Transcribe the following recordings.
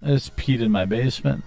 I just peed in my basement.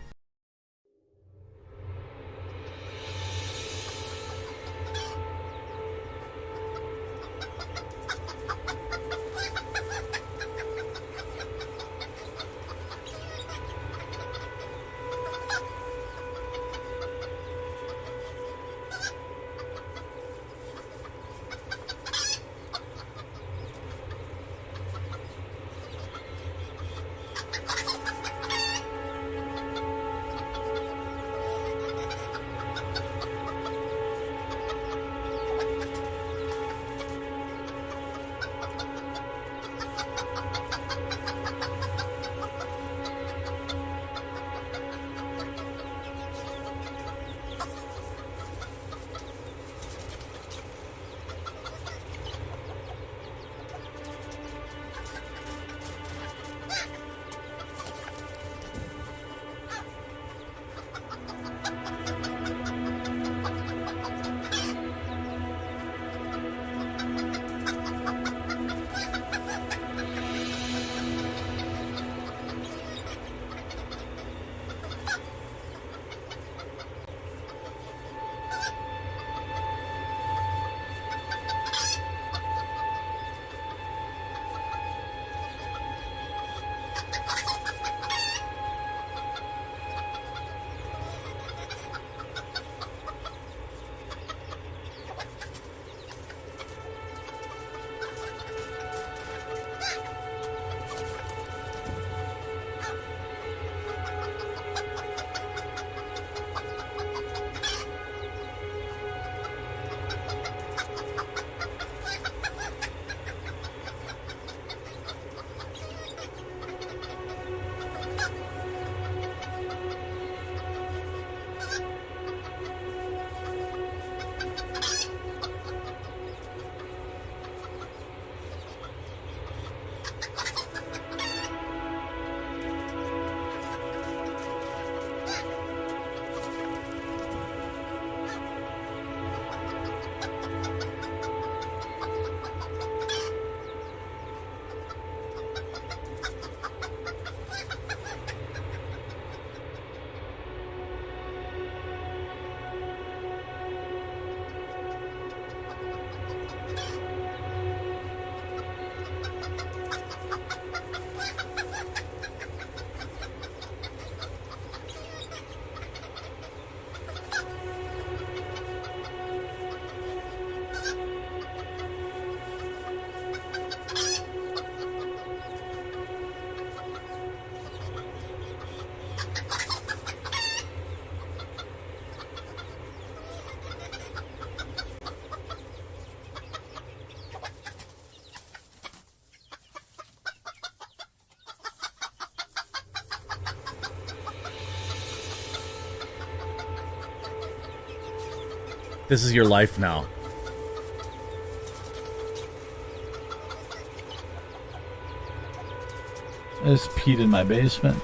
This is your life now. I just peed in my basement.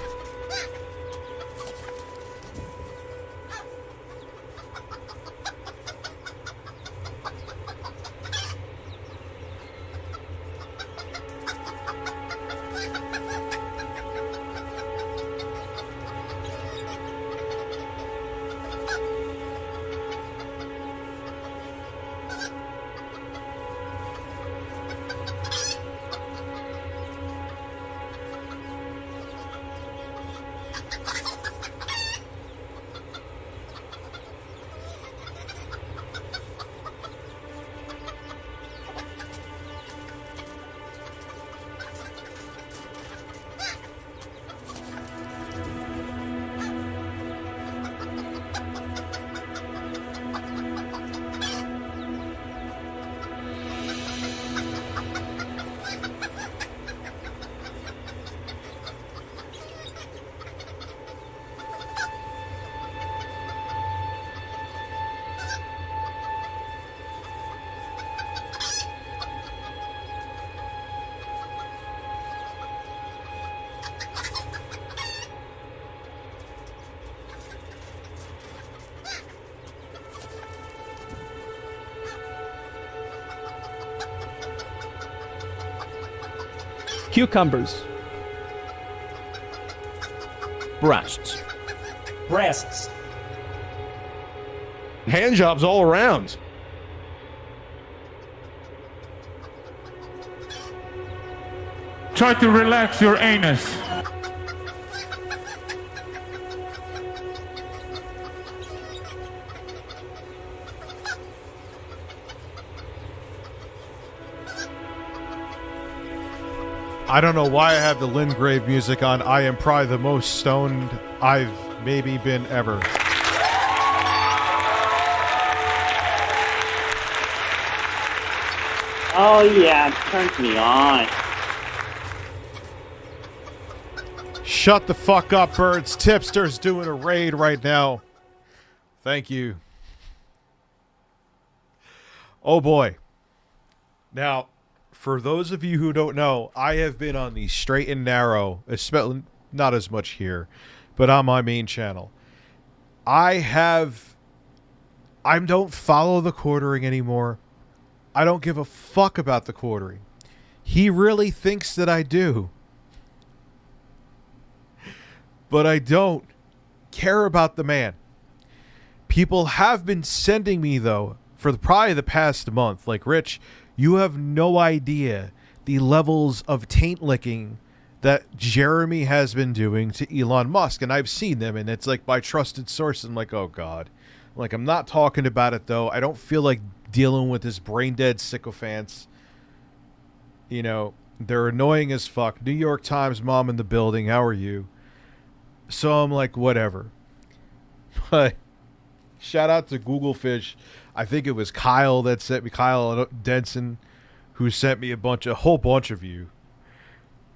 Cucumbers. Breasts. Breasts. Hand jobs all around. Try to relax your anus. I don't know why I have the Lingrave music on. I am probably the most stoned I've maybe been ever. Oh yeah, it turns me on. Shut the fuck up, birds. Tipster's doing a raid right now. Thank you. Oh boy. Now, for those of you who don't know, I have been on the straight and narrow, especially not as much here, but on my main channel. I don't follow TheQuartering anymore. I don't give a fuck about TheQuartering. He really thinks that I do. But I don't care about the man. People have been sending me, though, for probably the past month, like, Rich, you have no idea the levels of taint licking that Jeremy has been doing to Elon Musk. And I've seen them, and it's like by trusted source. I'm like, oh, God. Like, I'm not talking about it, though. I don't feel like dealing with this brain-dead sycophants. You know, they're annoying as fuck. New York Times mom in the building. How are you? So I'm like, whatever. But shout out to Google Fish. I think it was Kyle that sent me, Kyle Denson, who sent me a whole bunch of you.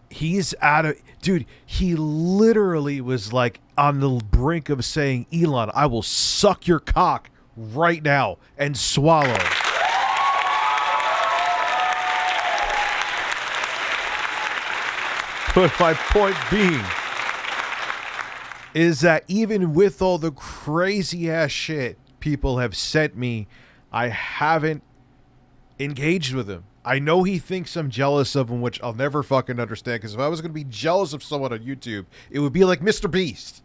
He's out of, dude, he literally was like on the brink of saying, Elon, I will suck your cock right now and swallow. But my point being is that even with all the crazy ass shit people have sent me, I haven't engaged with him. I know he thinks I'm jealous of him, which I'll never fucking understand, because if I was going to be jealous of someone on YouTube, it would be like Mr. Beast.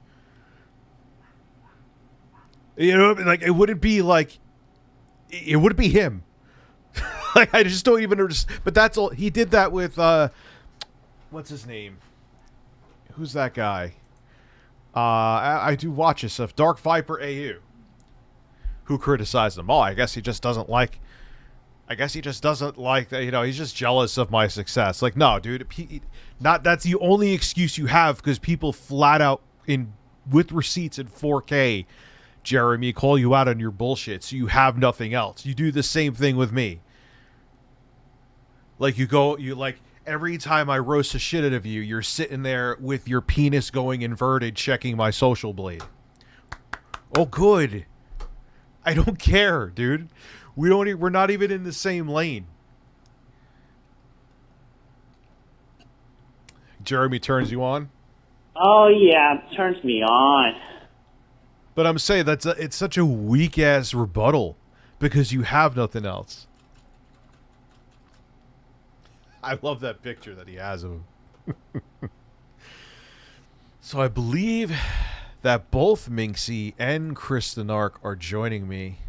You know, like, it wouldn't be like, it wouldn't be him. Like, I just don't even understand. But that's all. He did that with, what's his name? Who's that guy? I do watch his stuff. Dark Viper AU. Who criticized him? Oh, I guess he just doesn't like that, you know, he's just jealous of my success. Like, no, dude, that's the only excuse you have, because people flat out with receipts in 4K, Jeremy, call you out on your bullshit, so you have nothing else. You do the same thing with me. Like, every time I roast the shit out of you, you're sitting there with your penis going inverted, checking my social blade. Oh, good. I don't care, dude. We're not even in the same lane. Jeremy turns you on? Oh yeah, it turns me on. But I'm saying it's such a weak ass rebuttal because you have nothing else. I love that picture that he has of him. So I believe that both Minxy and ChrisTheNarc are joining me.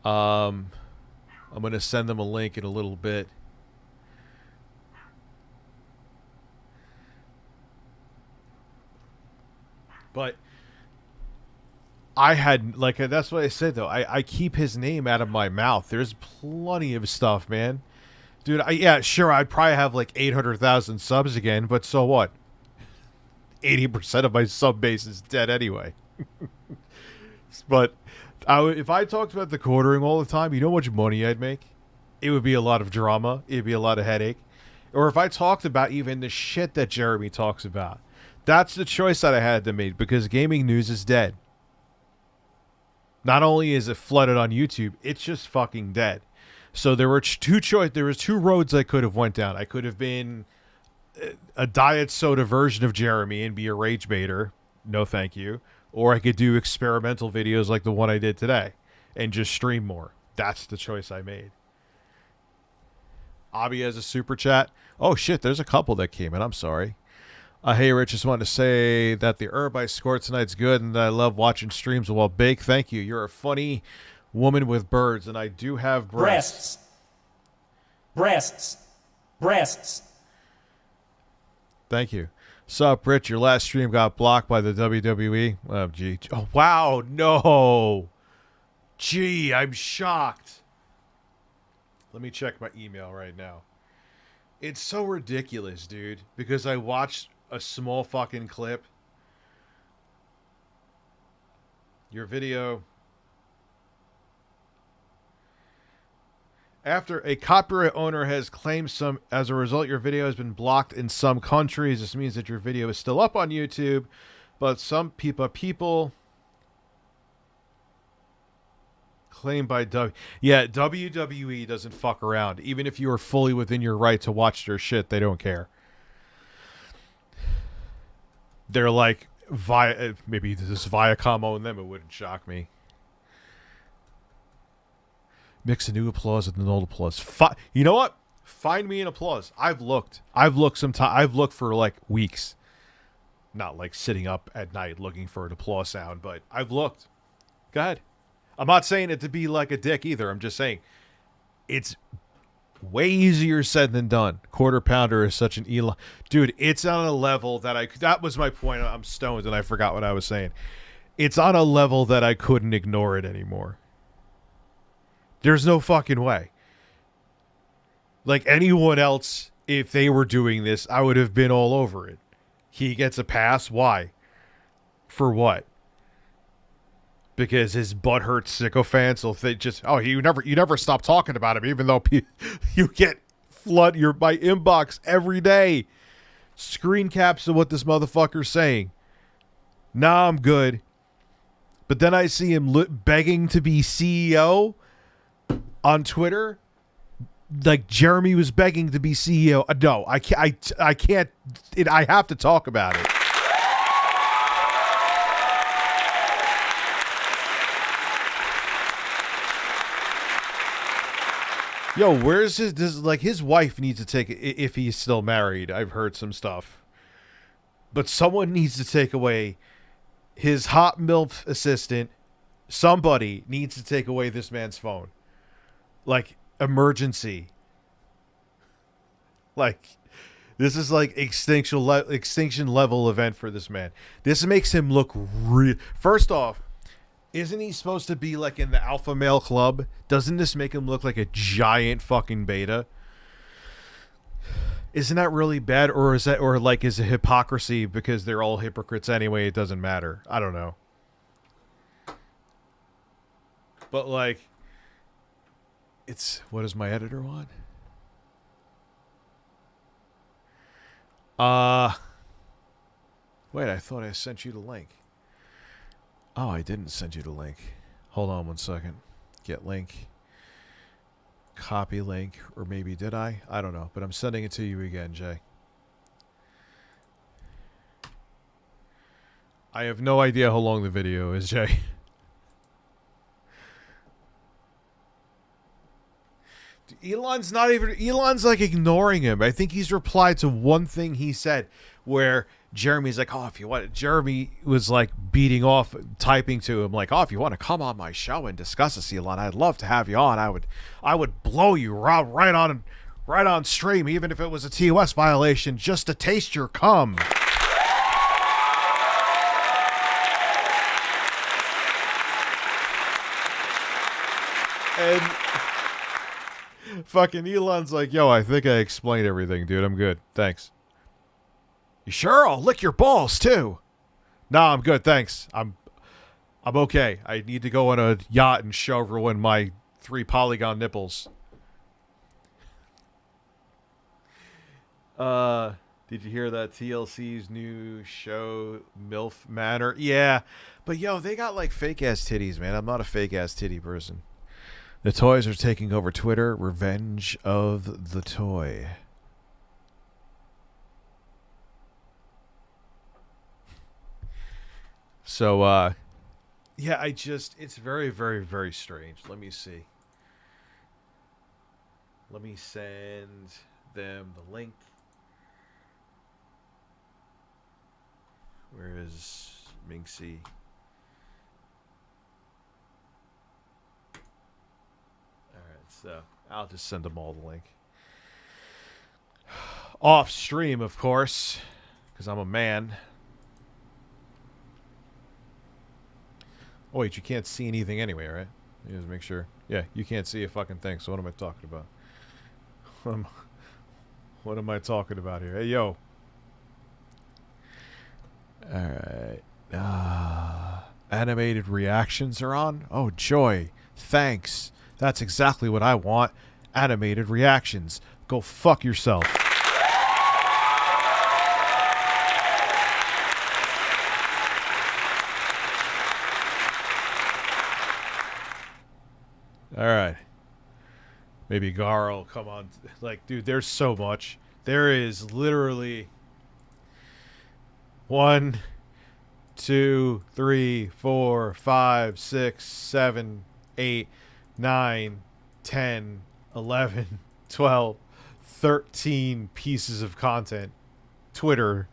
I'm going to send them a link in a little bit. But I had, like, that's what I said, though. I keep his name out of my mouth. There's plenty of stuff, man. Dude, yeah, sure, I'd probably have like 800,000 subs again, but so what? 80% of my sub base is dead anyway. But if I talked about TheQuartering all the time, you know how much money I'd make? It would be a lot of drama. It'd be a lot of headache. Or if I talked about even the shit that Jeremy talks about. That's the choice that I had to make, because gaming news is dead. Not only is it flooded on YouTube, it's just fucking dead. So there were there was two roads I could have went down. I could have been a diet soda version of Jeremy and be a rage baiter. No, thank you. Or I could do experimental videos like the one I did today and just stream more. That's the choice I made. Abby has a super chat. Oh shit, there's a couple that came in. I'm sorry. Hey, Rich, just wanted to say that the herb I scored tonight's good, and that I love watching streams while bake. Thank you. You're a funny woman with birds, and I do have breasts. Breasts. Breasts. Thank you. Sup, Rich? Your last stream got blocked by the WWE. Oh, gee. Oh, wow. No. Gee, I'm shocked. Let me check my email right now. It's so ridiculous, dude, because I watched a small fucking clip. Your video. After a copyright owner has claimed some, as a result, your video has been blocked in some countries. This means that your video is still up on YouTube, but some people claimed by WWE doesn't fuck around. Even if you are fully within your right to watch their shit, they don't care. They're like, maybe this Viacom owned them, it wouldn't shock me. Mix a new applause with an old applause. You know what? Find me an applause. I've looked for like weeks. Not like sitting up at night looking for an applause sound, but I've looked. Go ahead. I'm not saying it to be like a dick either. I'm just saying it's way easier said than done. Quarter Pounder is such an Elon. Dude, it's on a level that that was my point. I'm stoned and I forgot what I was saying. It's on a level that I couldn't ignore it anymore. There's no fucking way. Like anyone else, if they were doing this, I would have been all over it. He gets a pass. Why? For what? Because his butthurt sycophants will think just, oh, you never stop talking about him, even though you get my inbox every day. Screen caps of what this motherfucker's saying. Nah, I'm good. But then I see him begging to be CEO on Twitter. Like Jeremy was begging to be CEO. No, I can't. I have to talk about it. Yo, where's his wife needs to take, if he's still married, I've heard some stuff. But someone needs to take away his hot MILF assistant. Somebody needs to take away this man's phone. Like, emergency. Like, this is like extinction level event for this man. This makes him look real. First off, isn't he supposed to be like in the alpha male club? Doesn't this make him look like a giant fucking beta? Isn't that really bad? Or is it hypocrisy because they're all hypocrites anyway? It doesn't matter. I don't know. But like, what does my editor want? Wait, I thought I sent you the link. Oh, I didn't send you the link. Hold on 1 second. Get link. Copy link. Or maybe did I? I don't know. But I'm sending it to you again, Jay. I have no idea how long the video is, Jay. Elon's like ignoring him. I think he's replied to one thing he said where Jeremy's like, oh, if you want, Jeremy was like beating off, typing to him like, oh, if you want to come on my show and discuss this, Elon, I'd love to have you on. I would blow you right on stream, even if it was a TOS violation, just to taste your cum. And fucking Elon's like, yo, I think I explained everything, dude. I'm good. Thanks. You sure? I'll lick your balls too. Nah, I'm good. Thanks. I'm okay. I need to go on a yacht and show everyone my 3 polygon nipples. Did you hear that TLC's new show, MILF Manor? Yeah. But yo, they got like fake ass titties, man. I'm not a fake ass titty person. The toys are taking over Twitter. Revenge of the toy. So, yeah, it's very, very, very strange. Let me see. Let me send them the link. is Minxy. Alright, so I'll just send them all the link. Off stream, of course, because I'm a man. Oh, wait, you can't see anything anyway, right? Let me just make sure. Yeah, you can't see a fucking thing, so what am I talking about? What am I talking about here? Hey, yo. Alright. Animated reactions are on? Oh, joy. Thanks. That's exactly what I want. Animated reactions. Go fuck yourself. Alright. Maybe Garaa will come on. Like, dude, there's so much. There is literally 1, 2, 3, 4, 5, 6, 7, 8, 9, 10, 11, 12, 13 pieces of content. Twitter,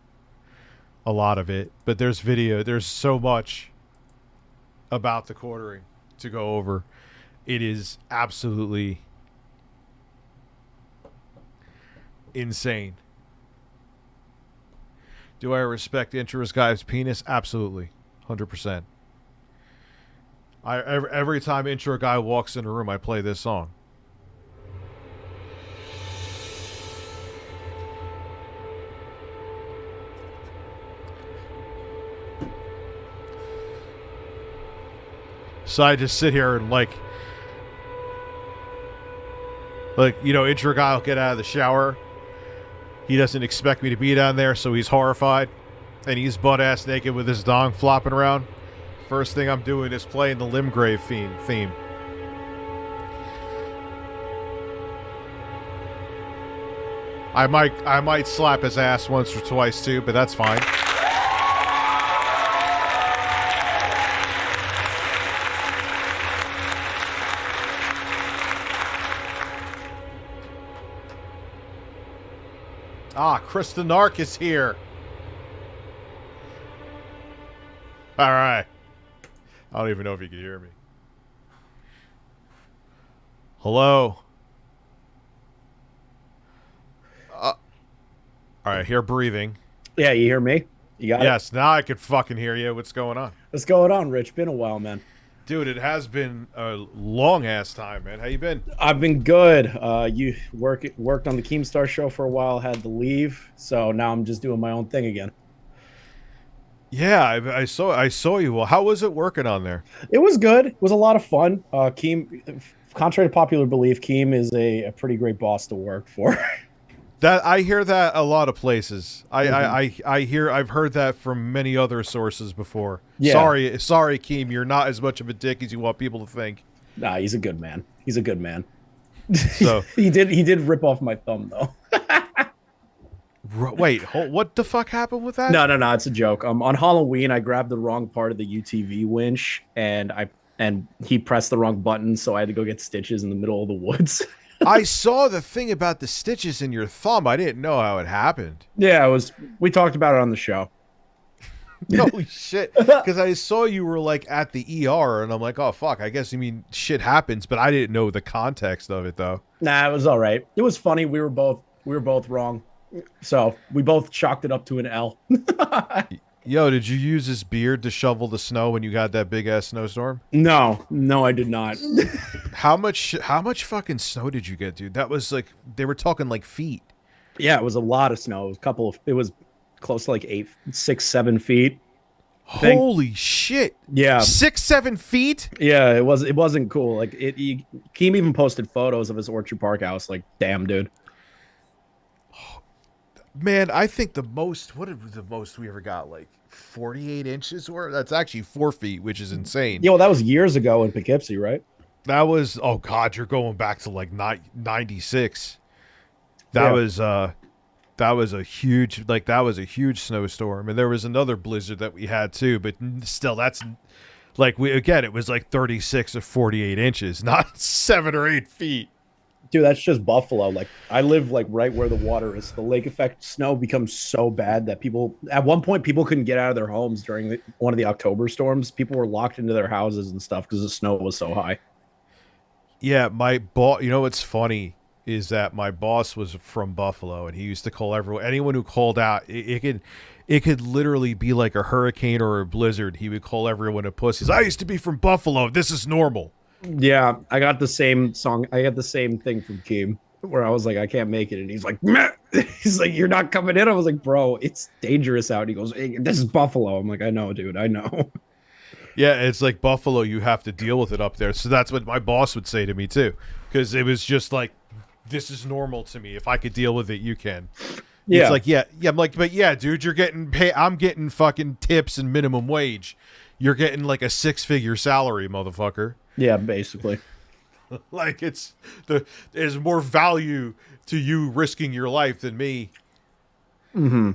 a lot of it. But there's video. There's so much about the quartering to go over. It is absolutely insane. Do I respect Intro's guy's penis? Absolutely. 100%. Every time Intro guy walks in a room, I play this song. So I just sit here and like, you know, Intro guy will get out of the shower. He doesn't expect me to be down there, so he's horrified. And he's butt-ass naked with his dong flopping around. First thing I'm doing is playing the Limgrave theme. I might slap his ass once or twice too, but that's fine. Ah, ChrisTheNarc is here. All right. I don't even know if you can hear me. Hello. All right, hear breathing. Yeah, you hear me? You got it? Yes, now I can fucking hear you. What's going on? What's going on, Rich? Been a while, man. Dude, it has been a long-ass time, man. How you been? I've been good. You worked on the Keemstar show for a while, had to leave, so now I'm just doing my own thing again. Yeah, I saw you. Well, how was it working on there? It was good. It was a lot of fun. Keem, contrary to popular belief, Keem is a pretty great boss to work for. That I hear that a lot of places. I've heard that from many other sources before. Yeah. Sorry, Keem, you're not as much of a dick as you want people to think. Nah, he's a good man. He's a good man. So he did rip off my thumb though. Wait, what the fuck happened with that? No, it's a joke. On Halloween, I grabbed the wrong part of the UTV winch, and he pressed the wrong button, so I had to go get stitches in the middle of the woods. I saw the thing about the stitches in your thumb. I didn't know how it happened. Yeah, we talked about it on the show. Holy shit. Because I saw you were like at the ER, and I'm like, oh fuck, I guess you mean shit happens, but I didn't know the context of it though. Nah, it was all right. It was funny. We were both wrong. So we both chalked it up to an L. Yo, did you use this beard to shovel the snow when you got that big ass snowstorm? No, I did not. How much fucking snow did you get, dude? That was like, they were talking like feet. Yeah, it was a lot of snow. It was close to like 6, 7 feet. Holy shit. Yeah. 6, 7 feet? Yeah, it wasn't cool. Like Keem even posted photos of his Orchard Park house. Like, damn, dude. Man, I think what did the most we ever got? Like 48 inches? Or that's actually 4 feet, which is insane. Yeah, well, that was years ago in Poughkeepsie, right? That was, oh god, you're going back to like 96. That was a huge snowstorm, and there was another blizzard that we had too, but still, that's like it was like 36 or 48 inches, not 7 or 8 feet. Dude, that's just Buffalo. Like I live like right where the water is. The lake effect snow becomes so bad that people at one point people couldn't get out of their homes during one of the October storms. People were locked into their houses and stuff because the snow was so high. Yeah, my boss. You know what's funny is that my boss was from Buffalo, and he used to call anyone who called out. It could literally be like a hurricane or a blizzard. He would call everyone a pussies. I used to be from Buffalo. This is normal. Yeah, I got the same song. I got the same thing from Keem where I was like, I can't make it. And he's like, meh. He's like, you're not coming in. I was like, bro, it's dangerous out. He goes, hey, this is Buffalo. I'm like, I know, dude. I know. Yeah, it's like Buffalo. You have to deal with it up there. So that's what my boss would say to me, too. Because it was just like, this is normal to me. If I could deal with it, you can. Yeah. It's like, yeah. I'm like, but yeah, dude, you're getting paid. I'm getting fucking tips and minimum wage. You're getting like a 6-figure salary, motherfucker. Yeah, basically. Like there's more value to you risking your life than me. Mm-hmm.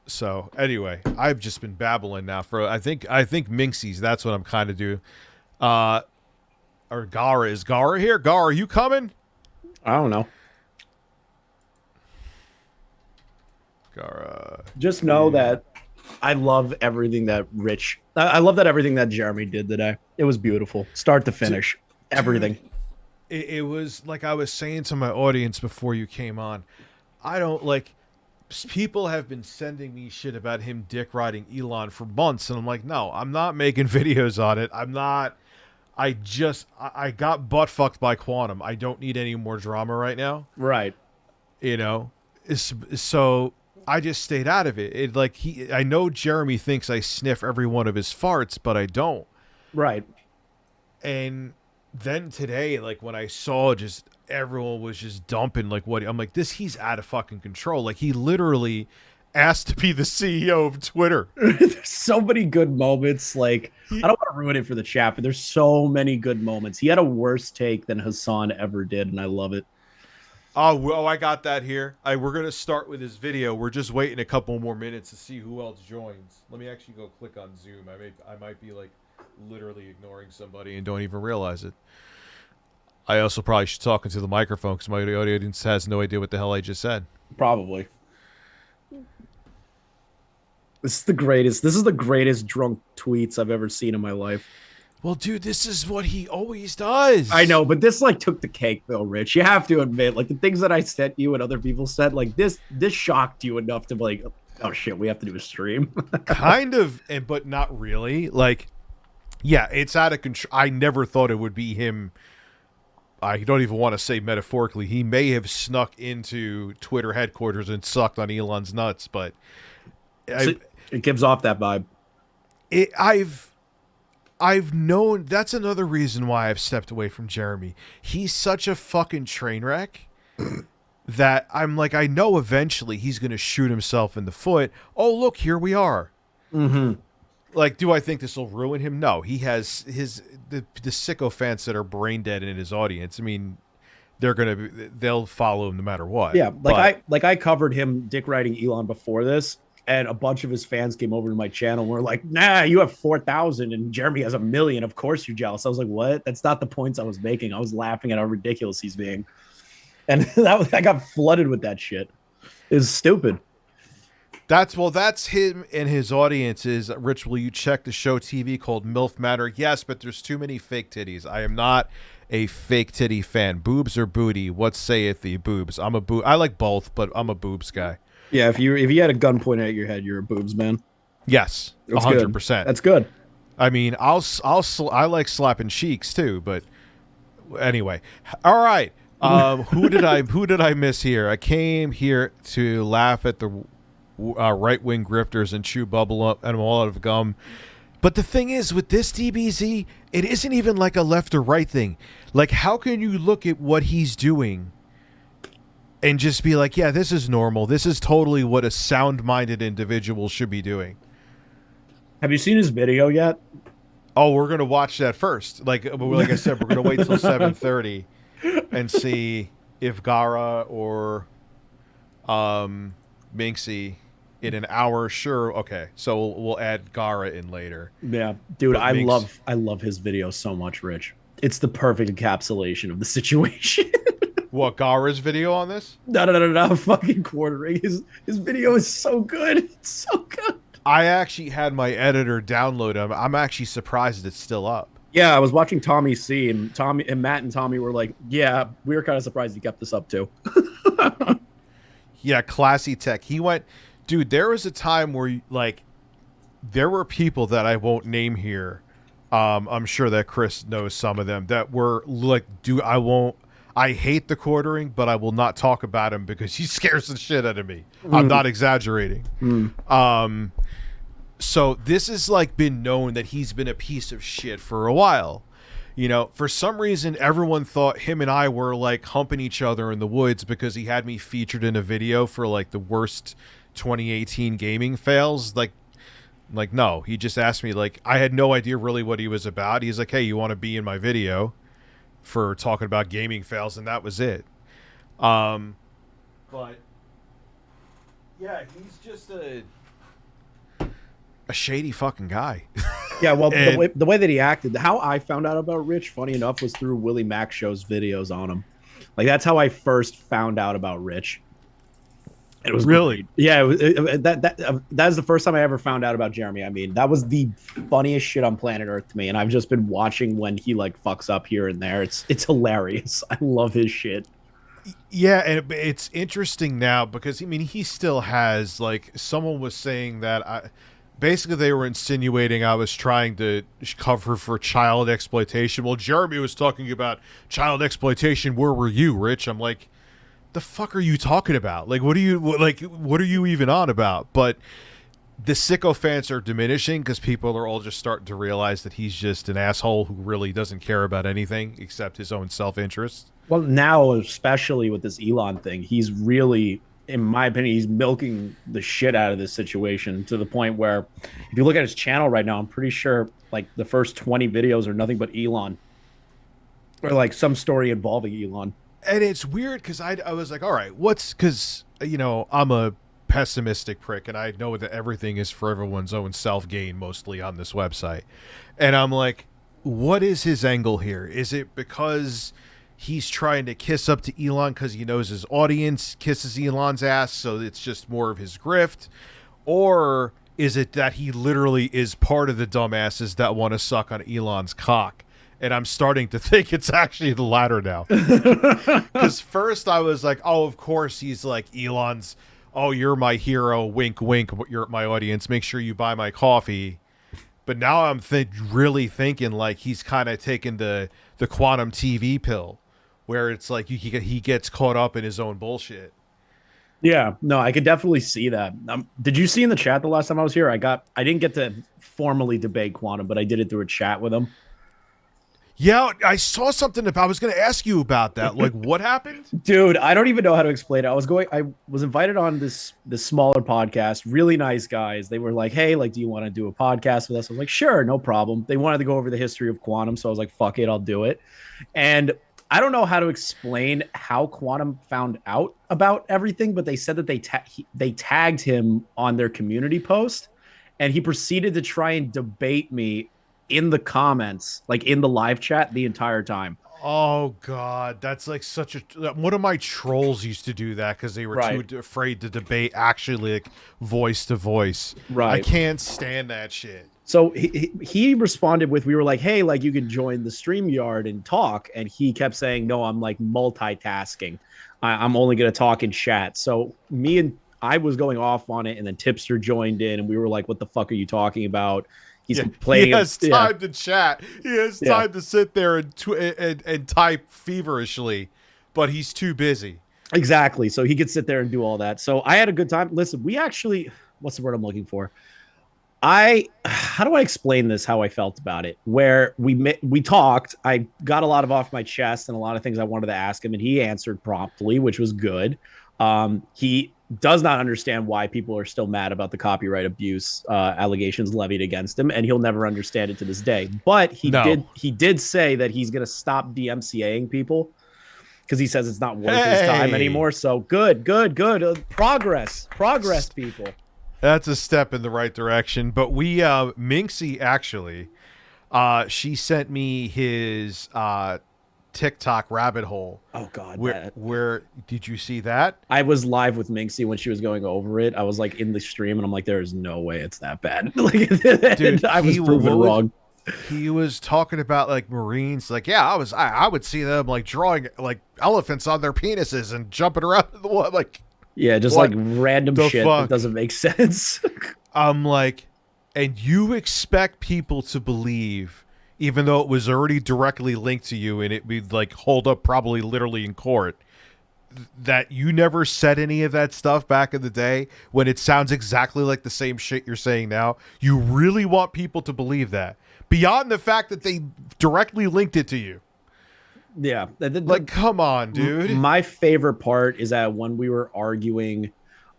So anyway, I've just been babbling now for I think Minxy's. That's what I'm kind of doing. Or Garaa, is Garaa here? Garaa, are you coming? I don't know. Garaa. Just know that I love everything that I love that everything that Jeremy did today. It was beautiful, start to finish. Everything. It was like I was saying to my audience before you came on. I don't like. People have been sending me shit about him dick riding Elon for months, and I'm like, no, I'm not making videos on it. I'm not. I got butt fucked by Quantum. I don't need any more drama right now. Right. You know, so I just stayed out of it. I know Jeremy thinks I sniff every one of his farts, but I don't. Right. And then today, like when I saw just everyone was just dumping like what I'm like, he's out of fucking control. Like he literally asked to be the CEO of Twitter. There's so many good moments. Like I don't want to ruin it for the chat, but there's so many good moments. He had a worse take than Hassan ever did, and I love it. Oh, I got that here. We're gonna start with his video. We're just waiting a couple more minutes to see who else joins. Let me actually go click on Zoom. I might be like literally ignoring somebody and don't even realize it. I also probably should talk into the microphone because my audience has no idea what the hell I just said. Probably. This is the greatest. This is the greatest drunk tweets I've ever seen in my life. Well, dude, this is what he always does. I know, but this like took the cake though, Rich. You have to admit, like the things that I sent you and other people said, like this shocked you enough to be like, oh shit, we have to do a stream. Kind of, but not really. Like, yeah, it's out of control. I never thought it would be him. I don't even want to say metaphorically. He may have snuck into Twitter headquarters and sucked on Elon's nuts, but it gives off that vibe. I've known that's another reason why I've stepped away from Jeremy. He's such a fucking train wreck that I'm like, I know eventually he's going to shoot himself in the foot. Oh, look, here we are. Mm-hmm. Like, do I think this will ruin him? No, he has the sycophants that are brain dead in his audience. I mean, they'll follow him no matter what. Yeah, I covered him dick riding Elon before this, and a bunch of his fans came over to my channel and were like, nah, you have 4,000 and Jeremy has 1 million. Of course you're jealous. I was like, what? That's not the points I was making. I was laughing at how ridiculous he's being. And I got flooded with that shit. It's stupid. That's him and his audience is, Rich, will you check the show TV called MILF Matter? Yes, but there's too many fake titties. I am not a fake titty fan. Boobs or booty? What saith thee? Boobs. I like both, but I'm a boobs guy. Yeah, if you had a gun pointed at your head, you're a boobs man. Yes, 100%. That's good. I mean, I like slapping cheeks too, but anyway. All right. Who did I miss here? I came here to laugh at the right-wing grifters and chew bubble up and all out of gum. But the thing is, with this DBZ, it isn't even like a left or right thing. Like, how can you look at what he's doing and just be like, yeah, this is normal. This is totally what a sound-minded individual should be doing. Have you seen his video yet? Oh, we're going to watch that first. Like I said, we're going to wait till 7:30 and see if Garaa or Minxy in an hour. Sure. Okay. So we'll add Garaa in later. Yeah, dude, I love his video so much, Rich. It's the perfect encapsulation of the situation. What, Gara's video on this? No. Fucking quartering. His video is so good. It's so good. I actually had my editor download him. I'm actually surprised it's still up. Yeah, I was watching Tommy C, and Matt and Tommy were like, "Yeah, we were kind of surprised he kept this up too." Yeah, classy tech. He went, dude. There was a time where like there were people that I won't name here. I'm sure that Chris knows some of them that were like, dude, I hate the quartering, but I will not talk about him because he scares the shit out of me. I'm not exaggerating. So this has like been known that he's been a piece of shit for a while. You know, for some reason, everyone thought him and I were like humping each other in the woods because he had me featured in a video for like the worst 2018 gaming fails. Like no, he just asked me, like, I had no idea really what he was about. He's like, hey, you want to be in my video for talking about gaming fails? And that was it. But yeah, he's just a shady fucking guy. Yeah, well, the way that he acted, how I found out about Rich, funny enough, was through Willie Mac Show's videos on him. Like, that's how I first found out about Rich. It was really, yeah. That's the first time I ever found out about Jeremy. I mean, that was the funniest shit on planet Earth to me, and I've just been watching when he like fucks up here and there. It's hilarious. I love his shit. Yeah, and it's interesting now because I mean he still has, like, someone was saying that basically they were insinuating I was trying to cover for child exploitation. Well, Jeremy was talking about child exploitation. Where were you, Rich? I'm like, the fuck are you talking about? Like, what are you even on about? But the sycophants are diminishing because people are all just starting to realize that he's just an asshole who really doesn't care about anything except his own self-interest. Well, now, especially with this Elon thing, he's really, in my opinion, he's milking the shit out of this situation to the point where if you look at his channel right now, I'm pretty sure like the first 20 videos are nothing but Elon or like some story involving Elon. And it's weird because I was like, all right, because, you know, I'm a pessimistic prick and I know that everything is for everyone's own self-gain mostly on this website. And I'm like, what is his angle here? Is it because he's trying to kiss up to Elon because he knows his audience kisses Elon's ass, so it's just more of his grift? Or is it that he literally is part of the dumbasses that want to suck on Elon's cock? And I'm starting to think it's actually the latter now. Because first I was like, oh, of course he's like Elon's, oh, you're my hero, wink, wink, you're my audience, make sure you buy my coffee. But now I'm really thinking like he's kind of taking the quantum TV pill, where it's like he gets caught up in his own bullshit. Yeah, no, I could definitely see that. Did you see in the chat the last time I was here? I didn't get to formally debate quantum, but I did it through a chat with him. Yeah, I saw something I was going to ask you about that. Like, what happened? Dude, I don't even know how to explain it. I was invited on this smaller podcast, really nice guys. They were like, hey, like, do you want to do a podcast with us? I was like, sure, no problem. They wanted to go over the history of quantum, so I was like, fuck it, I'll do it. And I don't know how to explain how quantum found out about everything, but they said that they tagged him on their community post, and he proceeded to try and debate me in the comments, like in the live chat, the entire time. Oh God, that's like such a. One of my trolls used to do that because they were too afraid to debate actually, like, voice to voice. Right. I can't stand that shit. So he responded with, we were like, hey, like, you can join the StreamYard and talk, and he kept saying, no, I'm like multitasking. I'm only gonna talk in chat. So I was going off on it, and then Tipster joined in, and we were like, what the fuck are you talking about? He's complaining. He has time to chat. He has time to sit there and type feverishly, but he's too busy. Exactly. So he could sit there and do all that. So I had a good time. Listen, we actually, what's the word I'm looking for? How do I explain this, how I felt about it? Where we talked, I got a lot off my chest and a lot of things I wanted to ask him, and he answered promptly, which was good. He does not understand why people are still mad about the copyright abuse allegations levied against him, and he'll never understand it to this day. But he did say that he's going to stop DMCAing people because he says it's not worth his time anymore. So good. Progress, people. That's a step in the right direction. But Minxy actually, she sent me his TikTok rabbit hole. Oh God, where did you see that? I was live with Minxy when she was going over it. I was like in the stream, and I'm like, there is no way it's that bad. Like, dude, I was proven wrong. He was talking about like Marines, like, yeah, I would see them like drawing like elephants on their penises and jumping around in the water, like, yeah, just like random shit that doesn't make sense. I'm like, and you expect people to believe, even though it was already directly linked to you and it would like hold up probably literally in court, that you never said any of that stuff back in the day when it sounds exactly like the same shit you're saying now. You really want people to believe that beyond the fact that they directly linked it to you. Yeah. Like, come on, dude. My favorite part is that when we were arguing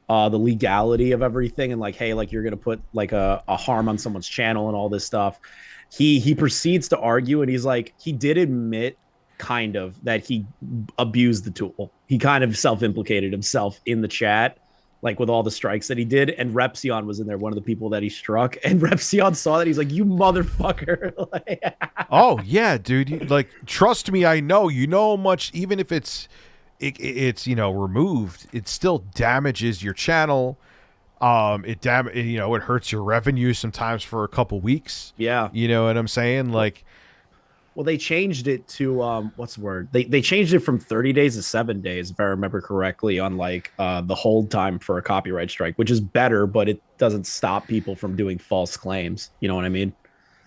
the legality of everything and like, hey, like you're going to put like a harm on someone's channel and all this stuff. He proceeds to argue, and he's like, he did admit kind of that he abused the tool. He kind of self-implicated himself in the chat, like with all the strikes that he did. And Repsion was in there, one of the people that he struck. And Repsion saw that. He's like, you motherfucker. Oh, yeah, dude. Like, trust me, I know. You know how much, even if it's you know, removed, it still damages your channel. It hurts your revenue sometimes for a couple weeks. Yeah. You know what I'm saying? Like, well, they changed it to what's the word? They changed it from 30 days to 7 days, if I remember correctly, on like the hold time for a copyright strike, which is better, but it doesn't stop people from doing false claims. You know what I mean?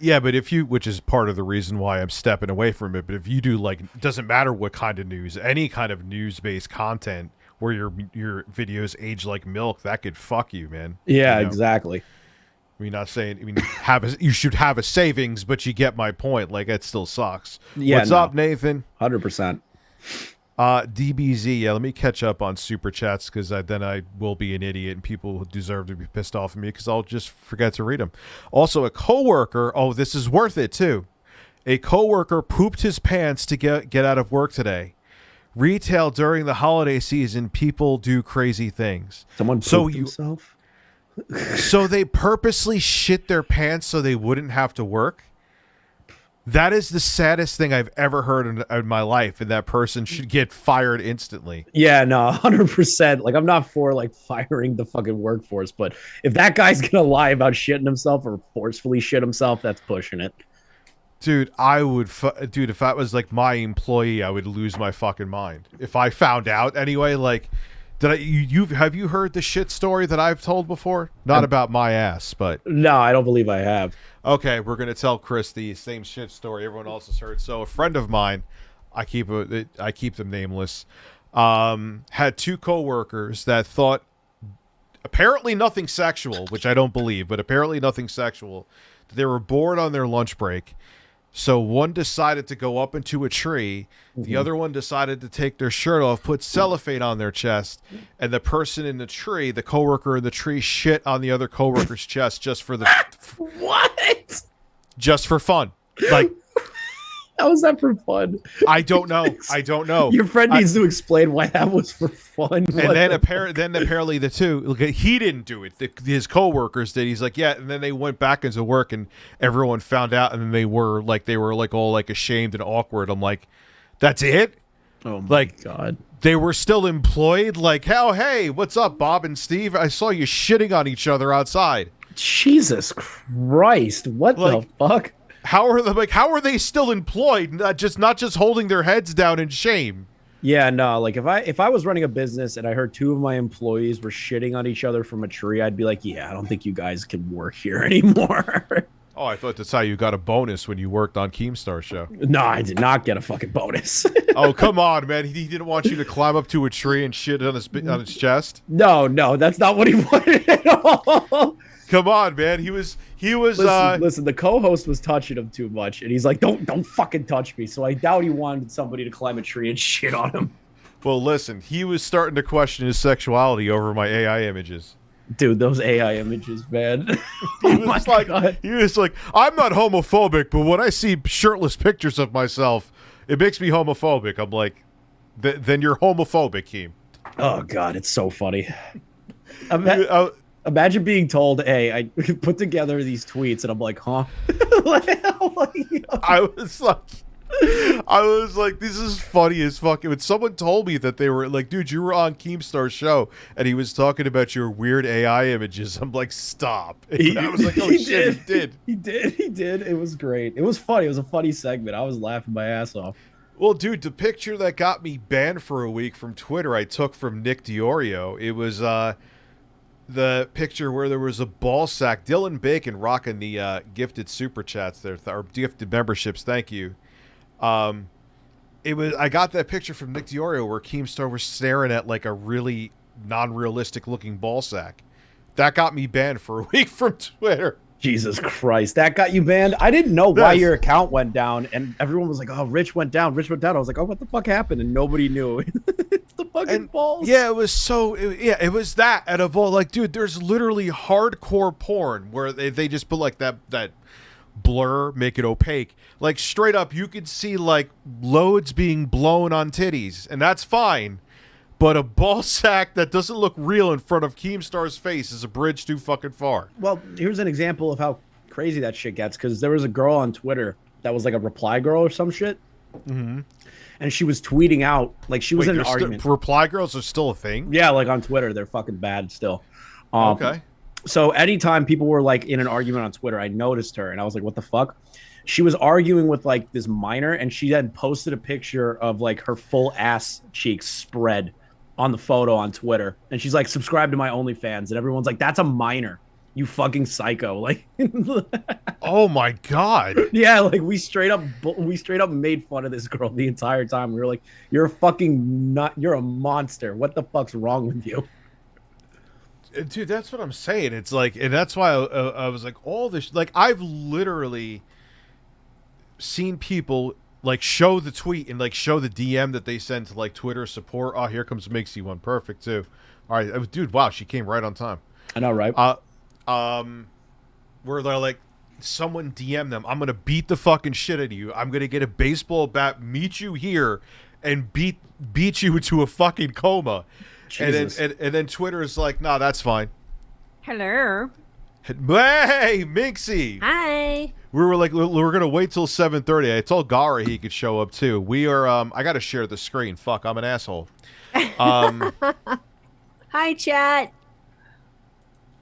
Yeah, but if you, which is part of the reason why I'm stepping away from it, but if you do, like, it doesn't matter what kind of news, any kind of news-based content where your videos age like milk, that could fuck you, man. Yeah, you know? Exactly. I mean, not saying, I mean, you should have a savings, but you get my point. Like, it still sucks. Yeah, What's up, Nathan? 100%. DBZ, yeah, let me catch up on super chats, because then I will be an idiot and people deserve to be pissed off at me because I'll just forget to read them. Also, a coworker, oh, this is worth it too. A coworker pooped his pants to get out of work today. Retail during the holiday season, people do crazy things. Someone pooped himself? So they purposely shit their pants so they wouldn't have to work? That is the saddest thing I've ever heard in my life, and that person should get fired instantly. Yeah, no, 100%. Like, I'm not for, like, firing the fucking workforce, but if that guy's gonna lie about shitting himself or forcefully shit himself, that's pushing it. Dude, I would... Dude, if that was, like, my employee, I would lose my fucking mind. If I found out, anyway, like... Have you heard the shit story that I've told before? Not about my ass, but... No, I don't believe I have. Okay, we're going to tell Chris the same shit story everyone else has heard. So a friend of mine, I keep them nameless, had two coworkers that thought, apparently nothing sexual, which I don't believe, but apparently nothing sexual. They were bored on their lunch break. So one decided to go up into a tree. The other one decided to take their shirt off, put cellophane on their chest, and the person in the tree, the coworker in the tree, shit on the other coworker's chest just for the what? Just for fun. Like, how was that for fun? I don't know. Your friend needs to explain why that was for fun. And then apparently the two, he didn't do it. His coworkers did. He's like, yeah. And then they went back into work, and everyone found out, and then they were all like ashamed and awkward. I'm like, that's it? Oh my God. They were still employed. Like, oh, hey, what's up, Bob and Steve? I saw you shitting on each other outside. Jesus Christ! What the fuck? How are they still employed? Not just holding their heads down in shame. Yeah, no. Like if I was running a business and I heard two of my employees were shitting on each other from a tree, I'd be like, yeah, I don't think you guys can work here anymore. Oh, I thought that's how you got a bonus when you worked on Keemstar's show. No, I did not get a fucking bonus. Oh, come on, man. He didn't want you to climb up to a tree and shit on his chest? No, that's not what he wanted at all. Come on, man. He was listen, the co-host was touching him too much, and he's like, don't fucking touch me. So I doubt he wanted somebody to climb a tree and shit on him. Well, listen, he was starting to question his sexuality over my AI images. Dude, those AI images, man. He was like, I'm not homophobic, but when I see shirtless pictures of myself, it makes me homophobic. I'm like, then you're homophobic, Keem. Oh God, it's so funny. Imagine being told, hey, I put together these tweets, and I'm like, huh? I was like, I was like, this is funny as fuck. When someone told me that they were like, dude, you were on Keemstar's show and he was talking about your weird AI images. I'm like, stop. And I was like, oh shit, he did. He did. It was great. It was funny. It was a funny segment. I was laughing my ass off. Well, dude, the picture that got me banned for a week from Twitter, I took from Nick Diorio. It was the picture where there was a ball sack. Dylan Bacon rocking the gifted super chats there, or gifted memberships. Thank you. It was. I got that picture from Nick Diorio where Keemstar was staring at like a really non-realistic looking ball sack. That got me banned for a week from Twitter. Jesus Christ, that got you banned? I didn't know why your account went down, and everyone was like, oh, Rich went down. I was like, oh, what the fuck happened? And nobody knew. It's the fucking balls. Yeah, it was so, it was that out of all, like, dude, there's literally hardcore porn where they just put like that blur, make it opaque. Like, straight up, you could see like loads being blown on titties, and that's fine. But a ball sack that doesn't look real in front of Keemstar's face is a bridge too fucking far. Well, here's an example of how crazy that shit gets, because there was a girl on Twitter that was like a reply girl or some shit. Mm-hmm. And she was tweeting out, like she was in an argument. Reply girls are still a thing? Yeah, like on Twitter. They're fucking bad still. Okay. So anytime people were like in an argument on Twitter, I noticed her and I was like, what the fuck? She was arguing with like this minor, and she then posted a picture of like her full ass cheeks spread on the photo on Twitter, and she's like, subscribe to my OnlyFans, and everyone's like, that's a minor, you fucking psycho. Like, oh my god. Yeah, like we straight up made fun of this girl the entire time. We were like, you're a fucking nut, you're a monster, what the fuck's wrong with you? Dude, that's what I'm saying. It's like, and that's why I was like, all this, like, I've literally seen people like show the tweet and like show the DM that they send to like Twitter support. Oh, here comes Minxy one. Perfect too. All right, dude. Wow, she came right on time. I know, right? Where they're like, someone DM them. I'm gonna beat the fucking shit out of you. I'm gonna get a baseball bat, meet you here, and beat you into a fucking coma. Jesus. And then Twitter is like, nah, that's fine. Hello. Hey, Minxy. Hi. We were like, we're gonna wait till 7:30. I told Garaa he could show up too. We are. I gotta share the screen. Fuck, I'm an asshole. Hi, chat.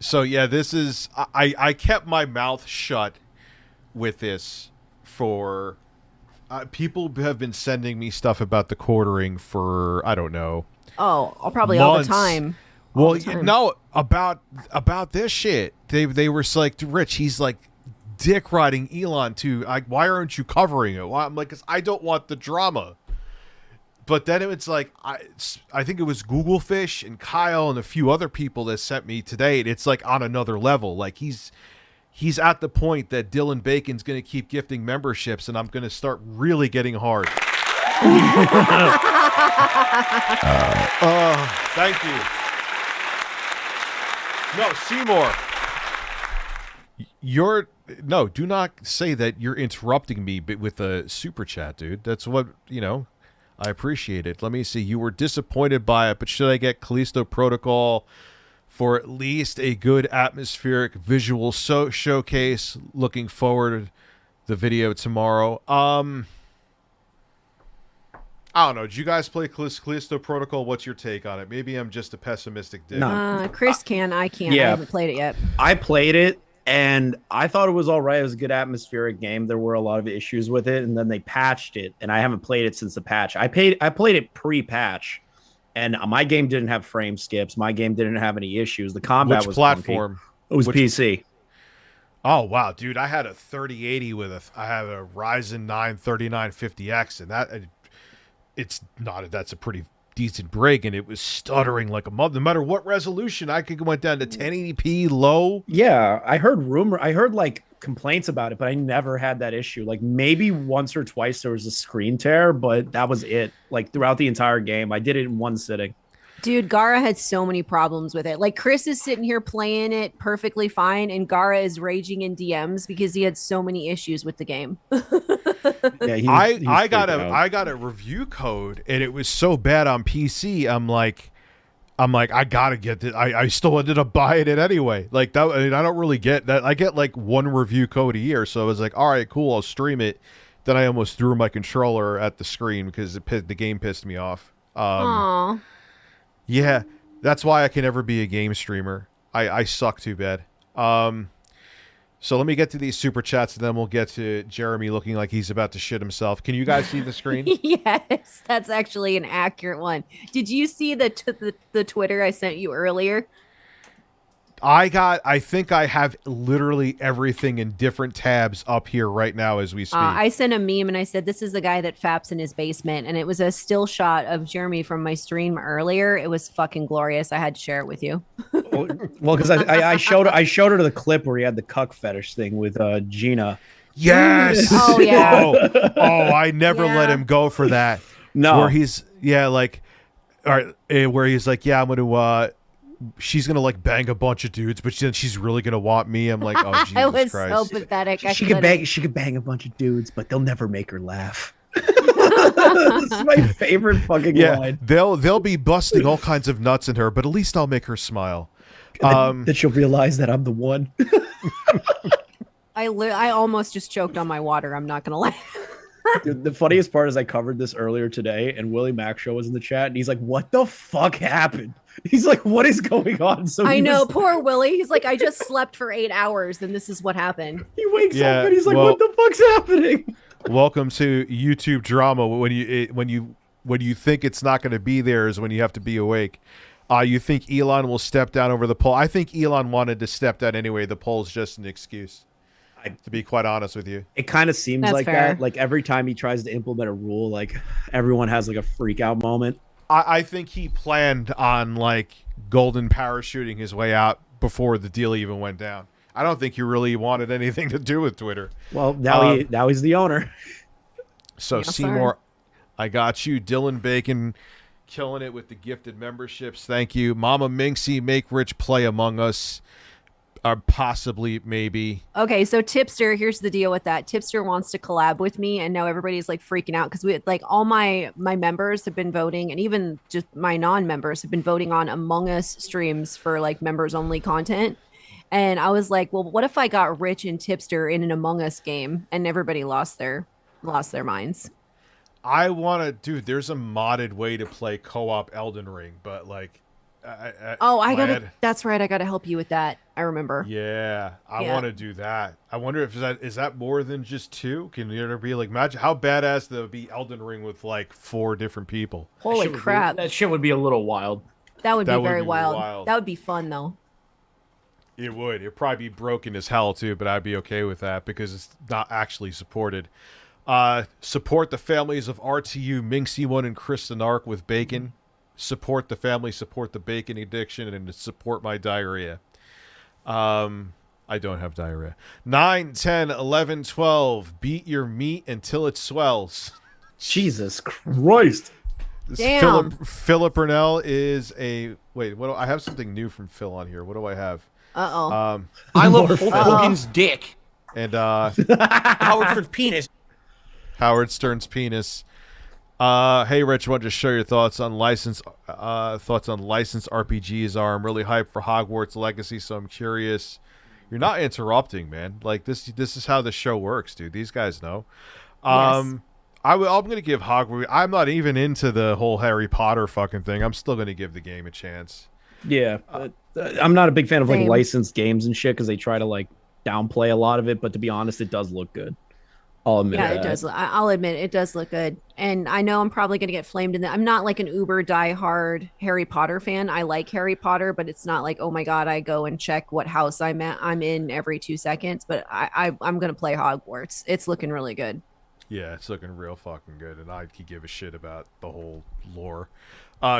So yeah, this is. I kept my mouth shut with this for. People have been sending me stuff about the quartering for I don't know. Oh, probably months. all the time. Well, no, about this shit. They were like, Rich, he's like dick riding Elon too. Why aren't you covering it? Why? I'm like, 'cause I don't want the drama. But then it's like, I think it was Google Fish and Kyle and a few other people that sent me today. And it's like on another level. Like he's at the point that Dylan Bacon's going to keep gifting memberships, and I'm going to start really getting hard. Thank you. No, Seymour. Do not say that you're interrupting me with a super chat, dude. That's what, I appreciate it. Let me see. You were disappointed by it, but should I get Callisto Protocol for at least a good atmospheric visual showcase? Looking forward to the video tomorrow. I don't know. Did you guys play Callisto Protocol? What's your take on it? Maybe I'm just a pessimistic dick. No. Chris can. I can't. Yeah. I haven't played it yet. I played it, and I thought it was all right. It was a good atmospheric game. There were a lot of issues with it, and then they patched it, and I haven't played it since the patch. I played it pre-patch, and my game didn't have frame skips. My game didn't have any issues. The combat was platform? Funky. It was PC. Oh wow, dude! I had a 3080 I have a Ryzen 9 3950X, and that. It's not. That's a pretty decent break, and it was stuttering like a mother. No matter what resolution, I could went down to 1080p low. Yeah, I heard like complaints about it, but I never had that issue. Like maybe once or twice there was a screen tear, but that was it. Like throughout the entire game, I did it in one sitting. Dude, Garaa had so many problems with it. Like Chris is sitting here playing it perfectly fine, and Garaa is raging in DMs because he had so many issues with the game. Yeah, I got a review code, and it was so bad on PC. I'm like, I gotta get this. I still ended up buying it anyway. Like that. I mean, I don't really get that. I get like one review code a year, so I was like, all right, cool, I'll stream it. Then I almost threw my controller at the screen because the game pissed me off. Aww. Yeah, that's why I can never be a game streamer. I suck too bad. So let me get to these super chats, and then we'll get to Jeremy looking like he's about to shit himself. Can you guys see the screen? Yes, that's actually an accurate one. Did you see the Twitter I sent you earlier? I think I have literally everything in different tabs up here right now as we speak. I sent a meme and I said, this is the guy that faps in his basement. And it was a still shot of Jeremy from my stream earlier. It was fucking glorious. I had to share it with you. Well, because I showed her the clip where he had the cuck fetish thing with Gina. Yes. Oh, yeah. Oh, I never let him go for that. No. Where he's, like, all right, where he's like, yeah, I'm going to, she's going to, like, bang a bunch of dudes, but then she's really going to want me. I'm like, oh, Jesus it was Christ. so pathetic. She could bang a bunch of dudes, but they'll never make her laugh. This is my favorite fucking line. They'll be busting all kinds of nuts in her, but at least I'll make her smile. That she'll realize that I'm the one. I almost just choked on my water. I'm not gonna lie. Dude, the funniest part is I covered this earlier today, and Willie Mac Show was in the chat, and he's like, "What the fuck happened?" He's like, "What is going on?" So I know, poor Willie. He's like, I just slept for 8 hours, and this is what happened. He wakes up and he's like, "What the fuck's happening?" Welcome to YouTube drama. When you think it's not going to be there is when you have to be awake. You think Elon will step down over the poll? I think Elon wanted to step down anyway. The poll's just an excuse. To be quite honest with you, it kind of seems That's like fair. that. Like every time he tries to implement a rule, like everyone has like a freak out moment. I think he planned on like golden parachuting his way out before the deal even went down. I don't think he really wanted anything to do with Twitter. Well, now he's the owner. So Yes, Seymour, I got you. Dylan Bacon, killing it with the gifted memberships. Thank you, Mama Minxy. Make Rich play Among Us. Or possibly, maybe. Okay, so Tipster, here's the deal with that. Tipster wants to collab with me, and now everybody's like freaking out because we like all my members have been voting, and even just my non-members have been voting on Among Us streams for like members only content. And I was like, well, what if I got Rich and Tipster in an Among Us game, and everybody lost their minds? I want to, dude. There's a modded way to play co-op Elden Ring, but like. That's right. I gotta help you with that. I remember. Yeah, I want to do that. I wonder if is that more than just 2? Can there be like imagine how badass that would be Elden Ring with like 4 different people? Holy crap! That shit would be a little wild. That would be very wild. That would be fun though. It would. It'd probably be broken as hell too, but I'd be okay with that because it's not actually supported. Support the families of RTU, Minxy One, and ChrisTheNarc with bacon. Support the family, support the bacon addiction, and support my diarrhea. I don't have diarrhea. 9, 10, 11, 12. Beat your meat until it swells. Jesus Christ. Damn. Philip Burnell is a... Wait, I have something new from Phil on here. What do I have? Uh-oh. I love Hulk Hogan's dick. And Howard penis. Howard Stern's penis. Hey Rich, I want to share your thoughts on licensed RPGs. I'm really hyped for Hogwarts Legacy, so I'm curious. You're not interrupting, man. Like this is how the show works, dude. These guys know. Yes. I'm going to give Hogwarts. I'm not even into the whole Harry Potter fucking thing. I'm still going to give the game a chance. Yeah, I'm not a big fan of like Same. licensed games and shit because they try to like downplay a lot of it. But to be honest, it does look good. I'll admit. Yeah, it does. I'll admit it does look good. And I know I'm probably going to get flamed in that. I'm not like an uber diehard Harry Potter fan. I like Harry Potter, but it's not like, oh my God, I go and check what house I'm in every 2 seconds. But I'm going to play Hogwarts. It's looking really good. Yeah, it's looking real fucking good, and I could give a shit about the whole lore.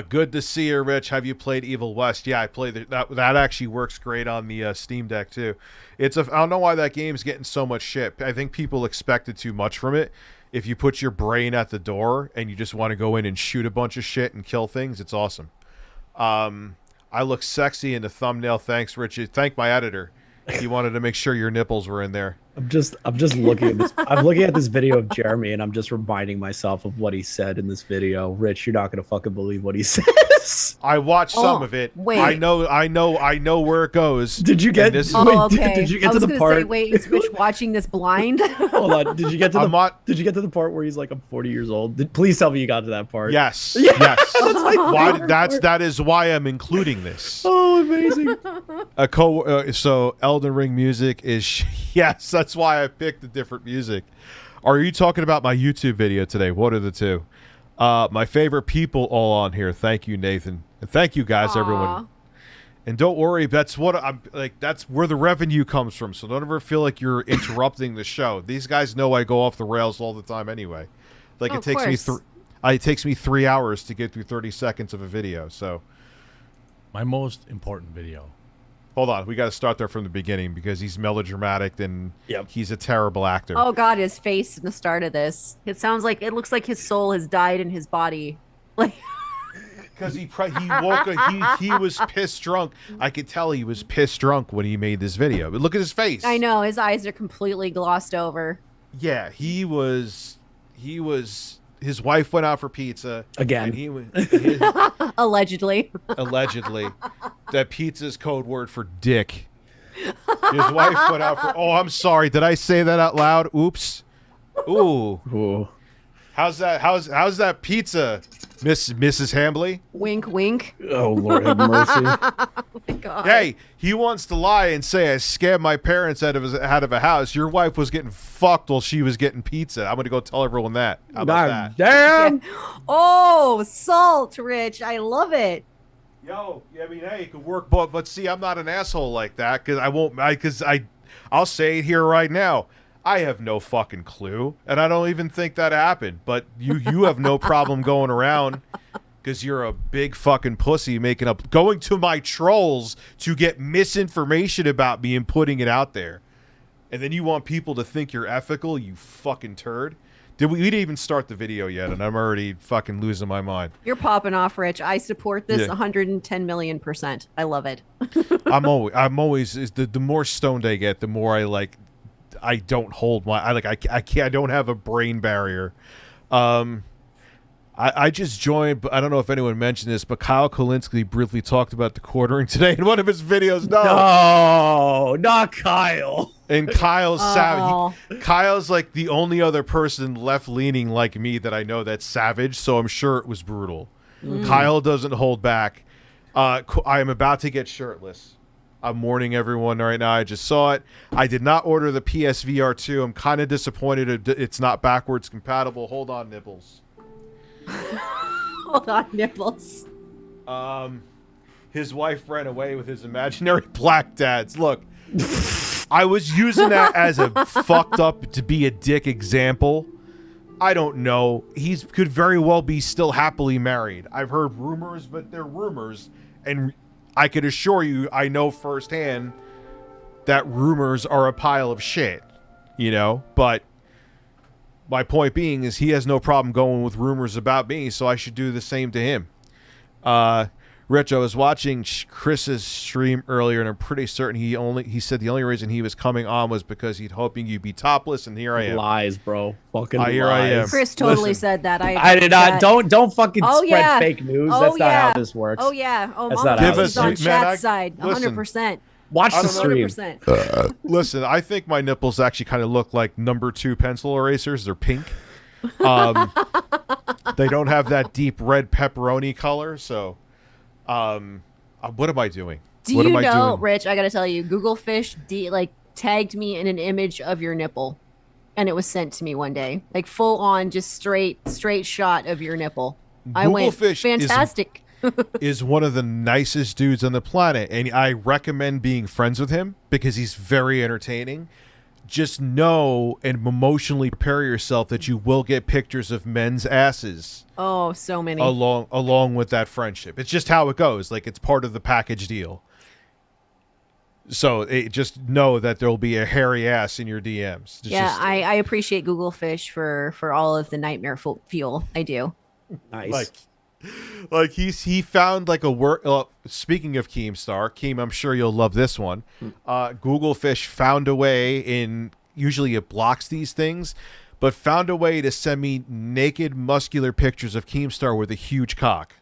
Good to see you, Rich. Have you played Evil West? Yeah, I played that. That actually works great on the Steam Deck too. I don't know why that game's getting so much shit. I think people expected too much from it. If you put your brain at the door and you just want to go in and shoot a bunch of shit and kill things, it's awesome. I look sexy in the thumbnail. Thanks, Richard. Thank my editor. He wanted to make sure your nipples were in there. I'm just looking at this. I'm looking at this video of Jeremy, and I'm just reminding myself of what he said in this video. Rich, you're not gonna fucking believe what he says. this? I watched some Oh, of it. wait. I know where it goes. Did you get? And this is- Oh, okay. Did you get I to was the gonna part? say, wait, is Rich watching this blind? Hold on. Did you get to I'm not- Did you get to the part where he's like, "I'm 40 years old"? Please tell me you got to that part. Yes. Yeah, Yes. that's my Why, favorite that is why I'm including this. Oh, amazing. So Elden Ring music is yes. That's why I picked the different music. Are you talking about my YouTube video today? What are the two? My favorite people all on here. Thank you, Nathan, and thank you guys, everyone. And don't worry, that's what I'm like. That's where the revenue comes from. So don't ever feel like you're interrupting the show. These guys know I go off the rails all the time anyway. Like it takes me 3 hours to get through 30 seconds of a video. So My most important video. hold on, we got to start there from the beginning because he's melodramatic and he's a terrible actor. Oh God, his face in the start of this. It looks like his soul has died in his body. Like Because he woke up, he was pissed drunk. I could tell he was pissed drunk when he made this video. But look at his face. I know his eyes are completely glossed over. Yeah, he was. His wife went out for pizza Again. And he was Allegedly. allegedly. That pizza is code word for dick. His wife went out for. Oh, I'm sorry. Did I say that out loud? Oops. Ooh. Ooh. How's that? How's that pizza, Mrs. Hambley? Wink, wink. Oh Lord have mercy. Oh my God. Hey, he wants to lie and say I scammed my parents out of a house. Your wife was getting fucked while she was getting pizza. I'm gonna go tell everyone that. How about that? Damn. Oh, salt, Rich. I love it. Yo, I mean, hey, it could work, but see, I'm not an asshole like that because I'll say it here right now. I have no fucking clue, and I don't even think that happened. But you have no problem going around because you're a big fucking pussy going to my trolls to get misinformation about me and putting it out there, and then you want people to think you're ethical, you fucking turd. We didn't even start the video yet, and I'm already fucking losing my mind. You're popping off, Rich. I support this Yeah. 110 million%. I love it. I'm always the more stoned I get, the more I don't hold I can't. I don't have a brain barrier. I just joined, but I don't know if anyone mentioned this, but Kyle Kolinsky briefly talked about TheQuartering today in one of his videos. No, not Kyle. And Kyle's savage. Kyle's like the only other person left leaning like me that I know that's savage, so I'm sure it was brutal. Kyle doesn't hold back. I am about to get shirtless. I'm warning everyone right now. I just saw it. I did not order the PSVR 2. I'm kind of disappointed it's not backwards compatible. Hold on, nipples. Hold on, nipples. His wife ran away with his imaginary black dads. Look, I was using that as a fucked up to be a dick example. I don't know. He could very well be still happily married. I've heard rumors, but they're rumors. And I could assure you, I know firsthand that rumors are a pile of shit, but my point being is he has no problem going with rumors about me, so I should do the same to him. Rich, I was watching Chris's stream earlier, and I'm pretty certain he said the only reason he was coming on was because he'd hoping you'd be topless, and here I am. Lies, bro. Fucking Here lies. I am. Chris totally said that. I did not. Don't fucking spread fake news. Oh, That's not yeah. how this works. Oh yeah. Oh, That's Mama not how was this on works. chat's side. listen. 100%. Watch the stream. 100%. Listen, I think my nipples actually kind of look like number 2 pencil erasers. They're pink. They don't have that deep red pepperoni color, so what am I doing? Do what you am I know, doing? Rich, I gotta tell you, Google Fish tagged me in an image of your nipple, and it was sent to me one day, like full on, just straight shot of your nipple. I Google went, Fish fantastic. is one of the nicest dudes on the planet, and I recommend being friends with him because he's very entertaining. Just know and emotionally prepare yourself that you will get pictures of men's asses Oh, so many. along with that friendship. It's just how it goes. Like, it's part of the package deal. So just know that there'll be a hairy ass in your DMs. I appreciate Google Fish for all of the nightmare fuel. I do. Nice. Like he found like a work. Speaking of Keemstar, Keem, I'm sure you'll love this one. Google Fish found a way usually it blocks these things, but found a way to send me naked, muscular pictures of Keemstar with a huge cock.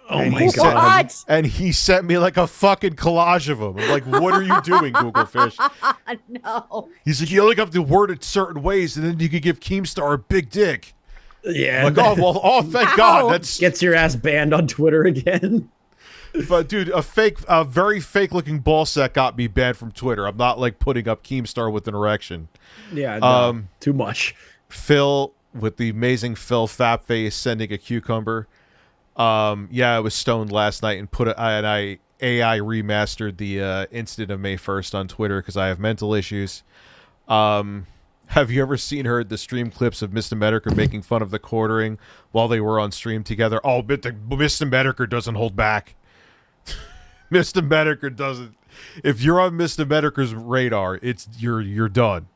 Oh my he God. Sent, and he sent me like a fucking collage of them. I'm like, what are you doing, Google Fish? No. He's like, you only have to word it certain ways, and then you could give Keemstar a big dick. Yeah. Like, oh, well, oh, thank God. That's gets your ass banned on Twitter again. Dude, a very fake-looking ball sack got me banned from Twitter. I'm not like putting up Keemstar with an erection. Yeah, no, too much. Phil with the amazing Phil Fapface sending a cucumber. Yeah, I was stoned last night and I AI remastered the incident of May 1st on Twitter because I have mental issues. Have you ever seen or heard the stream clips of Mr. Medeker making fun of TheQuartering while they were on stream together? Oh, but Mr. Medeker doesn't hold back. Mr. Medeker doesn't. If you're on Mr. Medeker's radar, you're done.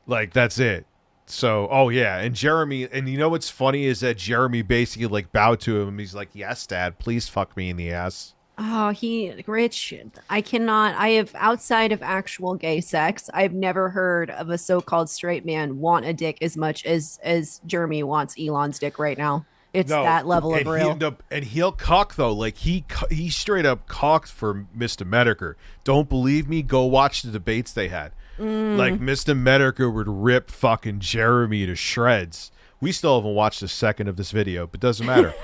Like, that's it. So, oh yeah, and Jeremy, and you know what's funny is that Jeremy basically like bowed to him. He's like, "Yes, Dad, please fuck me in the ass." Oh, Rich, I have, outside of actual gay sex, I've never heard of a so-called straight man want a dick as much as Jeremy wants Elon's dick right now. It's that level of real. He'll cock though. Like he straight up cocked for Mr. Medeker. Don't believe me? Go watch the debates they had. Like Mr. Medeker would rip fucking Jeremy to shreds. We still haven't watched a second of this video, but doesn't matter.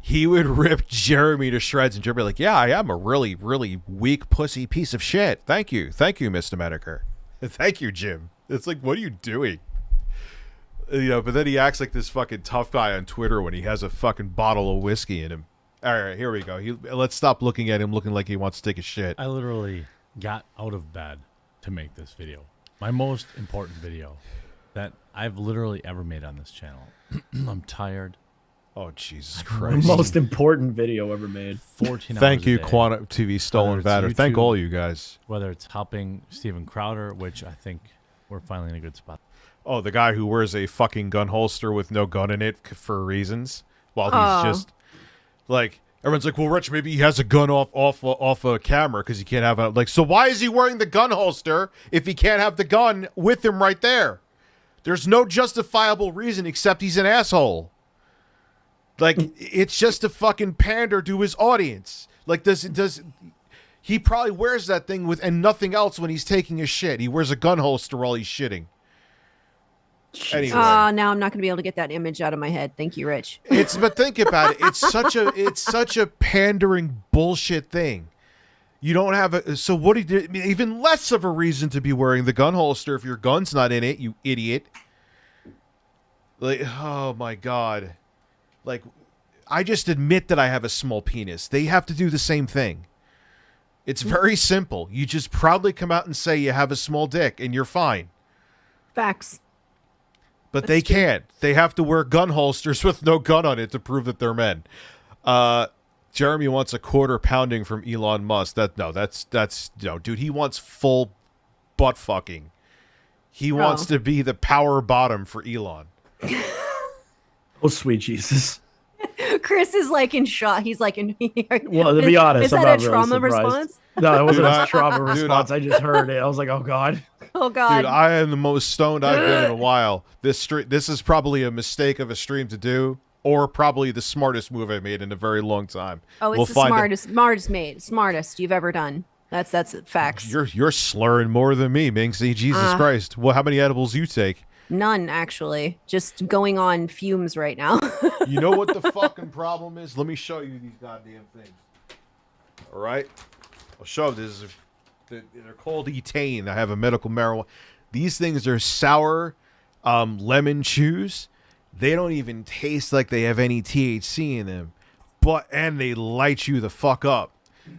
He would rip Jeremy to shreds, and Jeremy like, yeah, I am a really, really weak pussy piece of shit. Thank you, Mr. Medeker. Thank you, Jim. It's like, what are you doing? You know, but then he acts like this fucking tough guy on Twitter when he has a fucking bottle of whiskey in him. All right, here we go. Let's stop looking at him looking like he wants to take a shit. I literally got out of bed to make this video. My most important video that I've literally ever made on this channel. I'm tired. Oh, Jesus Christ. Most important video ever made. 14 hours Thank you, a day. Quantum TV Stolen Vatter. Thank all you guys. Whether it's helping Steven Crowder, which I think we're finally in a good spot. Oh, the guy who wears a fucking gun holster with no gun in it for reasons, while he's just like, everyone's like, well, Rich, maybe he has a gun off a camera because he can't have a, like, so why is he wearing the gun holster if he can't have the gun with him right there? There's no justifiable reason except he's an asshole. Like, it's just a fucking pander to his audience. Like, he probably wears that thing with and nothing else when he's taking a shit. He wears a gun holster while he's shitting. Anyway. Now I'm not going to be able to get that image out of my head. Thank you, Rich. But think about it. It's such a pandering bullshit thing. You don't have so what do you do? Even less of a reason to be wearing the gun holster if your gun's not in it, you idiot. Like, oh my God. Like, I just admit that I have a small penis. They have to do the same thing. It's very simple. You just proudly come out and say you have a small dick and you're fine. Facts. But they can't. They have to wear gun holsters with no gun on it to prove that they're men. Jeremy wants a quarter pounding from Elon Musk. That's no, dude. He wants full butt fucking. He wants to be the power bottom for Elon. Oh, sweet Jesus. Chris is like in shock. He's like in. Well, to be honest, is that a trauma response? No, it wasn't a trauma response. I just heard it. I was like, oh God. Oh God. Dude, I am the most stoned I've been in a while. This is probably a mistake of a stream to do, or probably the smartest move I made in a very long time. Oh, it's the smartest you've ever done. That's facts. You're slurring more than me, Minxy. Jesus Christ. Well, how many edibles you take? None, actually. Just going on fumes right now. You know what the fucking problem is? Let me show you these goddamn things. All right? I'll show this. They're called Etane. I have a medical marijuana. These things are sour lemon chews. They don't even taste like they have any THC in them. And they light you the fuck up.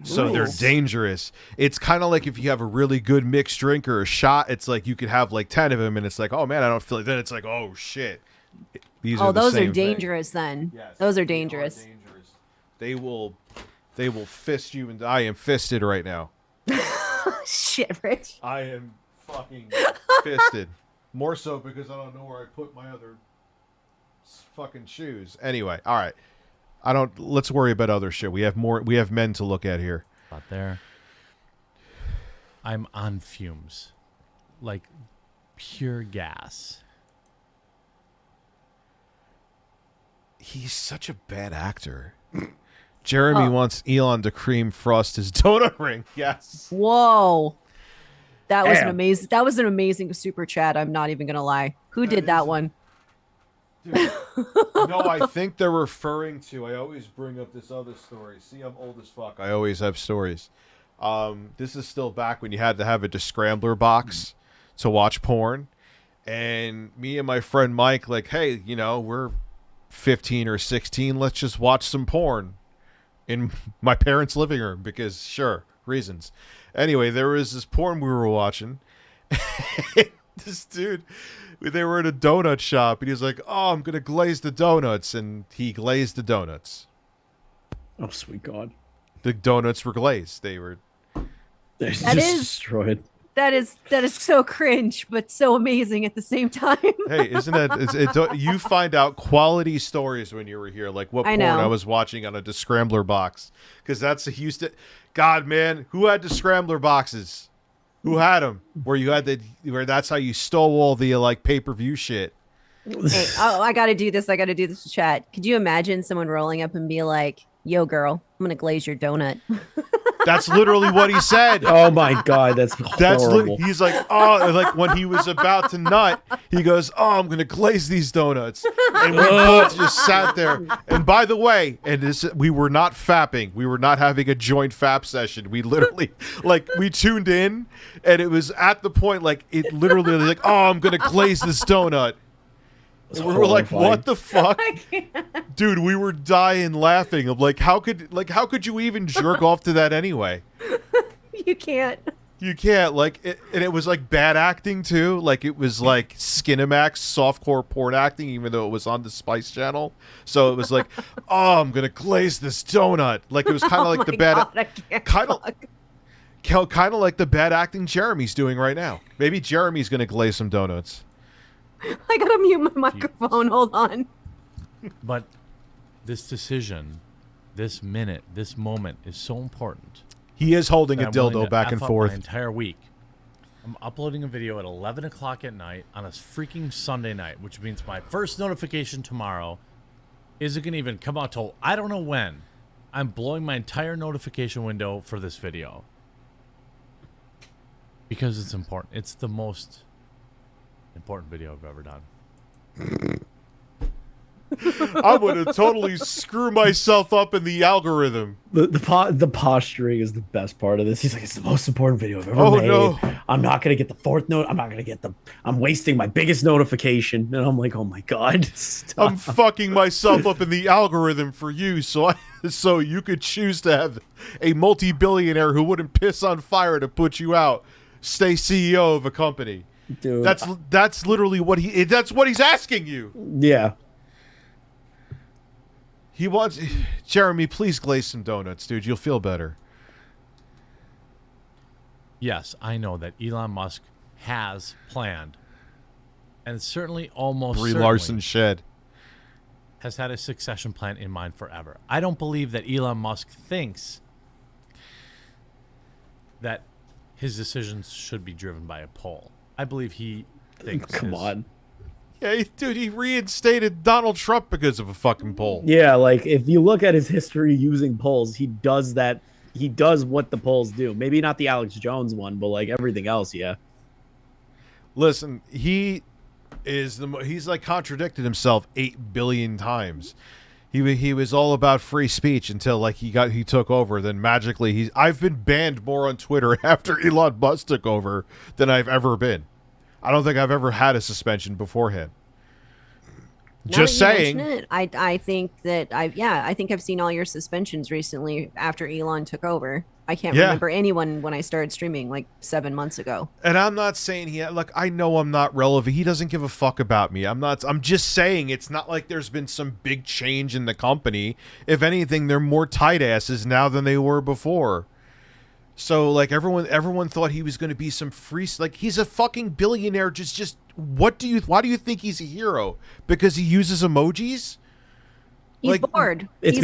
So they're dangerous. It's kind of like if you have a really good mixed drink or a shot, it's like you could have like 10 of them and it's like, oh man, I don't feel it. Then it's like, oh shit. Those are dangerous then. Yes, those are dangerous. They will fist you, and I am fisted right now. Shit, Rich. I am fucking fisted. More so because I don't know where I put my other fucking shoes. Anyway, all right. Let's worry about other shit. We have men to look at here. Out there. I'm on fumes. Like pure gas. He's such a bad actor. Jeremy wants Elon to cream frost his donut ring. Yes. Whoa. That was an Damn. amazing. That was an amazing super chat. I'm not even gonna lie. Who did that one? Dude, no, I think they're referring to. I always bring up this other story. See, I'm old as fuck. I always have stories. This is still back when you had to have a descrambler box to watch porn, and me and my friend Mike, like, hey, you know, we're 15 or 16. Let's just watch some porn in my parents' living room because, sure, reasons. Anyway, there was this porn we were watching. This dude, they were at a donut shop, and he was like, "Oh, I'm gonna glaze the donuts," and he glazed the donuts. Oh, sweet God. The donuts were glazed. They were. They're That just is- destroyed. That is so cringe, but so amazing at the same time. Hey, isn't that? You find out quality stories when you were here, like what I porn know. I was watching on a descrambler box, because that's a Houston. God, man, who had descrambler boxes? Who had them? Where that's how you stole all the like pay-per-view shit. Hey, I gotta do this. I gotta do this chat. Could you imagine someone rolling up and be like, "Yo, girl, I'm gonna glaze your donut." That's literally what he said. Oh my God, that's horrible. He's like, oh, like when he was about to nut, he goes, oh, I'm gonna glaze these donuts, and we both just sat there. And by the way, we were not fapping, we were not having a joint fap session. We literally, like, we tuned in, and it was at the point, like, it literally was like, oh, I'm gonna glaze this donut. And we were like, what the fuck? Dude, we were dying laughing. Of like, how could you even jerk off to that anyway? You can't. You can't, like, and it was like bad acting too. Like, it was like Skinamax softcore porn acting, even though it was on the Spice Channel. So it was like, oh, I'm gonna glaze this donut. Like, it was kind of like the bad, kind of like the bad acting Jeremy's doing right now. Maybe Jeremy's gonna glaze some donuts. I gotta mute my microphone. Hold on. But this decision, this minute, this moment is so important. He is holding a that I'm willing dildo to back F and up forth. My entire week. I'm uploading a video at 11 o'clock at night on a freaking Sunday night, which means my first notification tomorrow isn't going to even come out till I don't know when. I'm blowing my entire notification window for this video. Because it's important. It's the most important video I've ever done. I'm gonna totally screw myself up in the algorithm. The posturing is the best part of this. He's like, it's the most important video I've ever made. No. I'm not gonna get the fourth note. I'm not gonna get I'm wasting my biggest notification. And I'm like, oh my God. Stop. I'm fucking myself up in the algorithm for you, so you could choose to have a multi-billionaire who wouldn't piss on fire to put you out, stay CEO of a company. Dude, that's literally what that's what he's asking you. Yeah. He wants Jeremy, please glaze some donuts, dude. You'll feel better. Yes, I know that Elon Musk has planned, and certainly almost Brie certainly Larson shed. has had a succession plan in mind forever. I don't believe that Elon Musk thinks that his decisions should be driven by a poll. I believe he thinks. Come on. Yeah, dude, he reinstated Donald Trump because of a fucking poll. Yeah, like if you look at his history using polls, he does that. He does what the polls do. Maybe not the Alex Jones one, but like everything else, yeah. Listen, he's like contradicted himself 8 billion times. He was all about free speech until like he took over. Then magically I've been banned more on Twitter after Elon Musk took over than I've ever been. I don't think I've ever had a suspension beforehand. Just saying. I think that I think I've seen all your suspensions recently after Elon took over. I can't remember anyone when I started streaming like 7 months ago. And I'm not saying I know I'm not relevant. He doesn't give a fuck about me. I'm just saying it's not like there's been some big change in the company. If anything, they're more tight asses now than they were before. So like everyone thought he was going to be some free, like he's a fucking billionaire. Just why do you think he's a hero? Because he uses emojis? He's bored. It's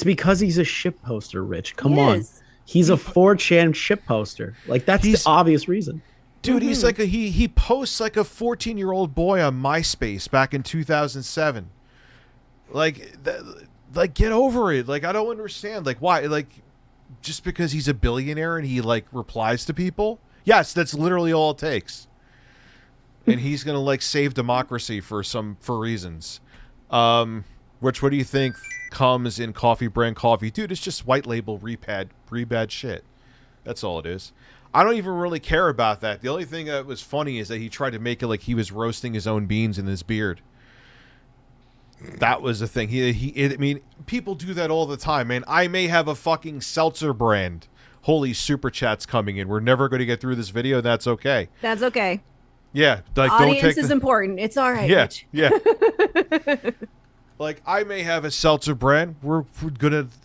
because he's a ship poster, Rich. Come on. He's a 4chan ship poster. Like that's the obvious reason. Dude, he's like he posts like a 14-year-old boy on MySpace back in 2007. Like, get over it. Like, I don't understand. Like, why? Like, just because he's a billionaire and he, like, replies to people? Yes, that's literally all it takes. And he's going to, like, save democracy for reasons. Which, what do you think comes in coffee brand coffee? Dude, it's just white label rebad shit. That's all it is. I don't even really care about that. The only thing that was funny is that he tried to make it like he was roasting his own beans in his beard. That was the thing. I mean, people do that all the time, man. I may have a fucking seltzer brand. Holy super chats coming in. We're never going to get through this video. That's okay. That's okay. Yeah. Like, audience is important. It's all right. Yeah. Rich. Yeah. Like, I may have a seltzer brand.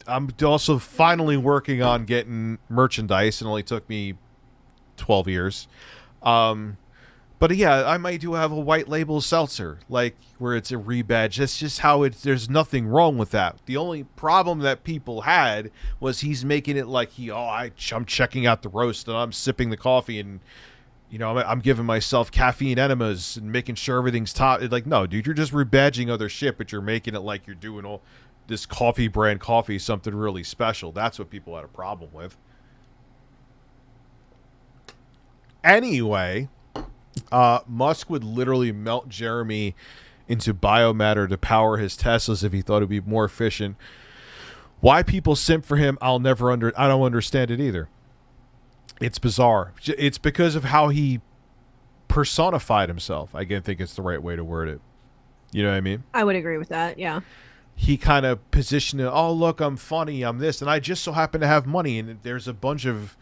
I'm also finally working on getting merchandise. It only took me 12 years. But yeah, I might have a white label seltzer, like where it's a rebadge. That's just how there's nothing wrong with that. The only problem that people had was he's making it like I'm checking out the roast and I'm sipping the coffee and, you know, I'm giving myself caffeine enemas and making sure everything's top. Like, no, dude, you're just rebadging other shit, but you're making it like you're doing all this coffee brand coffee, something really special. That's what people had a problem with. Anyway, Musk would literally melt Jeremy into biomatter to power his Teslas if he thought it would be more efficient. Why people simp for him, I don't understand it either. It's bizarre. It's because of how he personified himself. I think it's the right way to word it. You know what I mean? I would agree with that, yeah. He kind of positioned it, oh, look, I'm funny, I'm this, and I just so happen to have money, and there's a bunch of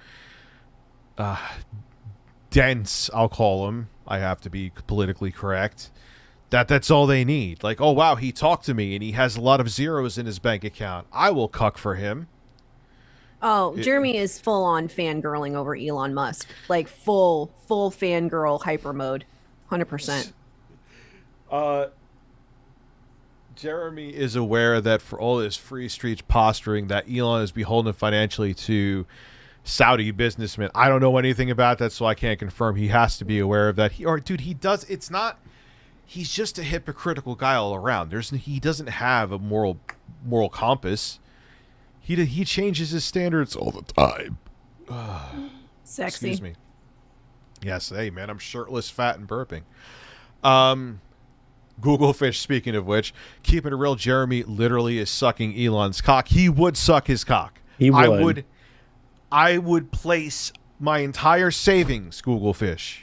dents, I'll call them. I have to be politically correct. That's all they need. Like, oh, wow, he talked to me, and he has a lot of zeros in his bank account. I will cuck for him. Oh, Jeremy is full on fangirling over Elon Musk. Like, full fangirl hyper mode. 100%. Jeremy is aware that for all his free street posturing, that Elon is beholden financially to Saudi businessmen. I don't know anything about that, so I can't confirm. He has to be aware of that. He does. It's not. He's just a hypocritical guy all around. He doesn't have a moral compass. He changes his standards all the time. Sexy. Excuse me. Yes, hey man, I'm shirtless, fat, and burping. Googlefish, speaking of which, keeping it real, Jeremy literally is sucking Elon's cock. He would suck his cock. He would. I would place my entire savings, Googlefish,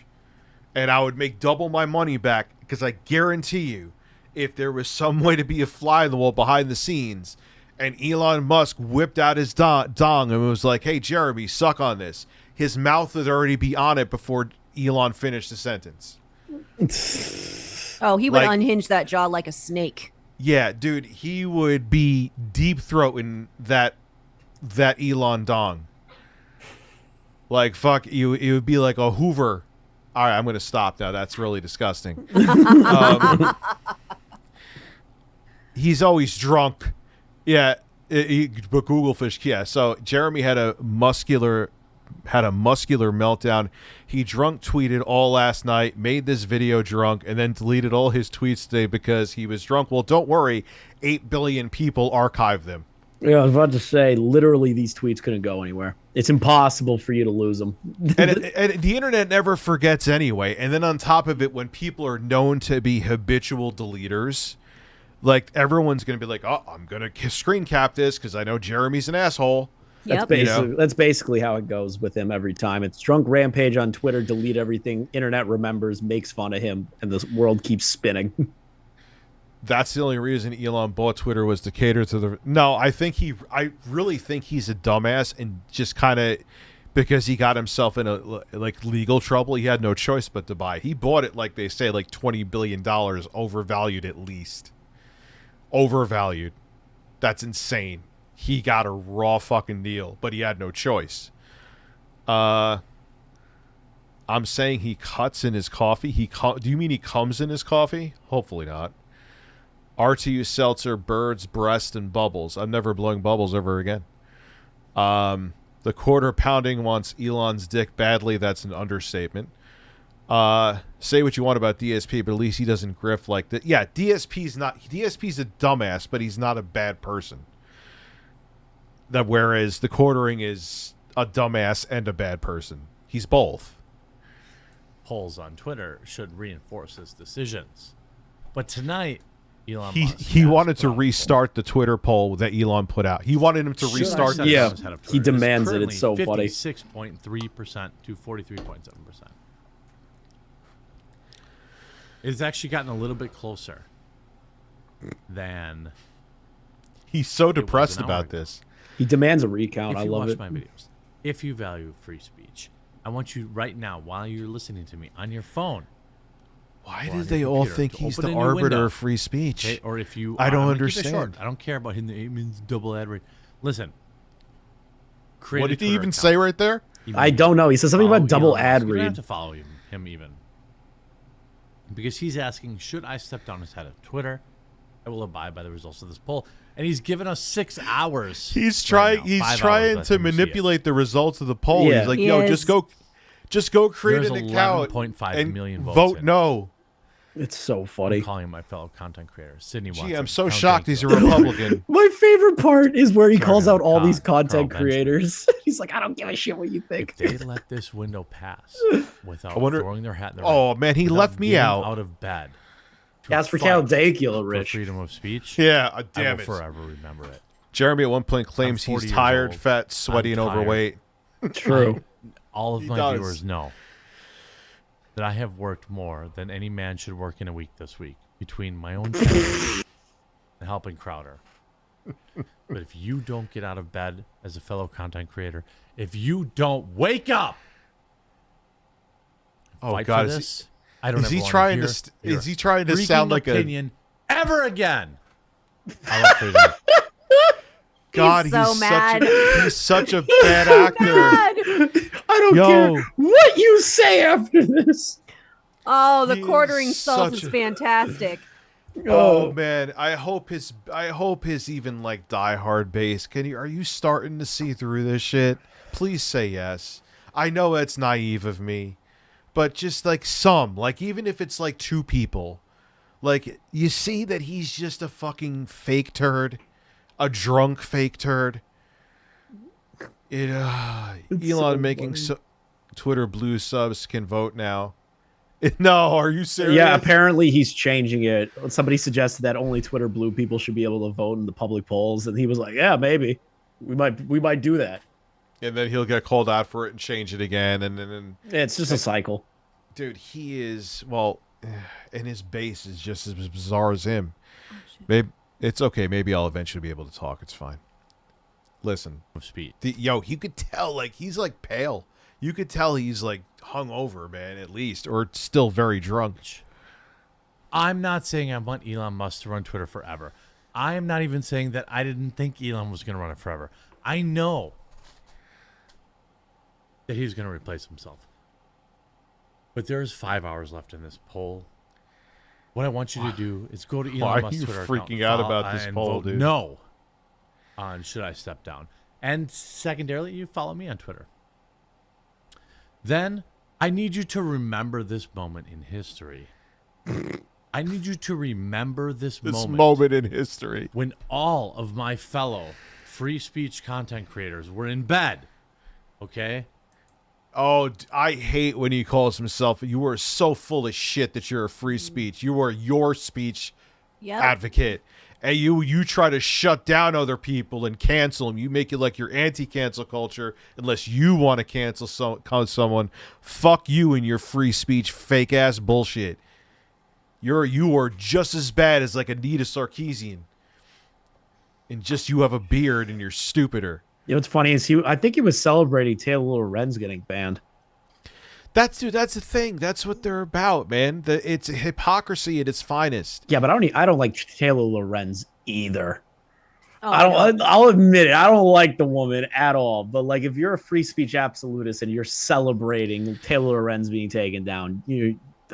and I would make double my money back, because I guarantee you, if there was some way to be a fly in the wall behind the scenes, and Elon Musk whipped out his dong and was like, hey, Jeremy, suck on this, his mouth would already be on it before Elon finished the sentence. Oh, he would unhinge that jaw like a snake. Yeah, dude, he would be deep throating that Elon dong. Like, fuck, it would be like a Hoover. All right, I'm going to stop now. That's really disgusting. He's always drunk. Yeah, but Googlefish, yeah. So Jeremy had a muscular meltdown. He drunk tweeted all last night, made this video drunk, and then deleted all his tweets today because he was drunk. Well, don't worry, 8 billion people archived them. Yeah, I was about to say, literally, these tweets couldn't go anywhere. It's impossible for you to lose them. and the internet never forgets anyway. And then on top of it, when people are known to be habitual deleters, like, everyone's going to be like, oh, I'm going to screen cap this because I know Jeremy's an asshole. That's basically how it goes with him every time. It's drunk rampage on Twitter, delete everything. Internet remembers, makes fun of him, and the world keeps spinning. That's the only reason Elon bought Twitter, was to cater to the... No, I really think he's a dumbass, and just kind of, because he got himself in legal trouble, he had no choice but to buy. He bought it, like they say, like $20 billion, overvalued at least. Overvalued. That's insane. He got a raw fucking deal, but he had no choice. I'm saying he cuts in his coffee. Do you mean he comes in his coffee? Hopefully not. RTU seltzer, birds, breast, and bubbles. I'm never blowing bubbles ever again. The 1/4 pounding wants Elon's dick badly. That's an understatement. Say what you want about DSP, but at least he doesn't grift like that. Yeah, DSP's a dumbass, but he's not a bad person. That whereas TheQuartering is a dumbass and a bad person. He's both. Polls on Twitter should reinforce his decisions. But tonight, Elon He Musk wanted to restart the Twitter poll that Elon put out. He wanted him to restart. Yeah, he demands it. It's so funny. 56.3% to 43.7%. It's actually gotten a little bit closer than. He's so depressed about this. He demands a recount. I love it. If you watch my videos, if you value free speech, I want you right now, while you're listening to me on your phone. Why did they all think he's the arbiter of free speech? Okay? Or if you, I don't understand. I don't care about him. It means double ad rate. Listen. What did he even say right there? I don't know. He says something about double ad read. You don't have to follow him even. Because he's asking, should I step down as head of Twitter? I will abide by the results of this poll. And he's given us 6 hours. He's trying. Right he's trying to manipulate the results of the poll. Yeah. He's like, "Yo, just go create an account 11.5 million votes vote no." It's so funny. I'm calling my fellow content creator, Sydney Watson. Gee, I'm so shocked he's a Republican. My favorite part is where he calls out all these content creators. He's like, I don't give a shit what you think. If they let this window pass without throwing their hat in the ring, oh man, he left me out of bed. That's for Caldacula, Rich. For freedom of speech. Yeah, damn I will forever remember it. Jeremy at one point claims he's tired, fat, sweaty, and overweight. True. All of my viewers know that I have worked more than any man should work in a week this week between my own channel and helping Crowder. But if you don't get out of bed as a fellow content creator, if you don't wake up, fight for this, I don't. Is he trying to? Is he trying to sound like opinion ever again? God, he's such a bad actor. I don't care what you say after this. Oh, the quartering self is fantastic. Oh man, I hope his even like diehard base. Are you starting to see through this shit? Please say yes. I know it's naive of me, but just like even if it's like 2 people, like you see that he's just a fucking fake turd, a drunk fake turd. Elon making Twitter blue subs can vote now. No, are you serious? Yeah, apparently he's changing it. Somebody suggested that only Twitter blue people should be able to vote in the public polls, and he was like, "Yeah, maybe we might do that." And then he'll get called out for it and change it again, and then it's just a cycle. Dude, he is and his base is just as bizarre as him. Maybe it's okay. Maybe I'll eventually be able to talk. It's fine. Listen, you could tell like he's like pale. You could tell he's like hungover, man, at least, or still very drunk. I'm not saying I want Elon Musk to run Twitter forever. I am not even saying that I didn't think Elon was going to run it forever. I know that he's going to replace himself. But there's 5 hours left in this poll. What I want you to do is go to Elon Musk's Twitter account. Why are you freaking out about this poll, dude? No. On should I step down? And secondarily, you follow me on Twitter. Then I need you to remember this moment in history. I need you to remember this moment in history when all of my fellow free speech content creators were in bed. Okay? Oh, I hate when he calls himself. You are so full of shit that you're a free speech. You are your speech advocate. And you try to shut down other people and cancel them. You make it like you're anti-cancel culture unless you want to cancel someone. Fuck you and your free speech fake ass bullshit. You are just as bad as like Anita Sarkeesian. And just you have a beard and you're stupider. You know what's funny is I think he was celebrating Taylor Lorenz getting banned. That's the thing. That's what they're about, man. It's hypocrisy at its finest. Yeah, but I don't like Taylor Lorenz either. Oh, I'll admit it. I don't like the woman at all. But like, if you're a free speech absolutist and you're celebrating Taylor Lorenz being taken down,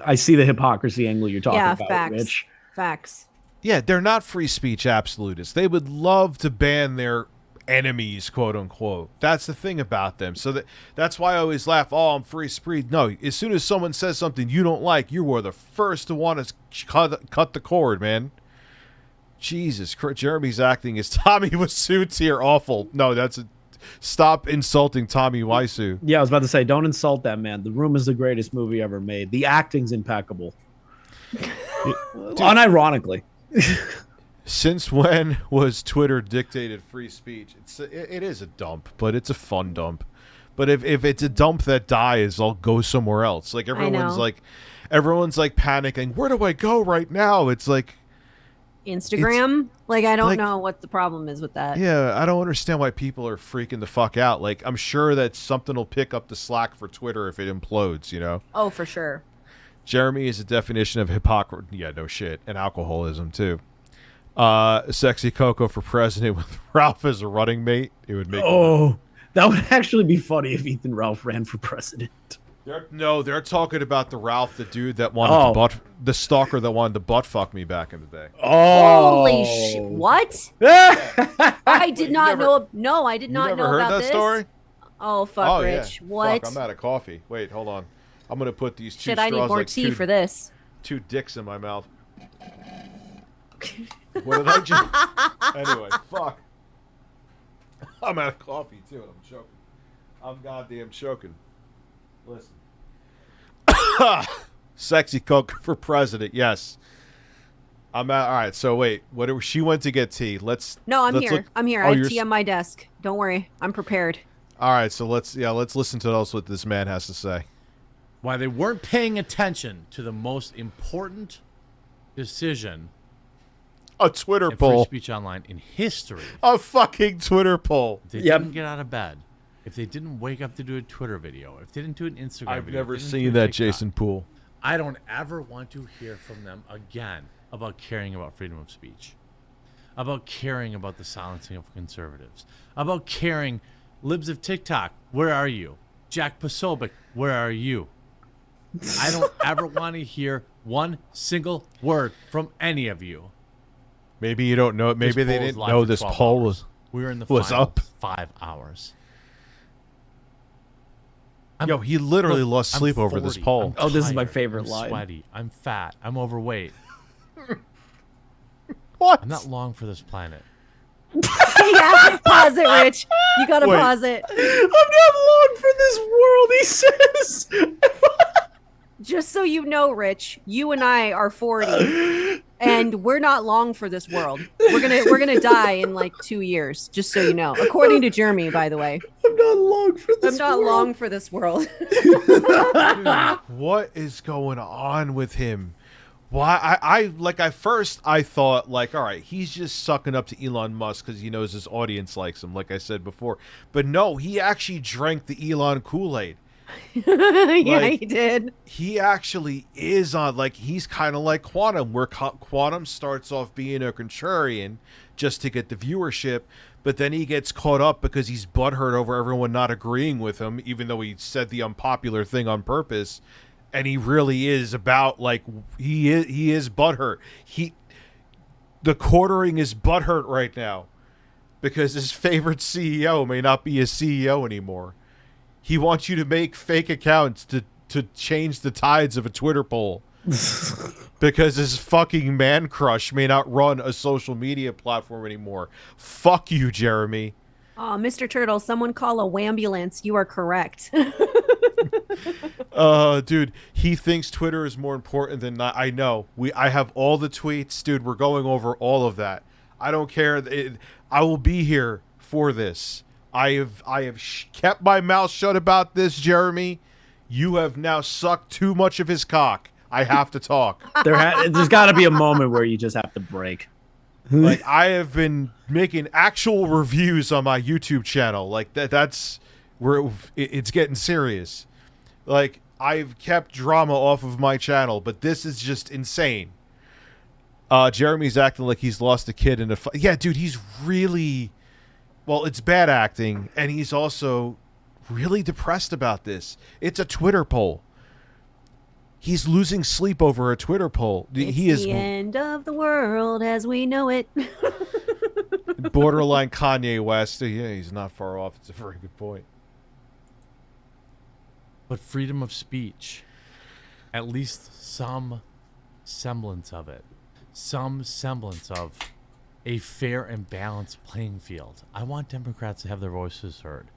I see the hypocrisy angle you're talking about, facts. Rich. Facts. Yeah, they're not free speech absolutists. They would love to ban their enemies, quote unquote. That's the thing about them. So that's why I always laugh. Oh, I'm free speech. No, as soon as someone says something you don't like, you are the first to want to cut the cord, man. Jesus, Jeremy's acting as Tommy Wiseau's here. Awful. No, stop insulting Tommy Wiseau. Yeah, I was about to say, don't insult that man. The Room is the greatest movie ever made. The acting's impeccable. Unironically. Since when was Twitter dictated free speech? It is a dump, but it's a fun dump. But if it's a dump that dies, I'll go somewhere else. Like everyone's like panicking. Where do I go right now? It's like Instagram. Like I don't know what the problem is with that. Yeah, I don't understand why people are freaking the fuck out. Like I'm sure that something will pick up the slack for Twitter if it implodes. You know? Oh, for sure. Jeremy is a definition of hypocrisy. Yeah, no shit, and alcoholism too. Sexy Coco for president with Ralph as a running mate. It would make. Oh, that would actually be funny if Ethan Ralph ran for president. They're talking about the Ralph, the dude that wanted the stalker that wanted to butt fuck me back in the day. Oh, holy shit! What? I did not know. No, I did not know heard about that this. Story? Oh fuck, Rich! Yeah. What? Fuck, I'm out of coffee. Wait, hold on. I'm gonna put these two. Shit, straws, I need more like tea for this. 2 dicks in my mouth. What did I just? Anyway, fuck. I'm out of coffee too, and I'm choking. I'm goddamn choking. Listen. Sexy Coke for president. Yes. I'm out. All right. So wait. Whatever. She went to get tea. No, I'm here. Look. I'm here. I have tea on my desk. Don't worry. I'm prepared. All right. So let's listen to what this man has to say. Why they weren't paying attention to the most important decision. A Twitter poll. Free speech online in history. A fucking Twitter poll. If they didn't get out of bed. If they didn't wake up to do a Twitter video. If they didn't do an Instagram video. I've never seen that, Jason Poole. I don't ever want to hear from them again about caring about freedom of speech. About caring about the silencing of conservatives. About caring. Libs of TikTok, where are you? Jack Posobiec, where are you? I don't ever want to hear one single word from any of you. Maybe you don't know it. Maybe they didn't know this poll was We were in the was up 5 hours. Yo, he literally lost sleep over this poll. Oh, this is my favorite line. I'm sweaty. I'm fat. I'm overweight. What? I'm not long for this planet. Yeah, pause it, Rich. You gotta pause it. I'm not long for this world, he says. Just so you know, Rich, you and I are 40, and we're not long for this world. We're gonna die in like 2 years. Just so you know, according to Jeremy, by the way. I'm not long for this. I'm not long for this world. Dude, what is going on with him? Why? I first thought like, all right, he's just sucking up to Elon Musk because he knows his audience likes him, like I said before. But no, he actually drank the Elon Kool-Aid. Yeah, he did. He actually is on, like, he's kind of like Quantum, where Quantum starts off being a contrarian just to get the viewership, but then he gets caught up because he's butthurt over everyone not agreeing with him, even though he said the unpopular thing on purpose. And he really is about, like, he is butthurt. TheQuartering is butthurt right now because his favorite CEO may not be his CEO anymore. He wants you to make fake accounts to change the tides of a Twitter poll because his fucking man crush may not run a social media platform anymore. Fuck you, Jeremy. Oh, Mr. Turtle, someone call a wambulance. You are correct. Dude, he thinks Twitter is more important than not. I know. I have all the tweets, dude. We're going over all of that. I don't care. I will be here for this. I have kept my mouth shut about this, Jeremy. You have now sucked too much of his cock. I have to talk. There's got to be a moment where you just have to break. Like, I have been making actual reviews on my YouTube channel. Like, that's where it's getting serious. Like, I've kept drama off of my channel, but this is just insane. Jeremy's acting like he's lost a kid in a fight. Yeah, dude, he's really... Well, it's bad acting, and he's also really depressed about this. It's a Twitter poll. He's losing sleep over a Twitter poll. It's the end of the world as we know it. Borderline Kanye West. Yeah, he's not far off. It's a very good point. But freedom of speech, at least some semblance of it, some semblance of a fair and balanced playing field. I want Democrats to have their voices heard.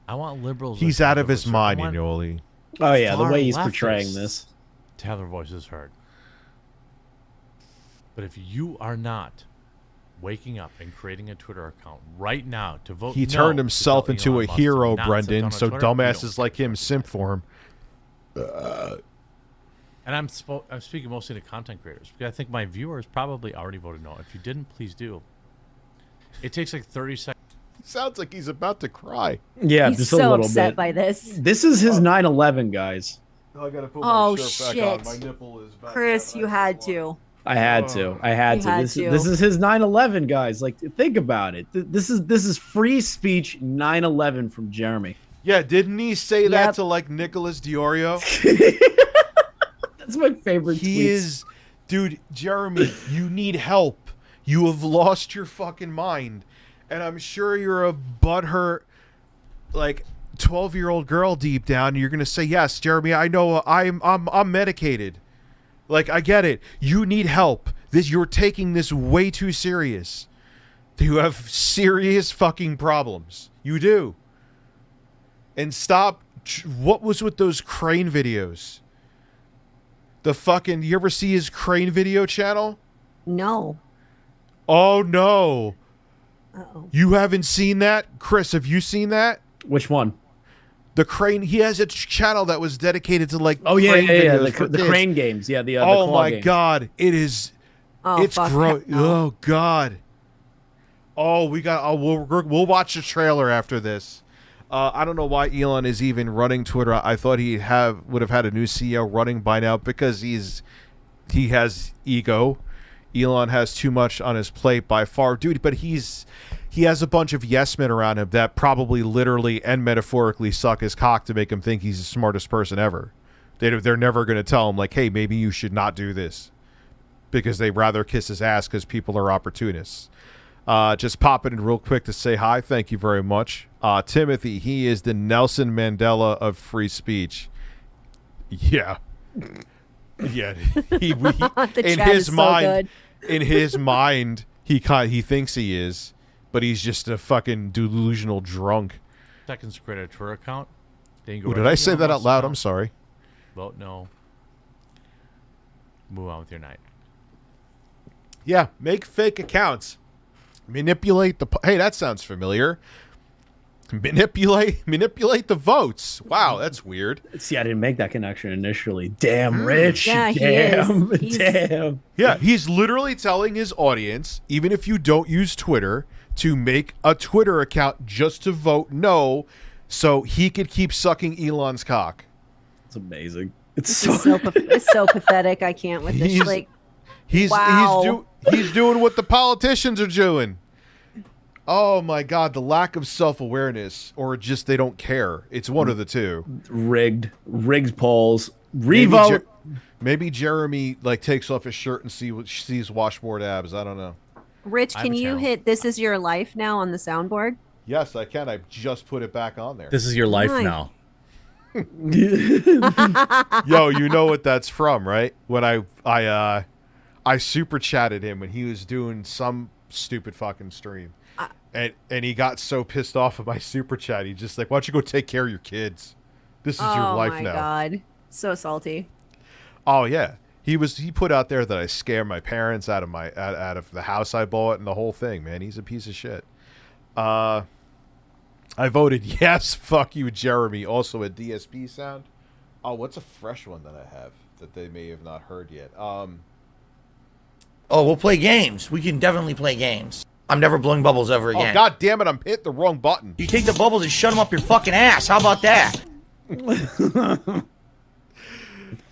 I want liberals. He's out of his mind, Ignoli. Oh yeah, the far way he's leftists portraying this. to have their voices heard. But if you are not waking up and creating a Twitter account right now to vote, He turned no himself to tell into a Elon Musk to hero, not Brendan, sit so down on Twitter, dumbasses like him simp for him. And I'm speaking mostly to content creators because I think my viewers probably already voted no. If you didn't, please do. It takes like 30 seconds. Sounds like he's about to cry. Yeah, He's just so a little upset bit. by this. This is his 9/11, guys. I gotta put Oh shit, Chris, you had to. I had to. I had You to. had This, to. this is his 9/11, guys. Like, think about it. This is free speech 9/11 from Jeremy. Yeah, didn't he say that Yep. to like Nicholas Diorio? That's my favorite. He tweets. is, dude. Jeremy, you need help. You have lost your fucking mind, and I'm sure you're a butthurt, like 12-year-old girl deep down. You're gonna say, "Yes, Jeremy, I know. I'm medicated. Like, I get it. You need help. You're taking this way too serious. You have serious fucking problems. You do. And stop. What was with those crane videos? The fucking, you ever see his crane video channel? No. Oh no. Uh-oh. You haven't seen that? Chris, have you seen that? Which one? The crane, he has a channel that was dedicated to like Oh yeah, crane yeah, yeah. videos for The kids. crane games. Yeah, the Oh claw my games. god, it is. Oh, It's fuck, gross. no. Oh god. Oh, we got. Oh, we'll watch the trailer after this. I don't know why Elon is even running Twitter. I thought he would have had a new CEO running by now because he has ego. Elon has too much on his plate by far, dude. But he has a bunch of yes men around him that probably literally and metaphorically suck his cock to make him think he's the smartest person ever. They're never going to tell him like, hey, maybe you should not do this, because they'd rather kiss his ass because people are opportunists. Just popping in real quick to say hi. Thank you very much. Timothy, he is the Nelson Mandela of free speech. Yeah. Yeah. He The in chat his is so mind, good. in his mind, he thinks he is, but he's just a fucking delusional drunk. Seconds to create a Twitter account. Then you go Ooh, right did to I say Elon that out Musk's loud? account. I'm sorry. Vote no. Move on with your night. Yeah, make fake accounts. Manipulate the... Hey, that sounds familiar. Manipulate the votes. Wow, that's weird. See, I didn't make that connection initially. Damn, Rich. Yeah, he damn. is. He's- Damn. Yeah, he's literally telling his audience, even if you don't use Twitter, to make a Twitter account just to vote no, so he could keep sucking Elon's cock. It's amazing. It's This so... is it's so pathetic. I can't with this. He's- Like, He's Wow. he's doing what the politicians are doing. Oh my god, the lack of self-awareness, or just they don't care. It's one of the two. rigged polls. Maybe, Revote. maybe Jeremy like takes off his shirt and sees washboard abs. I don't know. Rich, I have can a you channel. hit "This Is Your Life" now on the soundboard? Yes, I can. I just put it back on there. This is your life Nice. now. Yo, you know what that's from, right? When I super chatted him when he was doing some stupid fucking stream. And he got so pissed off at my super chat. He just like, why don't you go take care of your kids? This is your life Oh my now. god, so salty. Oh yeah. He put out there that I scare my parents out of the house I bought and the whole thing, man. He's a piece of shit. I voted yes, fuck you, Jeremy. Also a DSP sound. Oh, what's a fresh one that I have that they may have not heard yet? Oh, we'll play games. We can definitely play games. I'm never blowing bubbles ever again. Oh, god damn it, I'm hitting the wrong button. You take the bubbles and shut them up your fucking ass. How about that?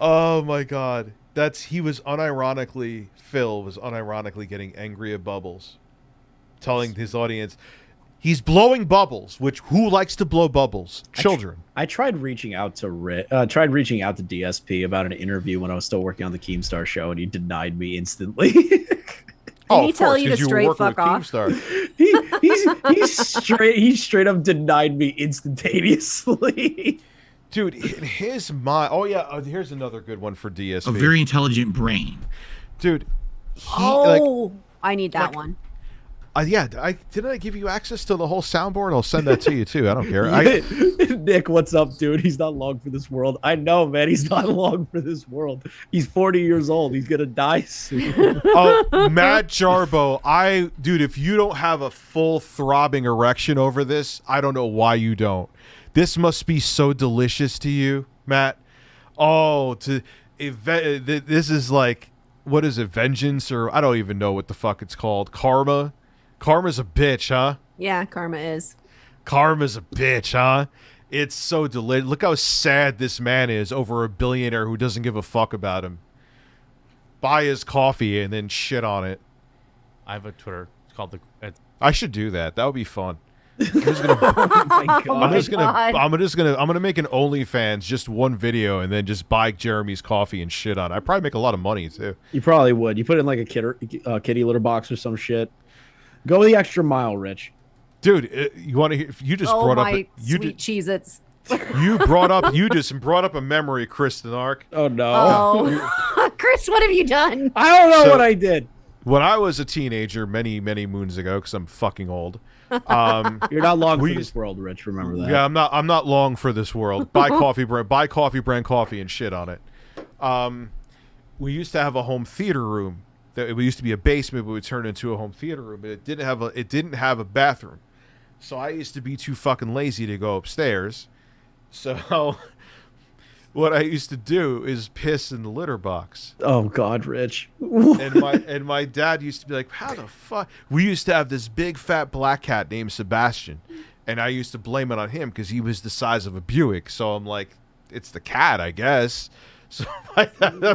Oh my god. Phil was unironically getting angry at Bubbles. Telling his audience he's blowing bubbles, which who likes to blow bubbles? Children. I tried reaching out to DSP about an interview when I was still working on the Keemstar show, and he denied me instantly. Did he tell you to straight fuck off? He's straight up denied me instantaneously. Dude, in his mind. Oh yeah, here's another good one for DSP. A very intelligent brain. Dude. I need that one. Yeah, didn't I give you access to the whole soundboard? I'll send that to you too. I don't care. Nick, what's up, dude? He's not long for this world. I know, man. He's not long for this world. He's 40 years old. He's gonna die soon. Oh, Matt Jarbo, dude, if you don't have a full throbbing erection over this, I don't know why you don't. This must be so delicious to you, Matt. Oh, this is like, what is it? Vengeance, or I don't even know what the fuck it's called. Karma. Karma's a bitch, huh? Yeah, karma is. Karma's a bitch, huh? It's so delicious. Look how sad this man is over a billionaire who doesn't give a fuck about him. Buy his coffee and then shit on it. I have a Twitter. It's called I should do that. That would be fun. I'm just gonna make an OnlyFans, just one video, and then just buy Jeremy's coffee and shit on it. I'd probably make a lot of money too. You probably would. You put it in like a kitty litter box or some shit. Go the extra mile, Rich. Dude, you want to hear? You just brought up sweet Cheez-Its. You just brought up a memory, ChrisTheNarc. Oh no. Oh, Chris, what have you done? I don't know what I did. When I was a teenager, many moons ago, because I'm fucking old. You're not long for this world, Rich. Remember that. Yeah, I'm not long for this world. Buy coffee brand coffee and shit on it. We used to have a home theater room. It used to be a basement, but we turned into a home theater room. But it didn't have a bathroom. So I used to be too fucking lazy to go upstairs. So what I used to do is piss in the litter box. Oh God, Rich. and my dad used to be like, how the fuck? We used to have this big fat black cat named Sebastian, and I used to blame it on him because he was the size of a Buick. So I'm like, it's the cat, I guess. So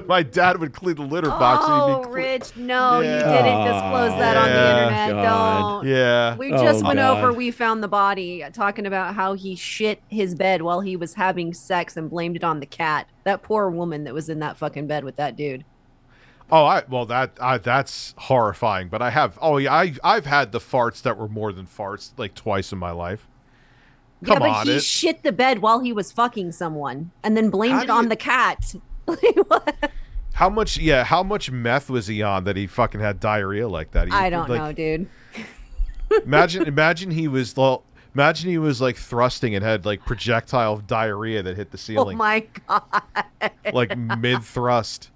my dad would clean the litter box. Oh, Rich, no, you didn't disclose that on the internet. God. Don't. Yeah. We just went over We Found the Body, talking about how he shit his bed while he was having sex and blamed it on the cat. That poor woman that was in that fucking bed with that dude. Oh, that's horrifying. But I've had the farts that were more than farts like twice in my life. Come on, he shit the bed while he was fucking someone and then blamed it on the cat. How much meth was he on that he fucking had diarrhea like that? I don't know, dude. Imagine he was like thrusting and had like projectile diarrhea that hit the ceiling. Oh my God. Like mid thrust.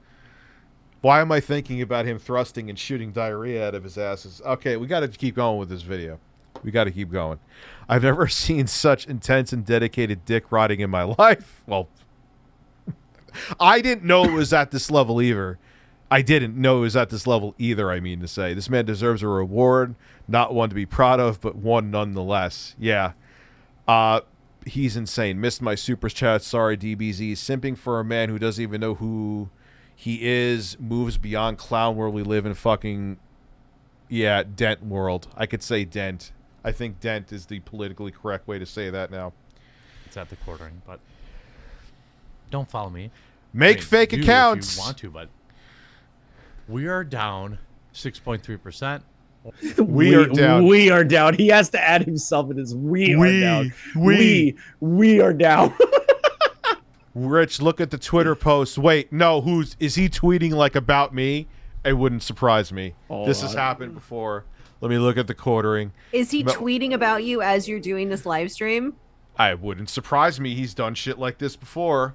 Why am I thinking about him thrusting and shooting diarrhea out of his asses? Okay, we got to keep going with this video. We got to keep going. I've never seen such intense and dedicated dick riding in my life. Well, I didn't know it was at this level either. I mean to say. This man deserves a reward, not one to be proud of, but one nonetheless. Yeah. He's insane. Missed my super chat. Sorry, DBZ. Simping for a man who doesn't even know who he is. Moves beyond clown world. We live in fucking, dent world. I could say dent. I think dent is the politically correct way to say that now. It's at TheQuartering, but don't follow me. Make fake accounts. If you want to, but we are down 6.3%. We are down. We are down. He has to add himself in his we are down. We are down. Rich, look at the Twitter post. Wait, no, is he tweeting like about me? It wouldn't surprise me. This has happened before. Let me look at TheQuartering. Is he tweeting about you as you're doing this live stream? I wouldn't surprise me. He's done shit like this before.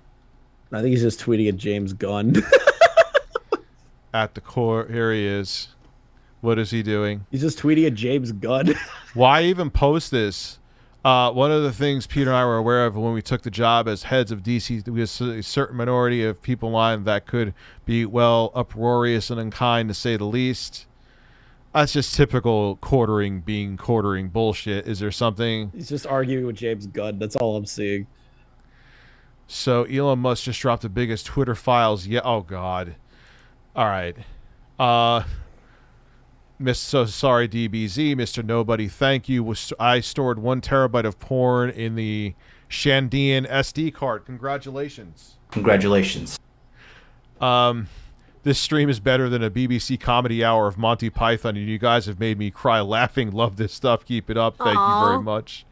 I think he's just tweeting at James Gunn. At the core, here he is. What is he doing? He's just tweeting at James Gunn. Why even post this? One of the things Peter and I were aware of when we took the job as heads of DC, we had a certain minority of people in line that could be, uproarious and unkind to say the least. That's just typical being quartering bullshit. Is there something? He's just arguing with James Gunn. That's all I'm seeing. So Elon Musk just dropped the biggest Twitter files. Yeah. Oh God. All right. So sorry, DBZ, Mr. Nobody. Thank you. I stored 1 terabyte of porn in the Shandian SD card. Congratulations. Congratulations. This stream is better than a BBC comedy hour of Monty Python, and you guys have made me cry laughing. Love this stuff. Keep it up. Thank you very much.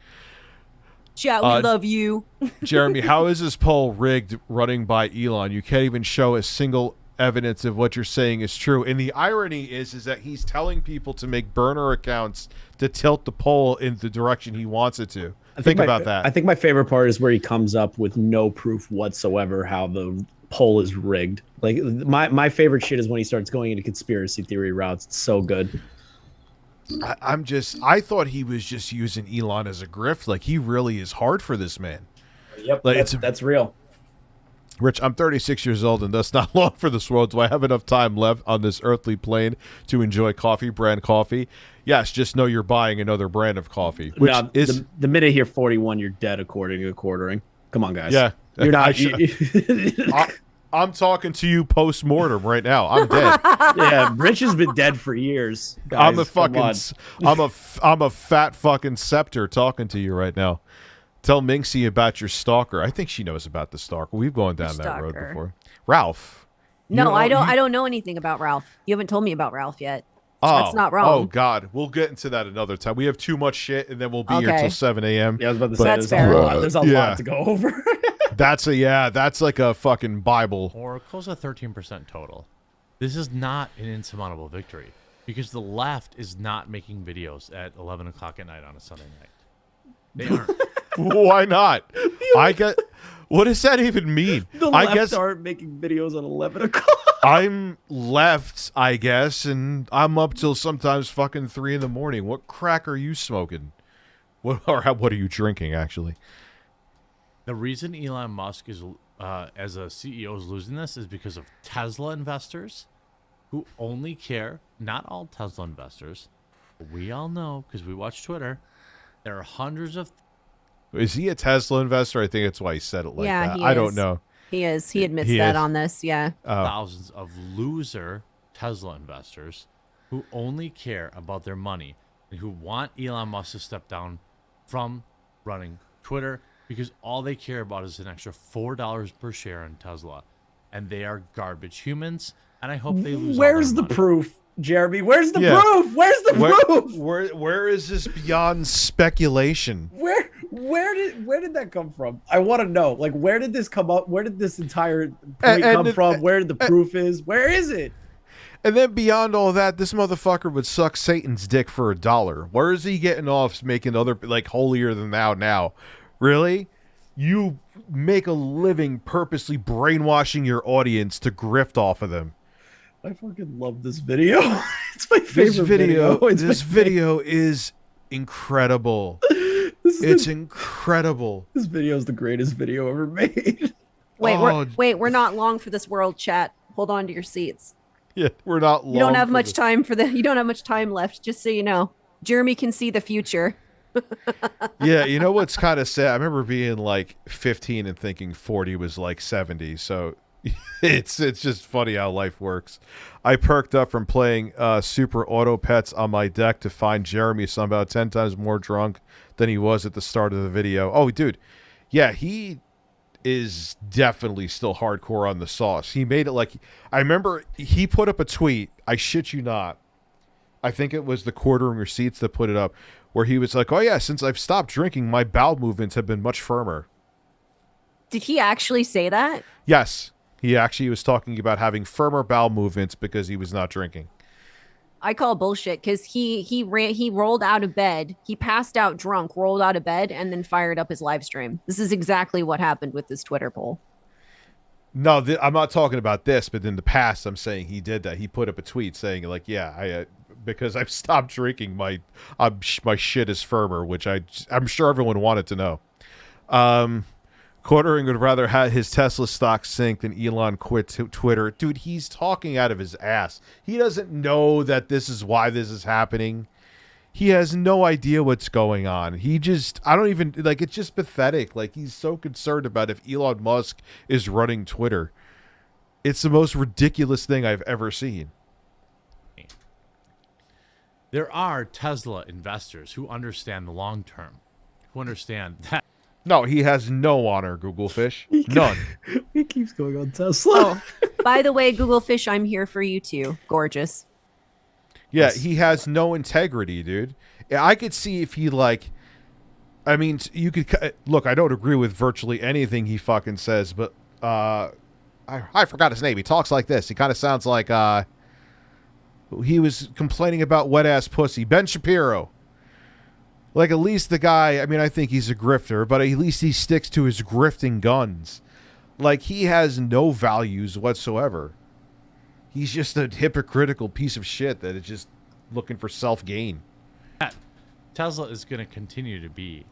Chat, we love you. Jeremy, how is this poll rigged running by Elon? You can't even show a single evidence of what you're saying is true. And the irony is that he's telling people to make burner accounts to tilt the poll in the direction he wants it to. Think about that. I think my favorite part is where he comes up with no proof whatsoever how the poll is rigged. Like my favorite shit is when he starts going into conspiracy theory routes. It's so good. I thought he was just using Elon as a grift. Like, he really is hard for this man. Yep, like, that's real. Rich, I'm 36 years old, and that's not long for this world. Do I have enough time left on this earthly plane to enjoy coffee brand coffee? Yes, just know you're buying another brand of coffee. Which is the minute you hear 41, you're dead, according to quartering. Come on, guys. Yeah, you're not. I'm talking to you post-mortem right now. I'm dead. Yeah, Rich has been dead for years. Guys, I'm a fat fucking scepter talking to you right now. Tell Minxy about your stalker. I think she knows about the stalker. We've gone down that road before. Ralph. No, I don't know anything about Ralph. You haven't told me about Ralph yet. So that's not wrong. Oh God, we'll get into that another time. We have too much shit, and then we'll be here till 7 a.m. Yeah, I was about to say there's a lot to go over. That's like a fucking Bible. Or close to 13% total. This is not an insurmountable victory because the left is not making videos at 11 o'clock at night on a Sunday night. They aren't. Why not? What does that even mean? The left aren't making videos at 11 o'clock. I'm left, I guess, and I'm up till sometimes fucking 3 in the morning. What crack are you smoking? What are you drinking, actually? The reason Elon Musk is, as a CEO, is losing this is because of Tesla investors who only care, not all Tesla investors, but we all know because we watch Twitter, there are hundreds of... Is he a Tesla investor? I think that's why he said it like that. He I is. don't know. He is. He admits that on this, yeah. Thousands of loser Tesla investors who only care about their money and who want Elon Musk to step down from running Twitter because all they care about is an extra $4 per share in Tesla. And they are garbage humans, and I hope they lose Where's the proof, Jeremy? Where's the proof? Where's the proof? Where is this beyond speculation? Where did that come from? I want to know. Like, where did this come up? Where did this entire point come from? Where the proof is? Where is it? And then beyond all that, this motherfucker would suck Satan's dick for $1. Where is he getting off making other, like, holier than thou now? Really? You make a living purposely brainwashing your audience to grift off of them. I fucking love this video. It's my favorite video. This video is incredible. It's incredible. This video is the greatest video ever made. We're not long for this world, chat. Hold on to your seats. Yeah, we're not long. You don't have much time you don't have much time left, just so you know. Jeremy can see the future. Yeah, you know what's kind of sad? I remember being like 15 and thinking 40 was like 70, so it's just funny how life works. I perked up from playing Super Auto Pets on my deck to find Jeremy some about 10 times more drunk than he was at the start of the video. Oh, dude. Yeah, he is definitely still hardcore on the sauce. He made it like... I remember he put up a tweet. I shit you not. I think it was TheQuartering Receipts that put it up, where he was like, oh yeah, since I've stopped drinking, my bowel movements have been much firmer. Did he actually say that? Yes. He actually was talking about having firmer bowel movements because he was not drinking. I call bullshit because he rolled out of bed. He passed out drunk, rolled out of bed, and then fired up his live stream. This is exactly what happened with this Twitter poll. No, I'm not talking about this, but in the past, I'm saying he did that. He put up a tweet saying, like, yeah, because I've stopped drinking, my shit is firmer, which I'm sure everyone wanted to know. Quartering would rather have his Tesla stock sink than Elon quit Twitter. Dude, he's talking out of his ass. He doesn't know that this is why this is happening. He has no idea what's going on. It's just pathetic. Like, he's so concerned about if Elon Musk is running Twitter. It's the most ridiculous thing I've ever seen. There are Tesla investors who understand the long term, who understand that. No, he has no honor, Google Fish. None. He keeps going on Tesla. By the way, Google Fish, I'm here for you too. Gorgeous. Yeah, he has no integrity, dude. I could see if he like, I mean, you could look. I don't agree with virtually anything he fucking says, but I forgot his name. He talks like this. He kind of sounds like he was complaining about wet ass pussy. Ben Shapiro. Like, at least the guy. I mean, I think he's a grifter, but at least he sticks to his grifting guns. Like, he has no values whatsoever. He's just a hypocritical piece of shit that is just looking for self-gain. Tesla is going to continue to be,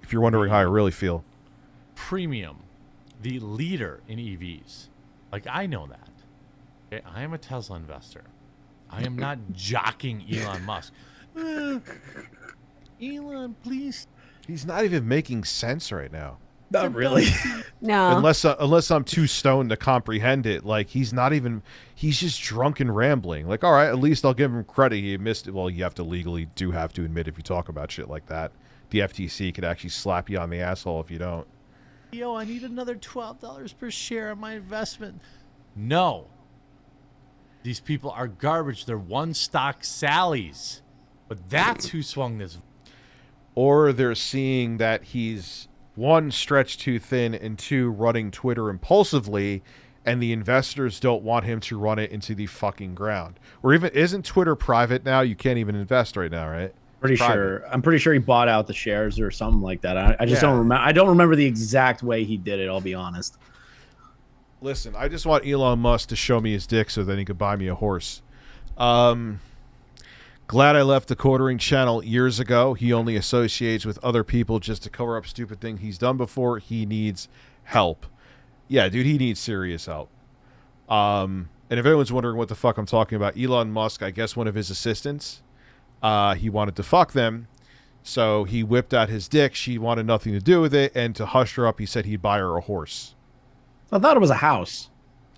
if you're wondering how I really feel, premium, the leader in EVs. Like, I know that. Okay? I am a Tesla investor. I am not jocking Elon Musk. Elon, please. He's not even making sense right now. Not really. No. Unless I'm too stoned to comprehend it. Like, he's just drunk and rambling. Like, all right, at least I'll give him credit. He missed it. Well, you have to admit if you talk about shit like that. The FTC could actually slap you on the asshole if you don't. Yo, I need another $12 per share on my investment. No. These people are garbage. They're one-stock Sallies. But that's who swung this. Or they're seeing that he's, one, stretched too thin, and two, running Twitter impulsively, and the investors don't want him to run it into the fucking ground. Or even, isn't Twitter private now? You can't even invest right now, right? I'm pretty sure he bought out the shares or something like that. I just don't remember. I don't remember the exact way he did it. I'll be honest. Listen, I just want Elon Musk to show me his dick so then he could buy me a horse. Glad I left the quartering channel years ago. He only associates with other people just to cover up stupid things he's done before. He needs help. Yeah, dude, he needs serious help. And if anyone's wondering what the fuck I'm talking about, Elon Musk, I guess one of his assistants, he wanted to fuck them. So he whipped out his dick. She wanted nothing to do with it. And to hush her up, he said he'd buy her a horse. I thought it was a house.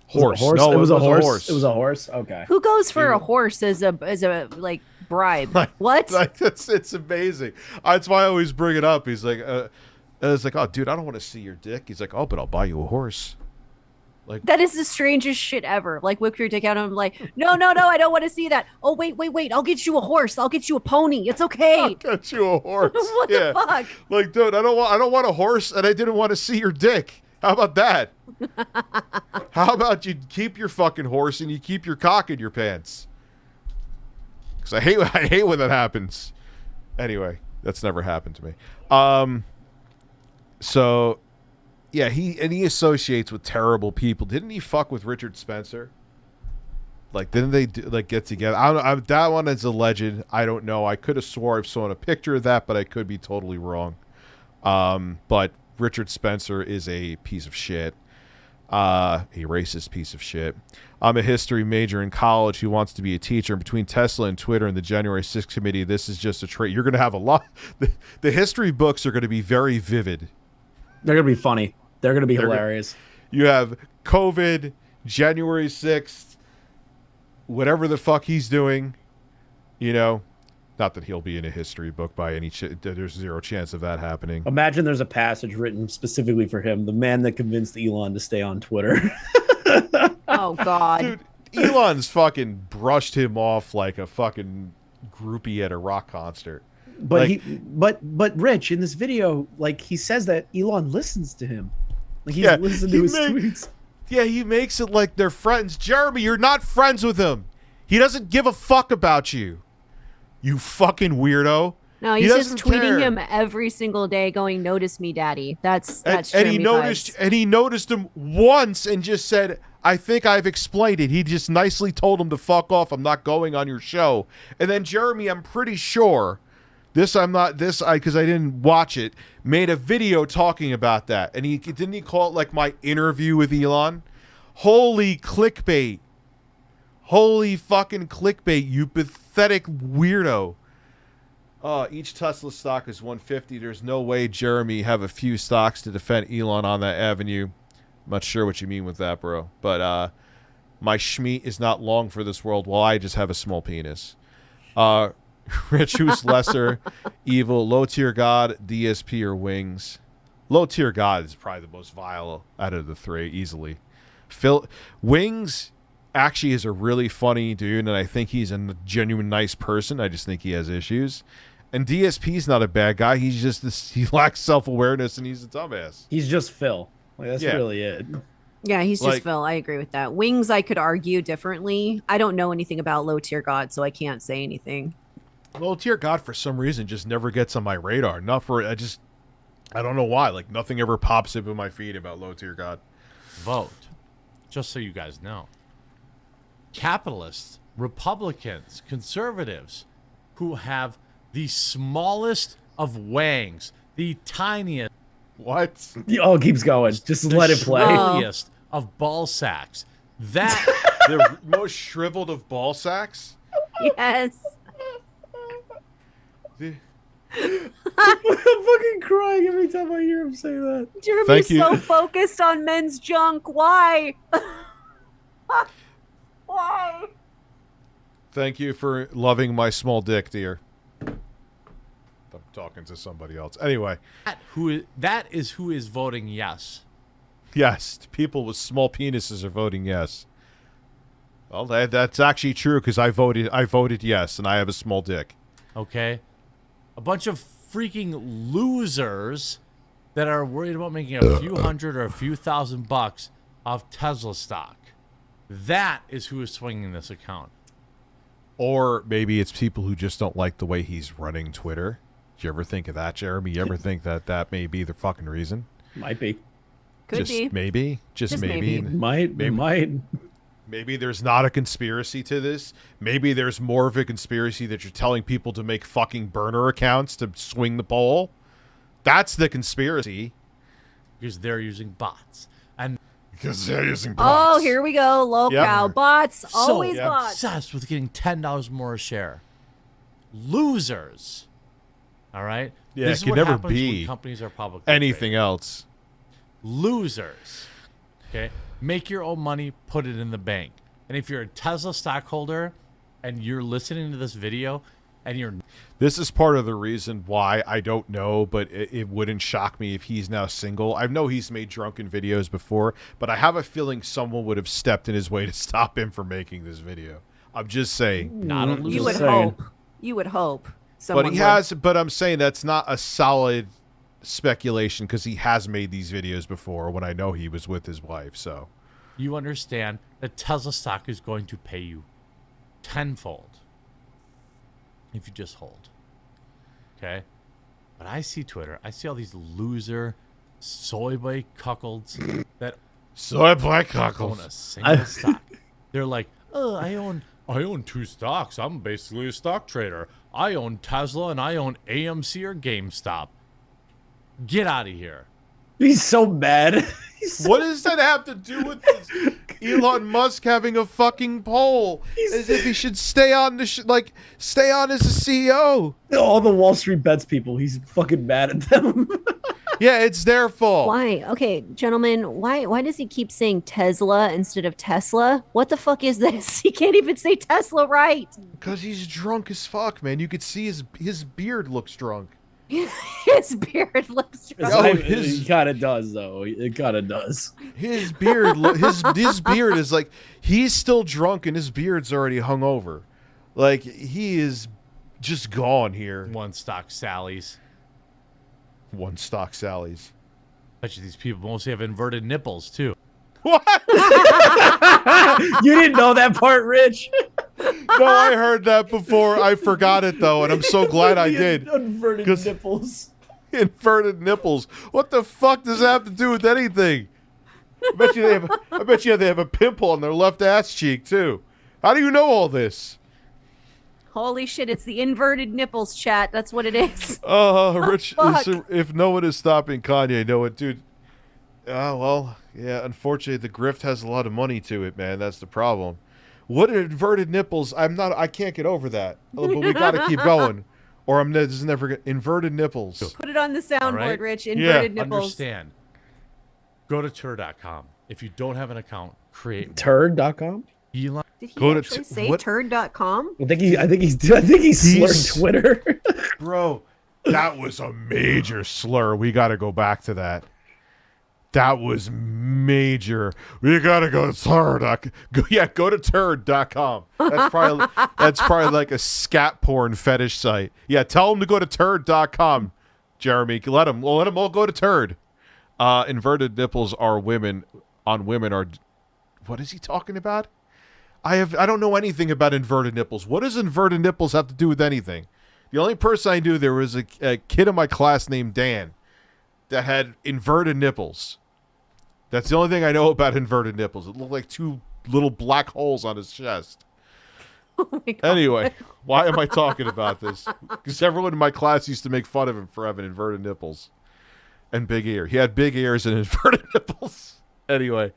Horse. No, it was a horse. horse. It was a horse. Okay. Who goes for a horse as a like bribe? What? Like, it's amazing. That's why I always bring it up. He's like, it's like, oh, dude, I don't want to see your dick. He's like, oh, but I'll buy you a horse. Like, that is the strangest shit ever. Like, whip your dick out, and I'm like, no, I don't want to see that. Oh, wait, I'll get you a horse. I'll get you a pony. It's okay. I'll get you a horse. What the fuck? Like, dude, I don't want a horse, and I didn't want to see your dick. How about that? How about you keep your fucking horse and you keep your cock in your pants? Because I hate when that happens. Anyway, that's never happened to me. So, yeah, he associates with terrible people. Didn't he fuck with Richard Spencer? Like, didn't they get together? I don't know. That one is alleged. I don't know. I could have swore I've saw a picture of that, but I could be totally wrong. But Richard Spencer is a piece of shit. A racist piece of shit. I'm a history major in college who wants to be a teacher. Between Tesla and Twitter and the January 6th committee, this is just a trait. You're going to have a lot. The history books are going to be very vivid. They're going to be funny. They're going to be hilarious. You have COVID, January 6th, whatever the fuck he's doing, you know. Not that he'll be in a history book by any there's zero chance of that happening. Imagine there's a passage written specifically for him, the man that convinced Elon to stay on Twitter. Oh, God. Dude, Elon's fucking brushed him off like a fucking groupie at a rock concert. But like, but Rich, in this video, like, he says that Elon listens to him. Like, he's listened to his tweets. Yeah, he makes it like they're friends. Jeremy, you're not friends with him. He doesn't give a fuck about you. You fucking weirdo. No, he's just tweeting him every single day going, "Notice me, daddy." That's and he noticed vibes. And he noticed him once and just said, "I think I've explained it." He just nicely told him to fuck off. I'm not going on your show. And then Jeremy, I'm pretty sure because I didn't watch it, made a video talking about that. And he call it like my interview with Elon? Holy clickbait. Holy fucking clickbait, you pathetic weirdo. Each Tesla stock is 150. There's no way Jeremy have a few stocks to defend Elon on that avenue. I'm not sure what you mean with that, bro. But my schmeat is not long for this world while I just have a small penis. Rich, who's lesser, evil, low tier god, DSP, or wings? Low tier God is probably the most vile out of the three, easily. Wings actually is a really funny dude, and I think he's a genuine nice person. I just think he has issues. And DSP's not a bad guy. He's just he lacks self-awareness, and he's a dumbass. He's just Phil. Like, that's really it. Yeah, he's just Phil. I agree with that. Wings, I could argue differently. I don't know anything about low tier God, so I can't say anything. Low tier God, for some reason, just never gets on my radar. I don't know why. Like, nothing ever pops up in my feed about low tier God. Vote. Just so you guys know. Capitalists, Republicans, conservatives who have the smallest of wangs, the tiniest. What? Oh, it keeps going. Just let it play. Shrivelliest of ball sacks. That the most shriveled of ball sacks? Yes. I'm fucking crying every time I hear him say that. Jeremy's so focused on men's junk. Why? Why? Thank you for loving my small dick, dear. I'm talking to somebody else. Anyway. That is who is voting yes. Yes. People with small penises are voting yes. Well, that's actually true because I voted yes, and I have a small dick. Okay. A bunch of freaking losers that are worried about making a few hundred or a few $1,000 off Tesla stock. That is who is swinging this account. Or maybe it's people who just don't like the way he's running Twitter. Did you ever think of that, Jeremy? You ever think that may be the fucking reason? Might be. Could be. Maybe. Just maybe. Might. Maybe there's not a conspiracy to this. Maybe there's more of a conspiracy that you're telling people to make fucking burner accounts to swing the poll. That's the conspiracy. Because they're using bots. And because they're using bots. Oh, here we go. Low cow. Bots. Always bots. Obsessed with getting $10 more a share. Losers. All right? Yeah, this it is can what never happens be when companies are public. anything else. Losers. Okay? Make your own money, put it in the bank. And if you're a Tesla stockholder and you're listening to this video and you're... This is part of the reason why I don't know, but it wouldn't shock me if he's now single. I know he's made drunken videos before, but I have a feeling someone would have stepped in his way to stop him from making this video. I'm just saying. Not a loser. You would hope. You would hope. But he has, but I'm saying that's not a solid speculation because he has made these videos before when I know he was with his wife, so. You understand that Tesla stock is going to pay you tenfold if you just hold. Okay? But I see Twitter. I see all these loser soy boy cuckolds that soy boy own cuckolds a single stock. They're like, oh, I own 2 stocks. I'm basically a stock trader. I own Tesla and I own AMC or GameStop. Get out of here. He's so mad. What does that have to do with this? Elon Musk having a fucking poll? As if he should stay on stay on as a CEO. All the Wall Street Bets people, he's fucking mad at them. Yeah, it's their fault. Why? Okay, gentlemen, why does he keep saying Tesla instead of Tesla? What the fuck is this? He can't even say Tesla right. Because he's drunk as fuck, man. You could see his beard looks drunk. His beard looks drunk. He kind of does, though. It kind of does. His beard, his beard is like, he's still drunk and his beard's already hung over. Like, he is just gone here. One stock Sally's. One stock Sally's. Bet you these people mostly have inverted nipples, too. What? You didn't know that part, Rich? No, I heard that before. I forgot it, though, and I'm so glad I did. Inverted nipples. Inverted nipples. What the fuck does that have to do with anything? I bet you they have a pimple on their left ass cheek, too. How do you know all this? Holy shit, it's the inverted nipples chat. That's what it is. Rich, if no one is stopping Kanye, no one, dude. Well, yeah, unfortunately, the grift has a lot of money to it, man. That's the problem. What are inverted nipples? I can't get over that. But we got to keep going. Or this is never going to... Inverted nipples. Put it on the soundboard, right? Rich. Inverted nipples. Understand. Go to tur.com. If you don't have an account, create one. Turd.com? Elon. Did he actually say turd.com? I think he's slurred Twitter. Bro, That was a major slur. We got to go back to that. That was major. We got to go to turd. Go to turd.com. That's probably like a scat porn fetish site. Yeah, tell them to go to turd.com, Jeremy. Let them all go to turd. Inverted nipples are women are. What is he talking about? I don't know anything about inverted nipples. What does inverted nipples have to do with anything? The only person I knew, there was a kid in my class named Dan that had inverted nipples. That's the only thing I know about inverted nipples. It looked like two little black holes on his chest. Oh my God. Anyway, why am I talking about this? Because everyone in my class used to make fun of him for having inverted nipples and big ear. He had big ears and inverted nipples. Anyway,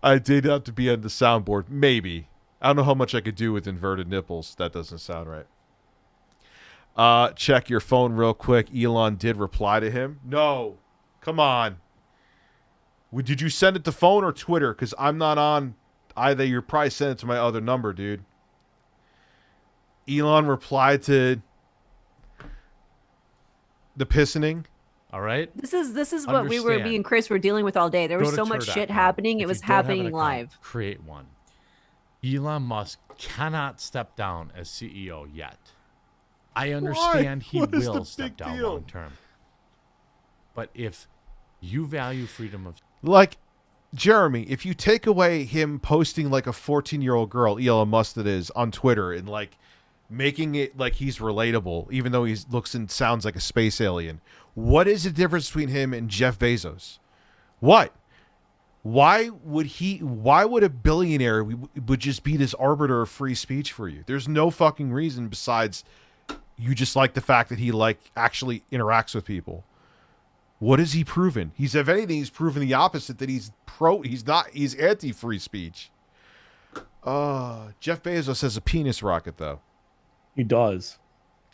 I did have to be on the soundboard. Maybe. I don't know how much I could do with inverted nipples. That doesn't sound right. Check your phone real quick. Elon did reply to him. No. Come on. Did you send it to phone or Twitter? Because I'm not on either. You're probably sending it to my other number, dude. Elon replied to the pissoning. All right. This is what we were, me and Chris were dealing with all day. There was so much shit happening. It was happening live. Create one. Elon Musk cannot step down as CEO yet. I understand he will step down long term. But if you value freedom of... Like, Jeremy, if you take away him posting like a 14-year-old girl, Elon Musk that is, on Twitter and like making it like he's relatable, even though he looks and sounds like a space alien, what is the difference between him and Jeff Bezos? What? Why would a billionaire would just be this arbiter of free speech for you? There's no fucking reason besides you just like the fact that he like actually interacts with people. What has he proven? If anything, he's proven the opposite, that he's anti-free speech. Jeff Bezos has a penis rocket though. He does.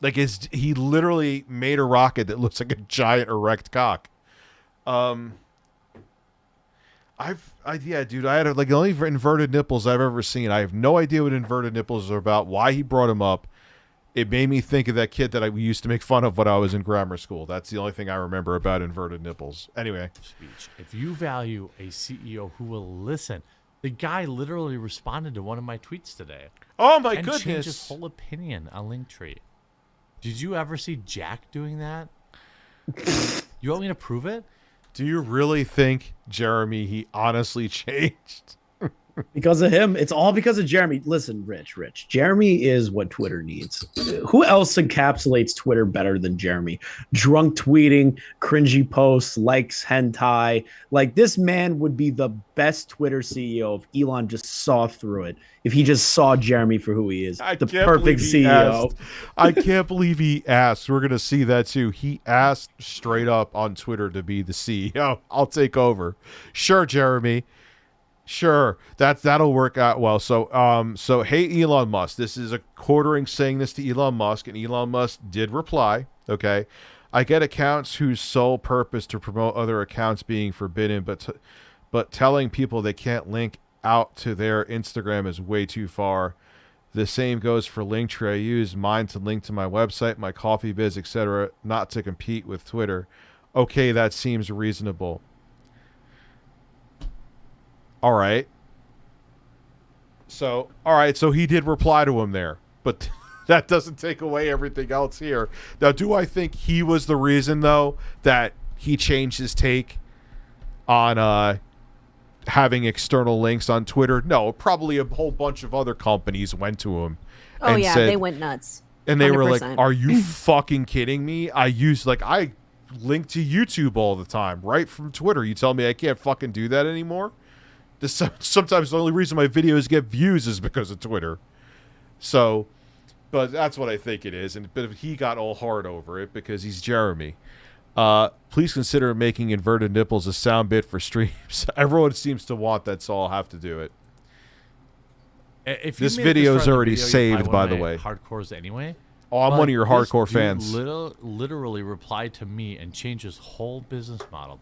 Like he literally made a rocket that looks like a giant erect cock. Yeah, dude, I had like the only inverted nipples I've ever seen. I have no idea what inverted nipples are about, why he brought them up. It made me think of that kid that I used to make fun of when I was in grammar school. That's the only thing I remember about inverted nipples. Anyway. If you value a CEO who will listen, the guy literally responded to one of my tweets today. Oh my and goodness. changed his whole opinion on Linktree. Did you ever see Jack doing that? You want me to prove it? Do you really think, Jeremy, he honestly changed? Because of him. It's all because of Jeremy. Listen, Rich. Jeremy is what Twitter needs. Who else encapsulates Twitter better than Jeremy? Drunk tweeting, cringy posts, likes hentai. Like, this man would be the best Twitter CEO if Elon just saw through it. If he just saw Jeremy for who he is. The perfect CEO. I can't believe he asked. We're going to see that too. He asked straight up on Twitter to be the CEO. I'll take over. Sure, Jeremy. Sure, that'll work out well. So hey, Elon Musk, this is a quartering saying this to Elon Musk, and Elon Musk did reply. Okay, I get accounts whose sole purpose to promote other accounts being forbidden, but telling people they can't link out to their Instagram is way too far. The same goes for Linktree. I use mine to link to my website, my coffee biz, etc., not to compete with Twitter. Okay, that seems reasonable. All right. So he did reply to him there, but that doesn't take away everything else here. Now, do I think he was the reason, though, that he changed his take on having external links on Twitter? No, probably a whole bunch of other companies went to him. Oh, and yeah, said, they went nuts. And they 100%. were like, are you fucking kidding me? I link to YouTube all the time, right from Twitter. You tell me I can't fucking do that anymore? Sometimes the only reason my videos get views is because of Twitter. So, but that's what I think it is. But he got all hard over it because he's Jeremy. Please consider making inverted nipples a sound bit for streams. Everyone seems to want that, so I'll have to do it. This video is already saved, by the way. Hardcores anyway. Oh, I'm one of your hardcore fans. Literally replied to me and changed his whole business model.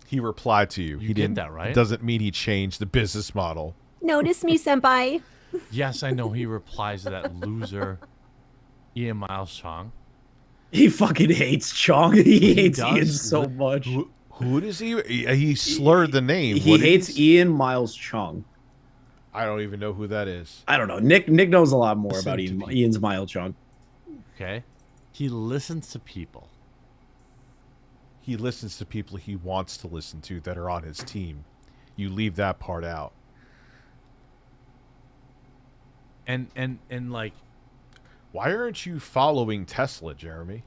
He replied to you. He didn't. That right? Doesn't mean he changed the business model. Notice me, senpai. Yes, I know he replies to that loser. Ian Miles Chong. He fucking hates Chong. He hates does? Ian so much. Who does he slurred the name. He hates Ian Miles Chong. I don't even know who that is. I don't know. Nick knows a lot more Listen about to me. Ian's Miles Chong. Okay. He listens to people. He listens to people he wants to listen to that are on his team. You leave that part out. And like, why aren't you following Tesla, Jeremy?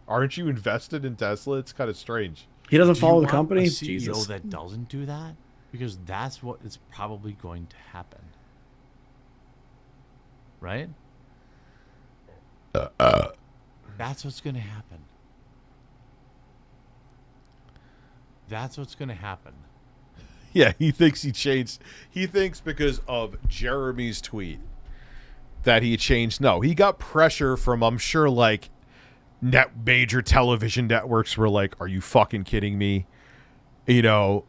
Aren't you invested in Tesla? It's kind of strange. He doesn't do follow you the want company? a CEO Jesus. that doesn't do that? Because that's what is probably going to happen. Right? That's what's going to happen. That's what's going to happen. Yeah, he thinks he changed. He thinks because of Jeremy's tweet that he changed. No, he got pressure from, I'm sure, like, major television networks were like, are you fucking kidding me? You know,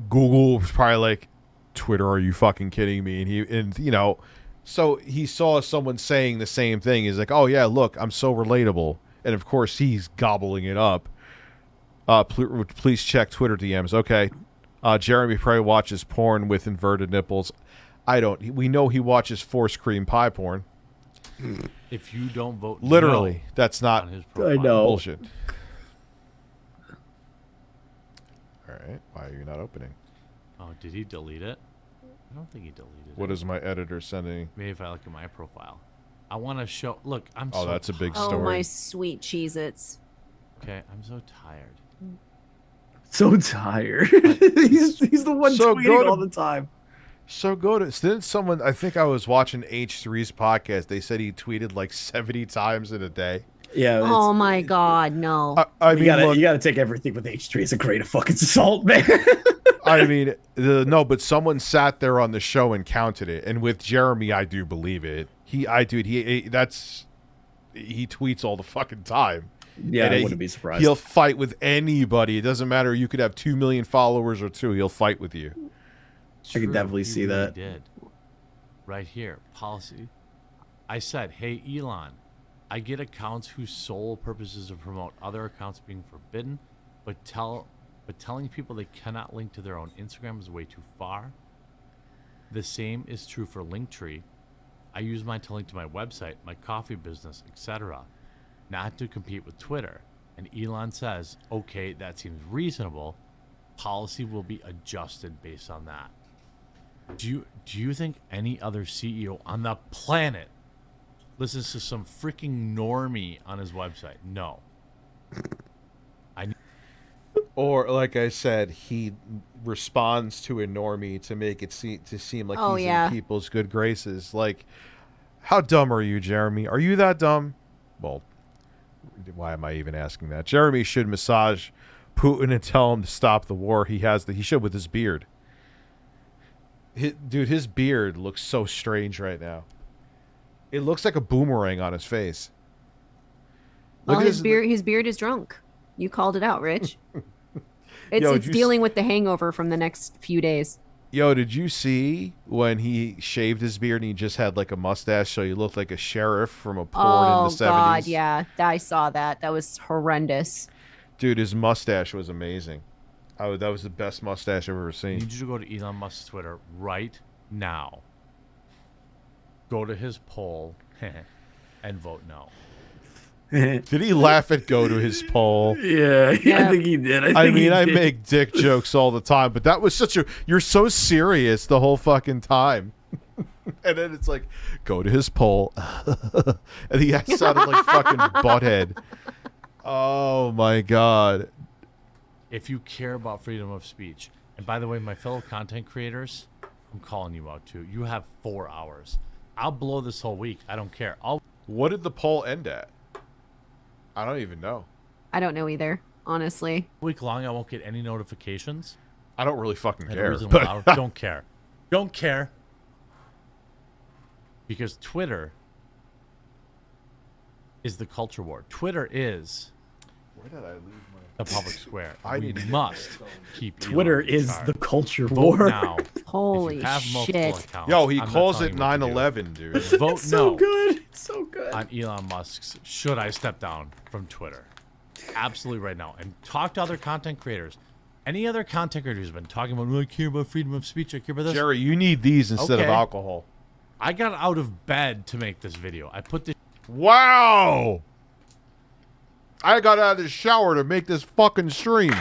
Google was probably like, Twitter, are you fucking kidding me? And you know, so he saw someone saying the same thing. He's like, oh yeah, look, I'm so relatable. And of course he's gobbling it up. Please check Twitter DMs. Okay. Jeremy probably watches porn with inverted nipples. I don't. We know he watches force cream pie porn. If you don't vote Literally, no that's not on his profile, I know. bullshit. All right. Why are you not opening? Oh, did he delete it? I don't think he deleted it. What is my editor sending? Maybe if I look at my profile. I want to show. Look, I'm Oh, so that's a big Oh, story. my sweet Cheez-Its. Okay, I'm so tired. So tired. he's the one So go tweeting to- all the time. So good. Didn't someone? I think I was watching H3's podcast. They said he tweeted like 70 times in a day. Yeah. Oh my God, no. I You mean, gotta, look, you gotta take everything with H3 as a grain of fucking salt, man. I mean, no, but someone sat there on the show and counted it, and with Jeremy, I do believe it. He tweets all the fucking time. Yeah, And I wouldn't be surprised. He'll fight with anybody. It doesn't matter. You could have 2 million followers or 2. He'll fight with you. I can True, definitely he see really that. Did. Right here, policy. I said, hey, Elon, I get accounts whose sole purpose is to promote other accounts being forbidden, but telling people they cannot link to their own Instagram is way too far. The same is true for Linktree. I use mine to link to my website, my coffee business, etc., not to compete with Twitter. And Elon says, okay, that seems reasonable. Policy will be adjusted based on that. Do you think any other CEO on the planet listens to some freaking normie on his website? No. Or, like I said, he responds to a normie to make it seem like Oh, he's yeah. in people's good graces. Like, how dumb are you, Jeremy? Are you that dumb? Well, why am I even asking that? Jeremy should massage Putin and tell him to stop the war. He should with his beard. Dude, his beard looks so strange right now. It looks like a boomerang on his face. Well, Look at his beard is drunk. You called it out, Rich. It's Yo, did you dealing with the hangover from the next few days. Yo, did you see when he shaved his beard and he just had like a mustache, so he looked like a sheriff from a porn in the 70s? Oh God, yeah, I saw that. That was horrendous. Dude, his mustache was amazing. That was the best mustache I've ever I seen. need you to go to Elon Musk's Twitter right now. Go to his poll and vote no. Did he laugh at go to his poll? Yeah, Yeah. I think he did. I mean, I make dick jokes all the time, but that was you're so serious the whole fucking time. And then it's like, go to his poll. And he sounded like fucking butthead. Oh my God. If you care about freedom of speech, and by the way, my fellow content creators, I'm calling you out too. You have 4 hours. I'll blow this whole week. I don't care. What did the poll end at? I don't even know. I don't know either, honestly. Week long, I won't get any notifications. I don't really fucking And the care. reason but- why I don't care. Don't care. Because Twitter is the culture war. Twitter is Where did I leave my... the public square. I We need to get must keep Elon Twitter in is charge. the culture Vote war. now. Holy if you have multiple shit. accounts, Yo, he I'm not calls telling it you what to do. 9/11, dude. Vote It's so no good. It's so good. on Elon Musk's should I step down from Twitter. Absolutely right now. And talk to other content creators. Any other content creators who's been talking about, I care about freedom of speech, I care about this. Jerry, you need these instead of Okay. alcohol. I got out of bed to make this video. I put this. Wow! I got out of the shower to make this fucking stream.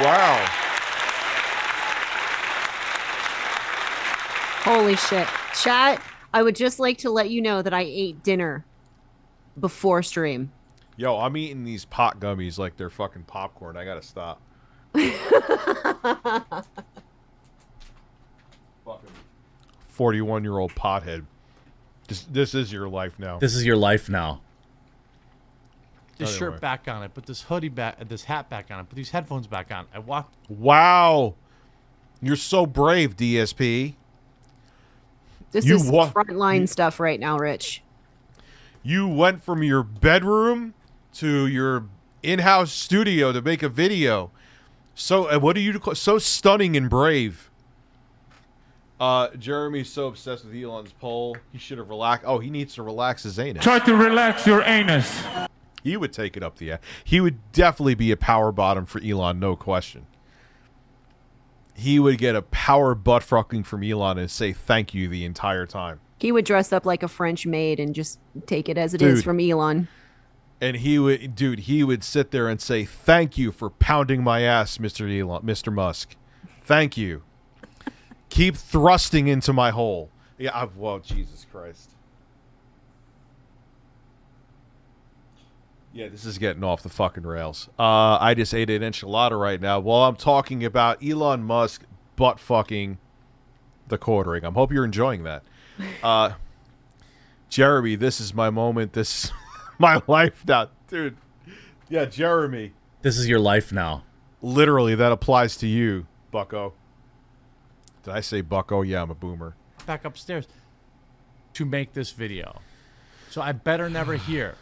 Wow. Holy shit. Chat, I would just like to let you know that I ate dinner before stream. Yo, I'm eating these pot gummies like they're fucking popcorn. I gotta stop. Fucking 41-year-old pothead. This is your life now. This is your life now. This Other shirt way. back on it, put this hoodie back, this hat back on it, put these headphones back on. I walked. Wow. You're so brave, DSP. This You is wa- frontline stuff right now, Rich. You went from your bedroom to your in-house studio to make a video. So, what do you call so stunning and brave? Jeremy's so obsessed with Elon's poll. He should have relaxed. Oh, he needs to relax his anus. Try to relax your anus. He would take it up the ass. He would definitely be a power bottom for Elon, no question. He would get a power butt fucking from Elon and say thank you the entire time. He would dress up like a French maid and just take it as it is Dude. from Elon. And he would sit there and say, "Thank you for pounding my ass, Mr. Musk. Thank you. Keep thrusting into my hole." Yeah, well, Jesus Christ. Yeah, this is getting off the fucking rails. I just ate an enchilada right now while I'm talking about Elon Musk butt fucking TheQuartering. I hope you're enjoying that. Jeremy, this is my moment. This is my life now. Dude. Yeah, Jeremy. This is your life now. Literally, that applies to you, bucko. Did I say bucko? Yeah, I'm a boomer. Back upstairs to make this video. So I better never hear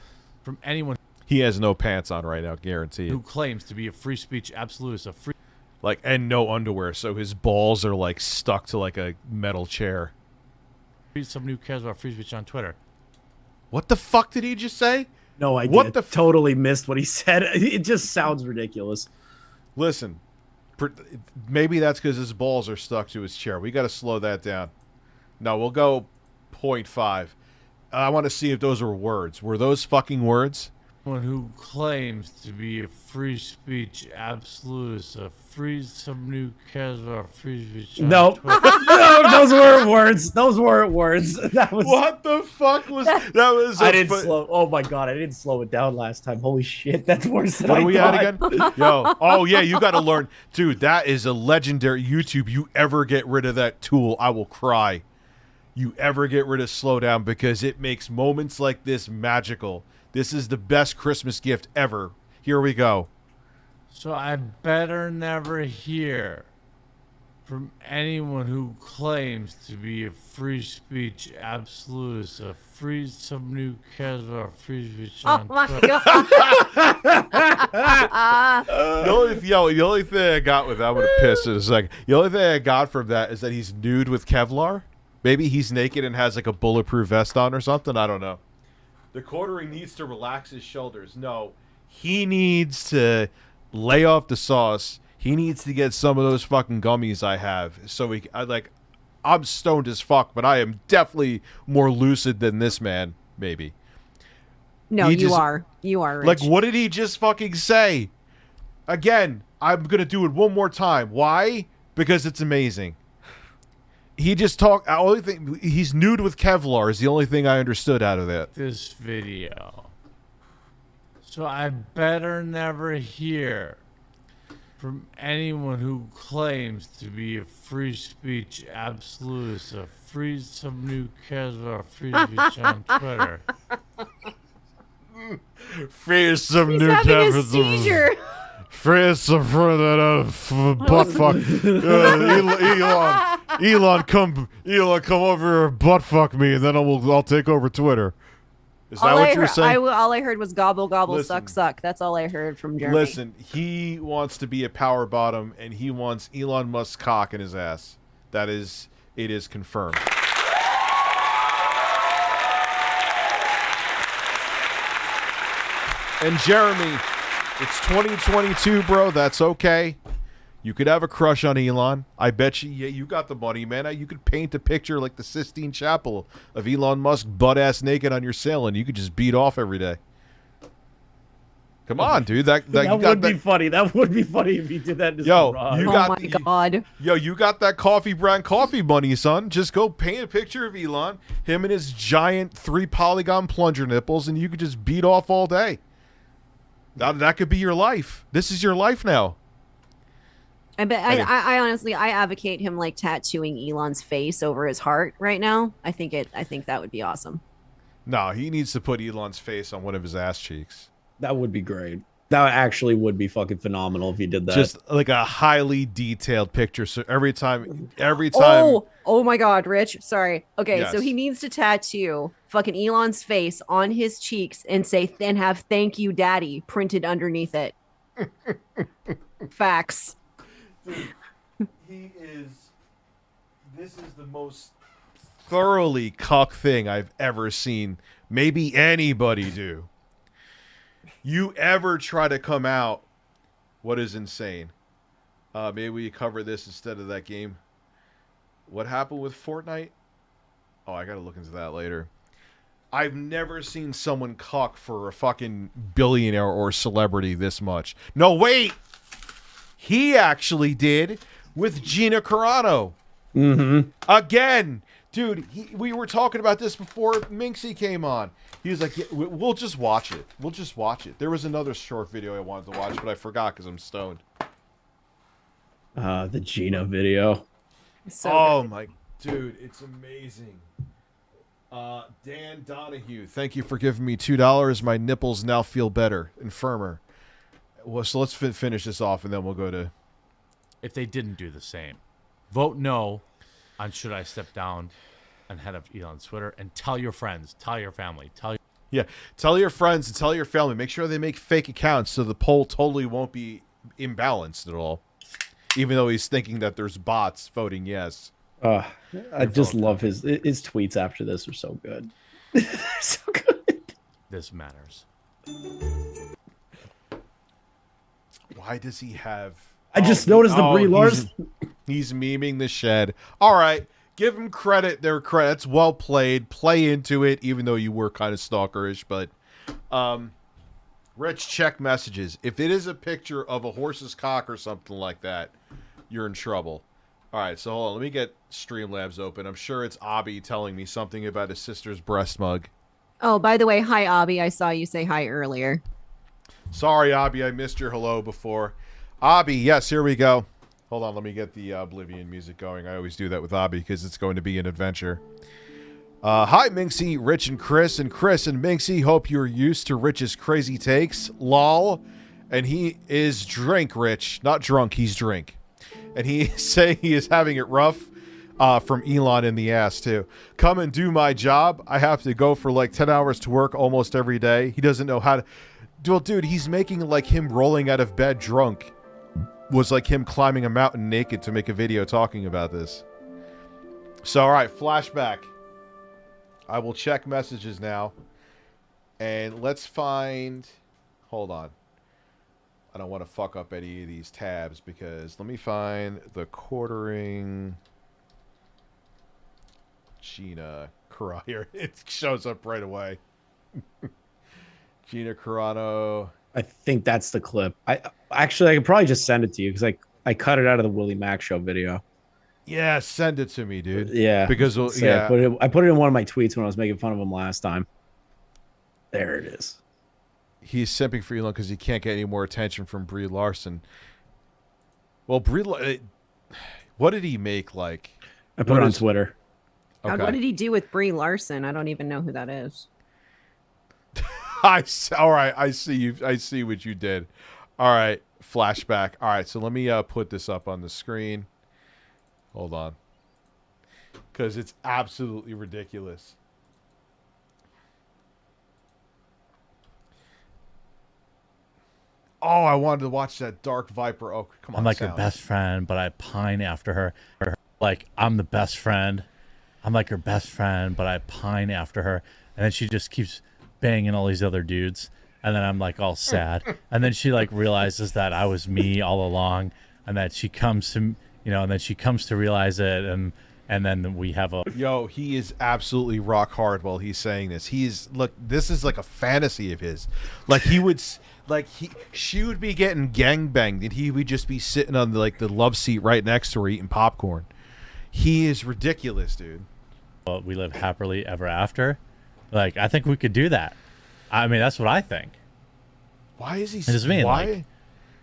from anyone He has no pants on right now, guarantee who it. claims to be a free speech absolutist, Like, and no underwear, so his balls are like stuck to like a metal chair. someone who cares about free speech on Twitter. What the fuck did he just say? No idea. What the totally missed what he said. It just sounds ridiculous. Listen, maybe that's because his balls are stuck to his chair. We got to slow that down. No, we'll go 0.5. I want to see if those were words. Were those fucking words? Someone who claims to be a free speech absolutist, someone who cares about free speech on Nope. Twitter. No, those weren't words. Those weren't words. That was. What the fuck was that? Was I didn't slow. Oh my god, I didn't slow it down last time. Holy shit, that's worse than What I are we thought. at again? Yo. Oh, yeah, you got to learn. Dude, that is a legendary YouTube. You ever get rid of that tool, I will cry. You ever get rid of slowdown because it makes moments like this magical. This is the best Christmas gift ever. Here we go. So I better never hear from anyone who claims to be a free speech absolutist, someone who cares about free speech Oh on my Twitter. god. The only thing I got with that, I'm going to piss in a second. The only thing I got from that is that he's nude with Kevlar. Maybe he's naked and has like a bulletproof vest on or something. I don't know. TheQuartering needs to relax his shoulders. No, he needs to lay off the sauce. He needs to get some of those fucking gummies I have. So I'm stoned as fuck, but I am definitely more lucid than this man, maybe. No, He you just- are. You are, Rich. Like, what did he just fucking say? Again, I'm going to do it one more time. Why? Because it's amazing. He just talked. Only thing he's nude with Kevlar is the only thing I understood out of that. This video. So I better never hear from anyone who claims to be a free speech absolutist, someone who cares about free speech on Twitter. Free some He's new having a capitalism. seizure. Free some for that butt fuck. Elon, come over here and butt fuck me, and then I'll take over Twitter. Is that what you were saying? All I heard was gobble, gobble, Listen. suck, suck. That's all I heard from Jeremy. Listen, he wants to be a power bottom, and he wants Elon Musk's cock in his ass. It is confirmed. And Jeremy, it's 2022, bro. That's okay. You could have a crush on Elon. I bet you, yeah, you got the money, man. You could paint a picture like the Sistine Chapel of Elon Musk butt-ass naked on your cell, and you could just beat off every day. Come on, dude. That would be funny. That would be funny if he did that in his garage. Oh my God. You got that coffee brand coffee money, son. Just go paint a picture of Elon, him and his giant 3-polygon plunger nipples, and you could just beat off all day. That could be your life. This is your life now. I honestly, I advocate him like tattooing Elon's face over his heart right now. I think that would be awesome. No, he needs to put Elon's face on one of his ass cheeks. That would be great. That actually would be fucking phenomenal if he did that. Just like a highly detailed picture. So every time. Oh my God, Rich. Sorry. Okay, Yes. so he needs to tattoo fucking Elon's face on his cheeks and have "Thank you, Daddy" printed underneath it. Facts. Dude, this is the most thoroughly cuck thing I've ever seen maybe anybody do. You ever try to come out what is insane? Maybe we cover this instead of that game. What happened with Fortnite? Oh, I gotta look into that later. I've never seen someone cuck for a fucking billionaire or celebrity this much. No, wait! He actually did with Gina Carano. Mm-hmm. Again. Dude, we were talking about this before Minxy came on. He was like, yeah, we'll just watch it. We'll just watch it. There was another short video I wanted to watch, but I forgot because I'm stoned. The Gina video. My dude, it's amazing. Dan Donahue, thank you for giving me $2. My nipples now feel better and firmer. Well, so let's finish this off, and then we'll go to... If they didn't do the same, vote no on should I step down and head up Elon's Twitter, and tell your friends, tell your family, tell your friends and tell your family. Make sure they make fake accounts so the poll totally won't be imbalanced at all. Even though he's thinking that there's bots voting yes. I just love his tweets after this are so good. So good. This matters. Why does he have... I just noticed the Brie Larson. He's memeing the shed. All right. Give him credit. Their credits. Well played. Play into it, even though you were kind of stalkerish. But, Rich, check messages. If it is a picture of a horse's cock or something like that, you're in trouble. All right. So, hold on. Let me get StreamLabs open. I'm sure it's Abby telling me something about his sister's breast mug. Oh, by the way, hi, Abby. I saw you say hi earlier. Sorry, Abby. I missed your hello before. Abby, yes, here we go. Hold on, let me get the Oblivion music going. I always do that with Abby because it's going to be an adventure. Hi, Minxy, Rich, and Chris. And Chris and Minxy, hope you're used to Rich's crazy takes. Lol. And he is drink, Rich. Not drunk, he's drink. And he is saying he is having it rough from Elon in the ass, too. Come and do my job. I have to go for like 10 hours to work almost every day. He doesn't know how to... Well, dude, he's making like him rolling out of bed drunk was like him climbing a mountain naked to make a video talking about this. So, all right, flashback. I will check messages now. And let's find... Hold on. I don't want to fuck up any of these tabs because let me find TheQuartering Gina Carano. Here, it shows up right away. Gina Carano. I think that's the clip. I could probably just send it to you because I cut it out of the Willie Mac show video. Yeah, send it to me, dude. Yeah, because I put it in one of my tweets when I was making fun of him last time. There it is. He's simping for Elon because he can't get any more attention from Brie Larson. Well, what did he make? Like, I put it on Twitter. Okay. What did he do with Brie Larson? I don't even know who that is. All right, I see you. I see what you did. All right, flashback. All right, so let me put this up on the screen. Hold on, because it's absolutely ridiculous. Oh, I wanted to watch that Dark Viper. Oh, come on. I'm like her Sound. best friend, but I pine after her. Like, I'm the best friend. I'm like her best friend, but I pine after her. And then she just keeps banging all these other dudes. And then I'm like all sad. And then she like realizes that I was me all along, and that she comes to, and then she comes to realize it. And then we have a... Yo, he is absolutely rock hard while he's saying this. Look, this is like a fantasy of his. Like he would, she would be getting gangbanged, and he would just be sitting on the love seat right next to her eating popcorn. He is ridiculous, dude. Well, we live happily ever after. Like, I think we could do that. I mean, that's what I think. Why is he? Just mean, why? Like,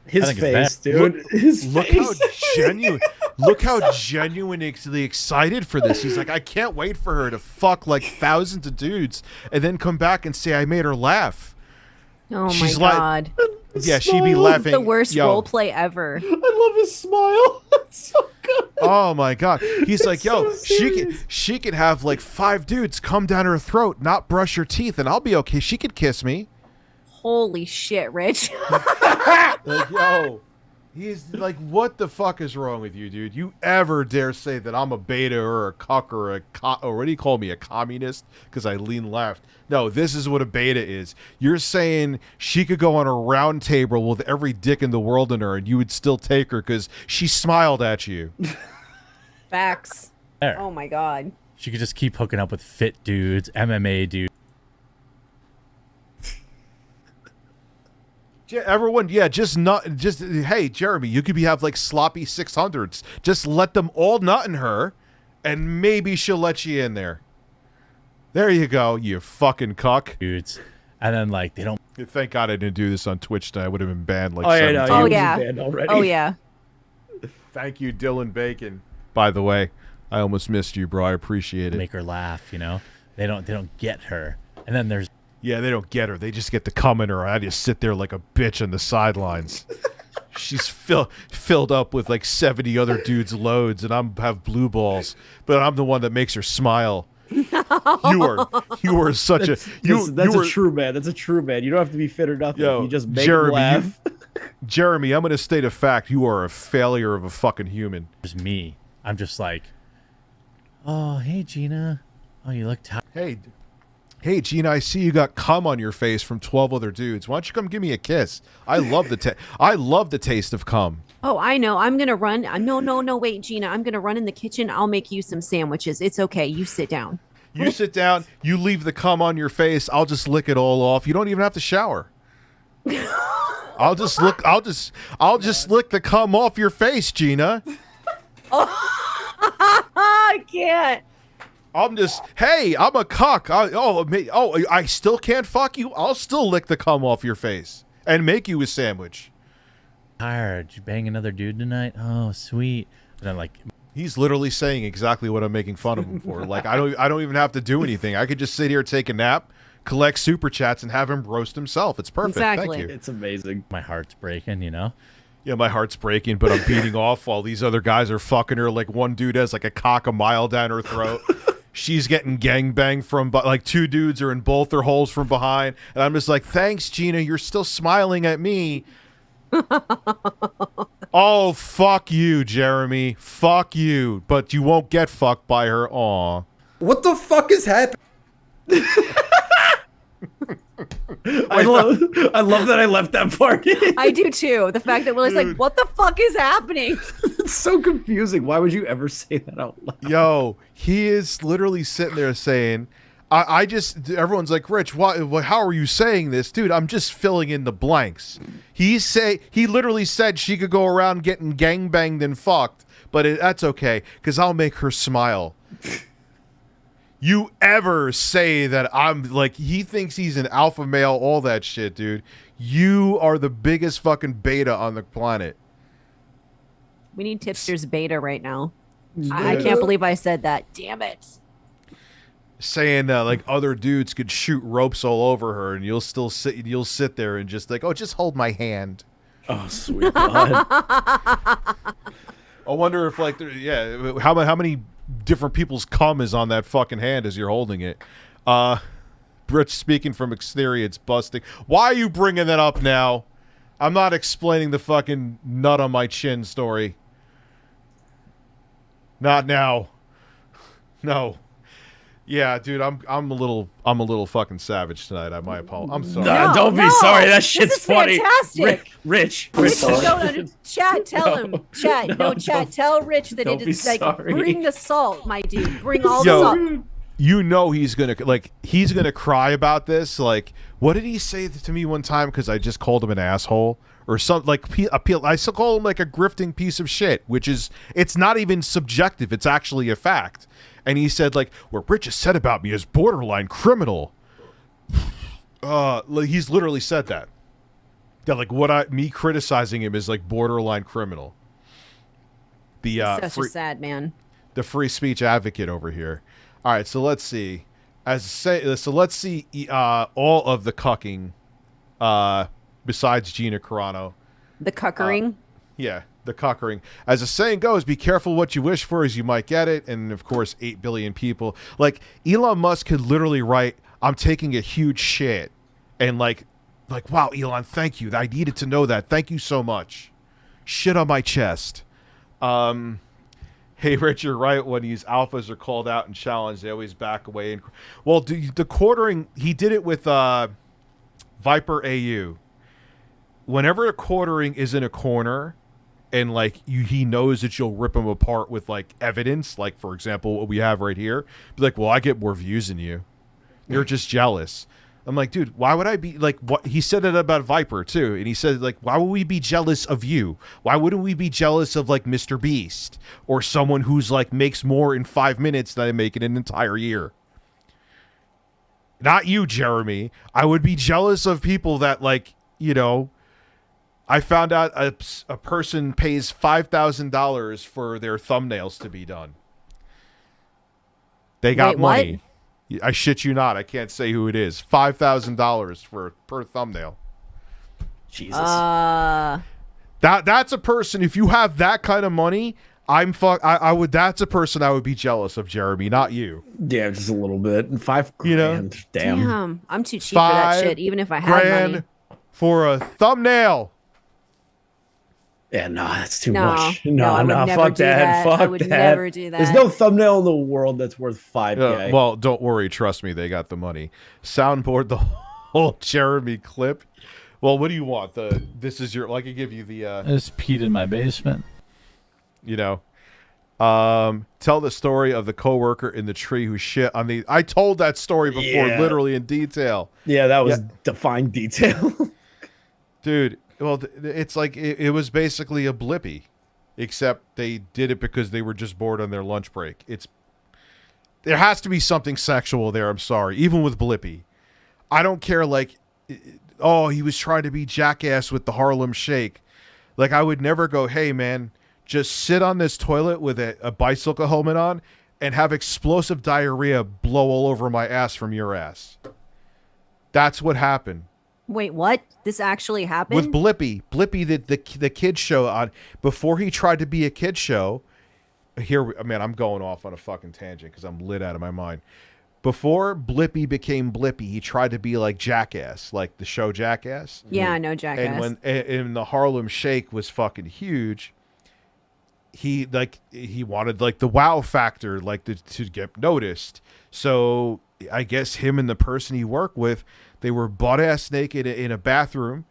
his face, dude. Look how genuine. Look how genuinely excited for this. He's like, I can't wait for her to fuck like thousands of dudes and then come back and say I made her laugh. Oh She's my god. Yeah, she'd be laughing. The worst role play ever. I love his smile. It's so good. Oh my god. He's like, yo, she can have like 5 dudes come down her throat, not brush her teeth, and I'll be okay. She could kiss me. Holy shit, Rich. Like, yo, he's like, what the fuck is wrong with you, dude? You ever dare say that I'm a beta or a cuck or or what do you call me, a communist? Because I lean left. No, this is what a beta is. You're saying she could go on a round table with every dick in the world in her, and you would still take her because she smiled at you. Facts. There. Oh my god. She could just keep hooking up with fit dudes, MMA dudes. Everyone, yeah, hey, Jeremy, you could have like sloppy 600s. Just let them all nut in her, and maybe she'll let you in there. There you go, you fucking cuck. Dudes. And then, like, they don't... Thank God I didn't do this on Twitch today. I would have been banned like 7 times. Oh yeah. Already. Oh yeah. Thank you, Dylan Bacon. By the way, I almost missed you, bro. I appreciate it. make her laugh, They don't get her. And then there's... Yeah, they don't get her. They just get to come in her. I just sit there like a bitch on the sidelines. She's filled up with like 70 other dudes' loads, and have blue balls. But I'm the one that makes her smile. You are such a true man. That's a true man. You don't have to be fit or nothing. Yo, You just make Jeremy, him laugh. Jeremy, I'm gonna state a fact. You are a failure of a fucking human. There's me. I'm just like, oh, hey, Gina. Oh, you look tired. Hey, Gina, I see you got cum on your face from 12 other dudes. Why don't you come give me a kiss? I love the taste of cum. Oh, I know. I'm gonna run. No, wait, Gina. I'm gonna run in the kitchen. I'll make you some sandwiches. It's okay. You sit down. You sit down. You leave the cum on your face. I'll just lick it all off. You don't even have to shower. I'll just lick the cum off your face, Gina. I can't. I'm a cuck. I still can't fuck you. I'll still lick the cum off your face and make you a sandwich. Tired. Did you bang another dude tonight? Oh, sweet. And then like, he's literally saying exactly what I'm making fun of him for. Like, I don't even have to do anything. I could just sit here, take a nap, collect super chats, and have him roast himself. It's perfect. Exactly. Thank you. It's amazing. my heart's breaking, Yeah, my heart's breaking, but I'm beating off while these other guys are fucking her. Like, one dude has like a cock a mile down her throat. She's getting gangbanged from, like, 2 dudes are in both their holes from behind. And I'm just like, thanks, Gina. You're still smiling at me. Oh, fuck you, Jeremy. Fuck you. But you won't get fucked by her. Aw. What the fuck is happening? I love that I left that part in. I do too. The fact that Willie's like, what the fuck is happening? It's so confusing. Why would you ever say that out loud? Yo, he is literally sitting there saying, everyone's like, Rich, how are you saying this? Dude, I'm just filling in the blanks. He literally said she could go around getting gangbanged and fucked, but that's okay, because I'll make her smile. You ever say that I'm like, he thinks he's an alpha male, all that shit, dude. You are the biggest fucking beta on the planet. We need Tipster's beta right now. I can't believe I said that. Damn it. Saying like other dudes could shoot ropes all over her, and you'll sit there and just like, oh, just hold my hand. Oh, sweet God. I wonder if like, how many different people's cum is on that fucking hand as you're holding it. Rich speaking from experience, busting. Why are you bringing that up now? I'm not explaining the fucking nut on my chin story. Not now. No. Yeah, dude, I'm a little fucking savage tonight. My apologies. I'm sorry. Nah, don't be sorry. That shit's this is funny. Fantastic. Rich. No, chat, tell him. Chat, chat, tell Rich that don't it be is like, sorry. bring the salt, my dude. Bring all the salt. You know he's gonna cry about this. Like, what did he say to me one time? Because I just called him an asshole or something. Like, I still call him like a grifting piece of shit, which is, it's not even subjective. It's actually a fact. And he said, like, what Rich has said about me is borderline criminal. He's literally said that. Yeah, like me criticizing him is like borderline criminal. The Such a sad man. The free speech advocate over here. All right, so let's see. Let's see all of the cucking, besides Gina Carano. The cuckering. Yeah, the cuckering. As the saying goes, be careful what you wish for as you might get it. And, of course, 8 billion people. Like, Elon Musk could literally write, I'm taking a huge shit. And, like, wow, Elon, thank you. I needed to know that. Thank you so much. Shit on my chest. Hey, Rich, you're right. When these alphas are called out and challenged, they always back away. Well, the quartering, he did it with Viper AU. Whenever a quartering is in a corner, and like he knows that you'll rip him apart with like evidence, like for example what we have right here, be like, well, I get more views than you. You're just jealous. I'm like, dude, why would I be like? What he said it about Viper too, and he said like, why would we be jealous of you? Why wouldn't we be jealous of like Mr. Beast or someone who's like makes more in 5 minutes than I make in an entire year? Not you, Jeremy. I would be jealous of people that like, you know. I found out a person pays $5,000 for their thumbnails to be done. They got money. I shit you not. I can't say who it is. $5,000 per thumbnail. Jesus. That's a person. If you have that kind of money, I would. That's a person I would be jealous of, Jeremy, not you. Yeah, just a little bit. $5 grand. You know? Damn. I'm too cheap for that shit. Even if I had money for a thumbnail. Yeah, no, that's too No, much. no, I would No, never fuck do that. that. I Fuck would that. never do that. There's no thumbnail in the world that's worth $5K. Well, don't worry. Trust me, they got the money. Soundboard the whole Jeremy clip. Well, what do you want? This is your. I can give you the. I just peed in my basement. You know, tell the story of the coworker in the tree who shit on the. I told that story before, literally in detail. Yeah, that was defined detail. Dude. Well, it's like it was basically a blippy, except they did it because they were just bored on their lunch break. There has to be something sexual there. I'm sorry, even with blippy, I don't care. Like, oh, he was trying to be jackass with the Harlem Shake. Like, I would never go, hey man, just sit on this toilet with a bicycle helmet on and have explosive diarrhea blow all over my ass from your ass. That's what happened. Wait, what? This actually happened? With Blippy, the kid show on before he tried to be a kid show. Here, man, I'm going off on a fucking tangent because I'm lit out of my mind. Before Blippy became Blippy, he tried to be like Jackass, like the show Jackass. Yeah, I know Jackass. And the Harlem Shake was fucking huge. He wanted like the wow factor, like to get noticed. So I guess him and the person he worked with, they were butt-ass naked in a bathroom.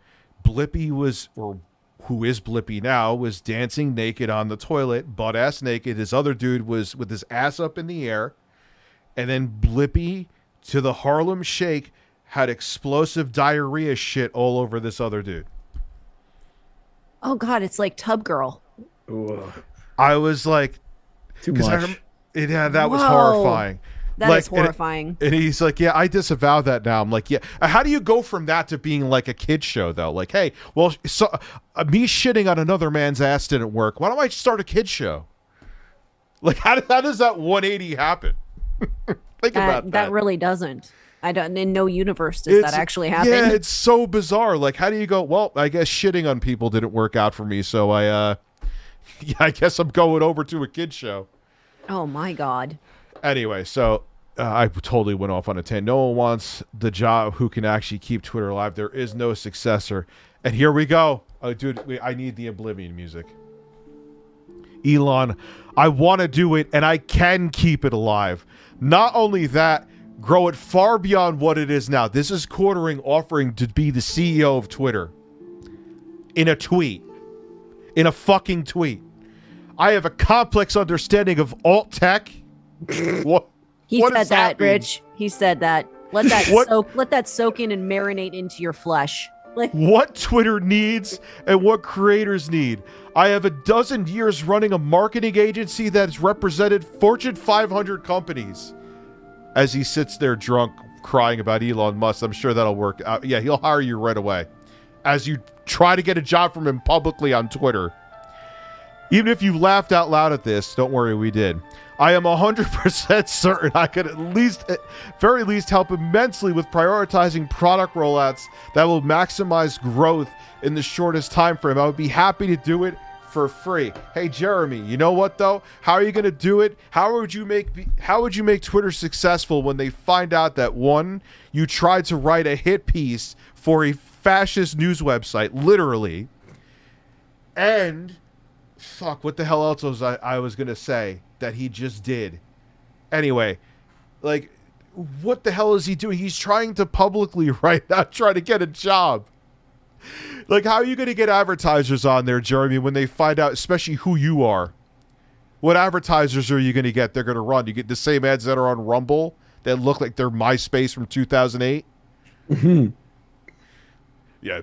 Blippy was, or who is Blippy now, was dancing naked on the toilet, butt-ass naked. This other dude was with his ass up in the air. And then Blippy, to the Harlem Shake, had explosive diarrhea shit all over this other dude. Oh, God, it's like Tub Girl. Ooh. I was like... Too much. That was horrifying. That is horrifying. And he's like, yeah, I disavow that now. I'm like, yeah. How do you go from that to being like a kid show, though? Like, hey, well, so me shitting on another man's ass didn't work. Why don't I start a kid show? Like, how does that 180 happen? Think about that. That really doesn't. I don't. In no universe does that actually happen. Yeah, it's so bizarre. Like, how do you go? Well, I guess shitting on people didn't work out for me, so I guess I'm going over to a kid show. Oh my God. Anyway, so I totally went off on a tangent. No one wants the job who can actually keep Twitter alive. There is no successor. And here we go. Oh, dude, I need the Oblivion music. Elon, I want to do it, and I can keep it alive. Not only that, grow it far beyond what it is now. This is Quartering offering to be the CEO of Twitter. In a tweet. In a fucking tweet. I have a complex understanding of alt tech. What? He what said does that, mean? Rich. He said that. Let that let that soak in and marinate into your flesh. Like what Twitter needs and what creators need. I have a dozen years running a marketing agency that has represented Fortune 500 companies. As he sits there drunk, crying about Elon Musk, I'm sure that'll work out. Yeah, he'll hire you right away. As you try to get a job from him publicly on Twitter. Even if you laughed out loud at this, don't worry, we did. I am 100% certain I could very least help immensely with prioritizing product rollouts that will maximize growth in the shortest time frame. I would be happy to do it for free. Hey, Jeremy, you know what though? How are you going to do it? How would you make Twitter successful when they find out that one, you tried to write a hit piece for a fascist news website, literally, and fuck, what the hell else was I was going to say that he just did? Anyway, like, what the hell is he doing? He's trying to publicly write, not trying to get a job. Like, how are you going to get advertisers on there, Jeremy, when they find out, especially who you are? What advertisers are you going to get? They're going to run. You get the same ads that are on Rumble that look like they're MySpace from 2008? Mm-hmm. Yeah,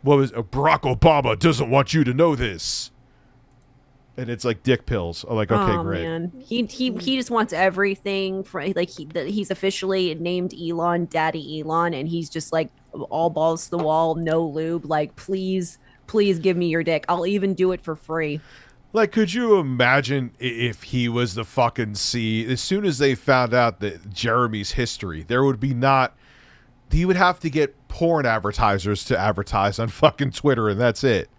what was Barack Obama doesn't want you to know this. And it's like dick pills. I'm like, okay, great. Man. He just wants everything for like he's officially named Elon Daddy Elon, and he's just like all balls to the wall, no lube. Like, please give me your dick. I'll even do it for free. Like, could you imagine if he was the fucking as soon as they found out that Jeremy's history, there would be he would have to get porn advertisers to advertise on fucking Twitter, and that's it.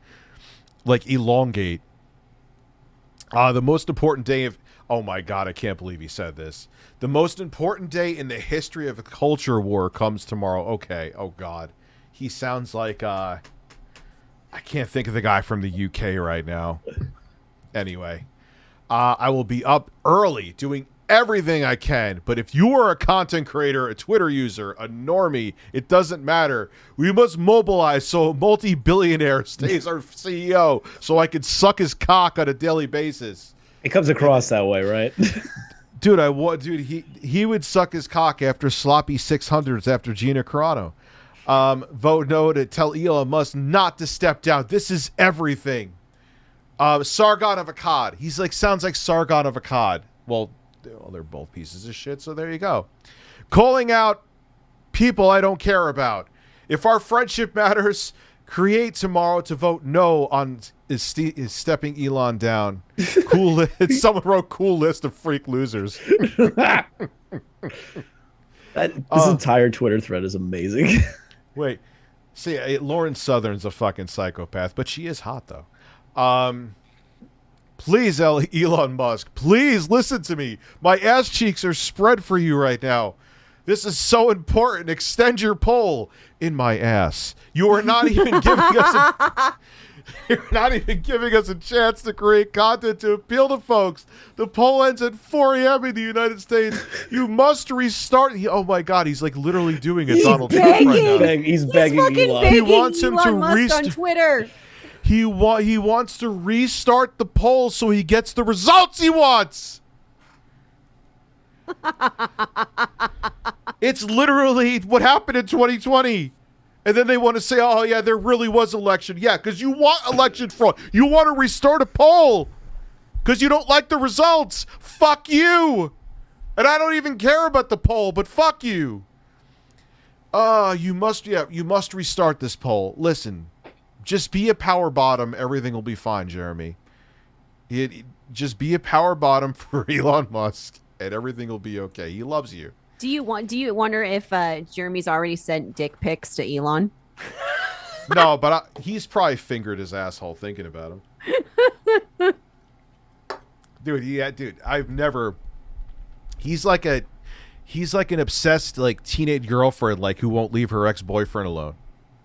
Like, elongate. The most important day of... Oh my god, I can't believe he said this. The most important day in the history of a culture war comes tomorrow. Okay, oh god. He sounds like, I can't think of the guy from the UK right now. Anyway. I will be up early doing everything I can, but if you are a content creator, a Twitter user, a normie, it doesn't matter. We must mobilize so a multi-billionaire stays our CEO so I can suck his cock on a daily basis. It comes across that way, right? Dude, he would suck his cock after sloppy 600s after Gina Carano. Vote no to tell Elon Musk not to step down. This is everything. Sargon of Akkad. He's like, sounds like Sargon of Akkad. Well, they're both pieces of shit, so there you go. Calling out people I don't care about. If our friendship matters, create tomorrow to vote no on is stepping Elon down. Cool. Someone wrote cool list of freak losers. This entire Twitter thread is amazing. Wait. See, Lauren Southern's a fucking psychopath, but she is hot, though. Please, Elon Musk, please listen to me. My ass cheeks are spread for you right now. This is so important. Extend your poll in my ass. You are not even giving us you're not even giving us a chance to create content to appeal to folks. The poll ends at 4 a.m. in the United States. You must restart. Oh my God, he's like literally doing a Donald Trump right now. He's begging Elon. He wants him Elon to Musk on Twitter. He wants to restart the poll so he gets the results he wants. It's literally what happened in 2020. And then they want to say, oh, yeah, there really was election. Yeah, because you want election fraud. You want to restart a poll because you don't like the results. Fuck you. And I don't even care about the poll, but fuck you. You must restart this poll. Listen. Just be a power bottom. Everything will be fine, Jeremy. Just be a power bottom for Elon Musk, and everything will be okay. He loves you. Do you wonder if Jeremy's already sent dick pics to Elon? No, but he's probably fingered his asshole thinking about him. Dude, I've never. He's like an obsessed like teenage girlfriend like who won't leave her ex-boyfriend alone.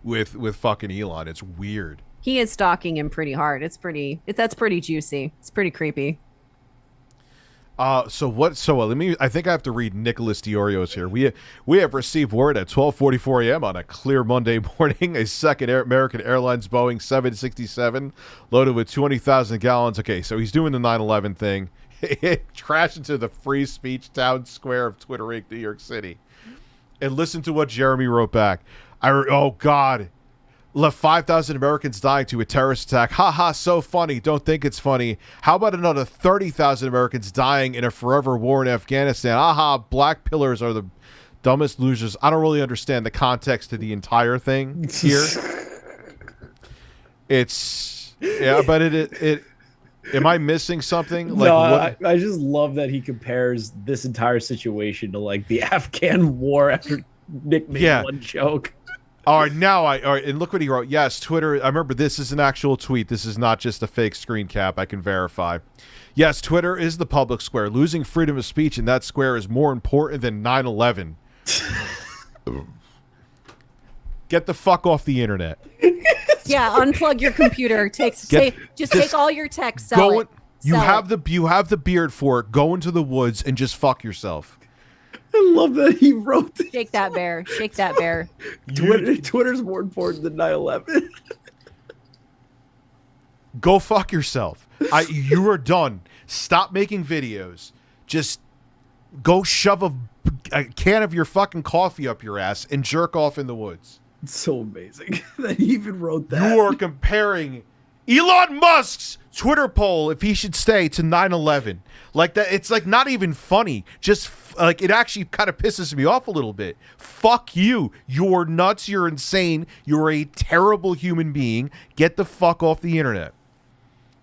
with fucking Elon. It's weird. He is stalking him pretty hard. That's pretty juicy. It's pretty creepy. I think I have to read Nicholas Diorio's here. We have received word at 12:44 a.m. on a clear Monday morning, a second American Airlines Boeing 767 loaded with 20,000 gallons. Okay, so he's doing the 9/11 thing. It crashed into the free speech town square of TweeterInc, New York City. And listen to what Jeremy wrote back. Oh God. Left 5,000 Americans dying to a terrorist attack. Ha ha, so funny. Don't think it's funny. How about another 30,000 Americans dying in a forever war in Afghanistan? Aha, black pillars are the dumbest losers. I don't really understand the context of the entire thing here. But it am I missing something? Like, no, I just love that he compares this entire situation to like the Afghan war after Nick made one joke. All right, and look what he wrote. Yes, Twitter. I remember this is an actual tweet. This is not just a fake screen cap. I can verify. Yes, Twitter is the public square. Losing freedom of speech in that square is more important than 9/11. Get the fuck off the internet. Yeah, unplug your computer. Take all your tech. You have the beard for it. Go into the woods and just fuck yourself. I love that he wrote this. Shake that bear. Shake that bear. Twitter's more important than 9/11. Go fuck yourself. You are done. Stop making videos. Just go shove a can of your fucking coffee up your ass and jerk off in the woods. It's so amazing that he even wrote that. You are comparing Elon Musk's Twitter poll if he should stay to 9/11. Like that, it's like not even funny. Just like it actually kind of pisses me off a little bit. Fuck you. You're nuts. You're insane. You're a terrible human being. Get the fuck off the internet.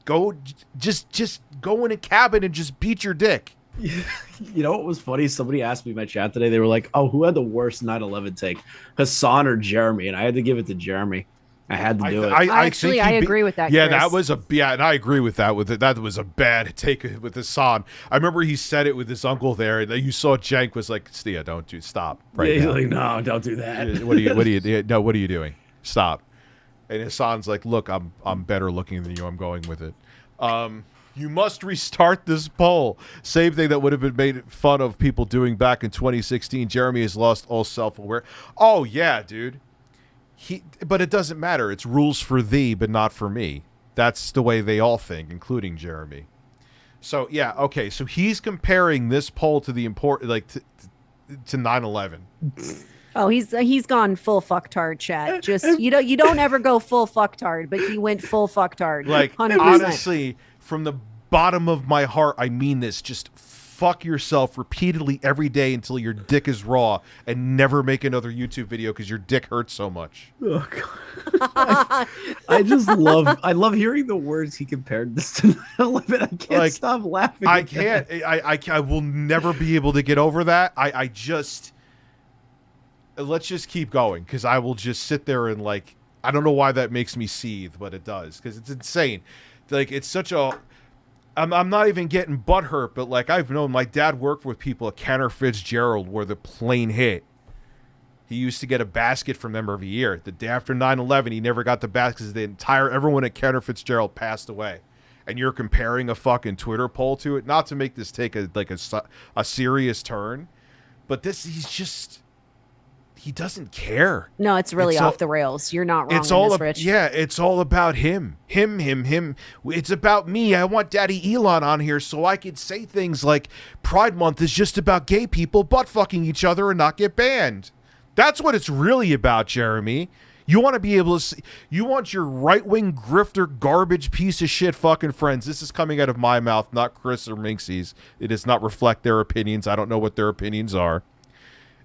Go, just go in a cabin and just beat your dick. You know what was funny? Somebody asked me in my chat today. They were like, "Oh, who had the worst 9/11 take, Hassan or Jeremy?" And I had to give it to Jeremy. I had to do it. I agree with that. Yeah, Chris. and I agree with that. That was a bad take with Hassan. I remember he said it with his uncle there, and you saw Jank was like, "Stia, stop right he's now." Like, "No, don't do that." What are you doing? Stop. And Hassan's like, "Look, I'm better looking than you. I'm going with it." You must restart this poll. Same thing that would have been made fun of people doing back in 2016. Jeremy has lost all self-aware. Oh yeah, dude. But it doesn't matter. It's rules for thee, but not for me. That's the way they all think, including Jeremy. So yeah, okay. So he's comparing this poll to the to 9/11. Oh, he's gone full fucktard, chat. Just you don't ever go full fucktard, but he went full fucktard. Like 100%. Honestly, from the bottom of my heart, I mean this. Just fuck yourself repeatedly every day until your dick is raw, and never make another YouTube video because your dick hurts so much. Oh God. I love hearing the words he compared this to 9/11. I can't stop laughing. I can't. I will never be able to get over that. Let's just keep going, because I will just sit there and I don't know why that makes me seethe, but it does, because it's insane. Like, it's such a... I'm not even getting butthurt, but I've known my dad worked with people at Cantor Fitzgerald where the plane hit. He used to get a basket from them every year. The day after 9/11, he never got the basket because everyone at Cantor Fitzgerald passed away. And you're comparing a fucking Twitter poll to it, not to make this take a serious turn, but he doesn't care. No, it's really off the rails. You're not wrong, Rich. Yeah, it's all about him. Him. It's about me. I want Daddy Elon on here so I could say things like Pride Month is just about gay people butt fucking each other and not get banned. That's what it's really about, Jeremy. You want to be able to see, you want your right-wing grifter garbage piece of shit fucking friends. This is coming out of my mouth, not Chris or Minxy's. It does not reflect their opinions. I don't know what their opinions are.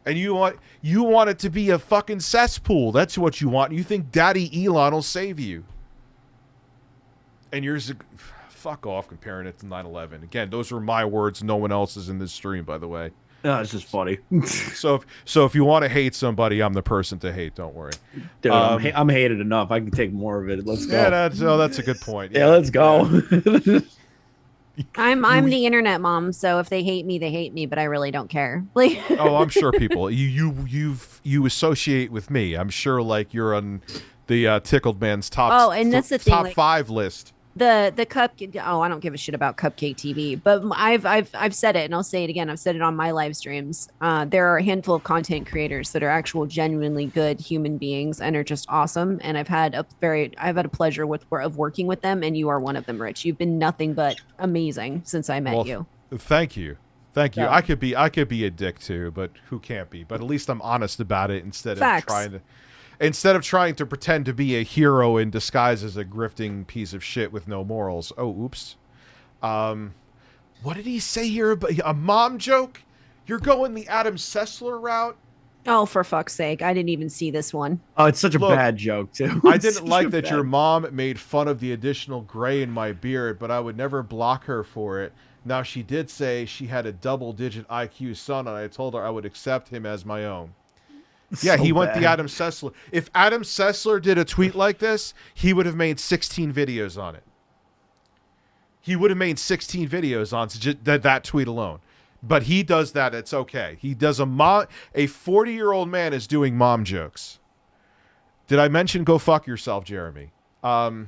And you want it to be a fucking cesspool. That's what you want. You think Daddy Elon will save you. And yours, fuck off comparing it to 9/11. Again, those are my words. No one else's in this stream, by the way. No, it's just funny. So if you want to hate somebody, I'm the person to hate. Don't worry. Dude, I'm hated enough. I can take more of it. Let's go. Yeah, that's a good point. Yeah, let's go. I'm the internet mom, so if they hate me, they hate me, but I really don't care. Like, oh, I'm sure people you associate with me. I'm sure like you're on the Tickled Man's top. Oh, and that's the thing, top like, 5 list. the cup. Oh, I don't give a shit about Cupcake TV, but I've said it, and I'll say it again. I've said it on my live streams. There are a handful of content creators that are actual genuinely good human beings and are just awesome. And I've had a pleasure of working with them, and you are one of them, Rich. You've been nothing but amazing since I met you. Thank you. Yeah. I could be a dick too, but who can't be? But at least I'm honest about it instead of trying to pretend to be a hero in disguise as a grifting piece of shit with no morals. Oh, oops. What did he say here? A mom joke? You're going the Adam Sessler route? Oh, for fuck's sake. I didn't even see this one. Oh, it's such a bad joke, too. I didn't like that your mom made fun of the additional gray in my beard, but I would never block her for it. Now, she did say she had a double-digit IQ son, and I told her I would accept him as my own. Yeah, he went the Adam Sessler. If Adam Sessler did a tweet like this, he would have made 16 videos on it. He would have made 16 videos on that tweet alone. But he does that. It's okay. He does a 40-year-old man is doing mom jokes. Did I mention go fuck yourself, Jeremy? Now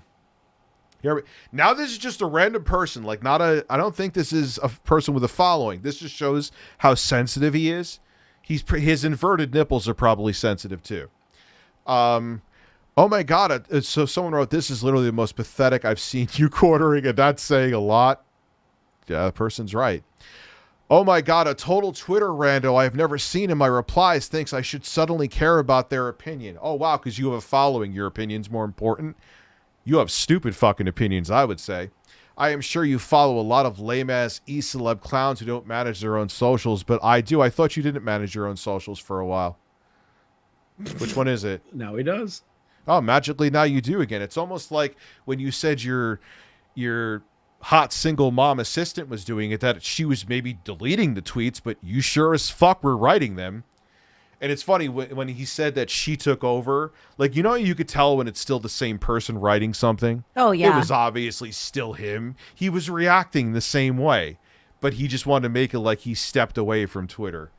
this is just a random person. Like I don't think this is a person with a following. This just shows how sensitive he is. His inverted nipples are probably sensitive too. Oh my God. So someone wrote, this is literally the most pathetic I've seen you quartering, and that's saying a lot. Yeah, the person's right. Oh my God, a total Twitter rando I have never seen in my replies thinks I should suddenly care about their opinion. Oh wow, because you have a following, your opinion's more important. You have stupid fucking opinions, I would say. I am sure you follow a lot of lame-ass e-celeb clowns who don't manage their own socials, but I do. I thought you didn't manage your own socials for a while. Which one is it? Now he does. Oh, magically now you do again. It's almost like when you said your hot single mom assistant was doing it, that she was maybe deleting the tweets, but you sure as fuck were writing them. And it's funny when he said that she took over, like, you could tell when it's still the same person writing something. Oh, yeah. It was obviously still him. He was reacting the same way, but he just wanted to make it like he stepped away from Twitter.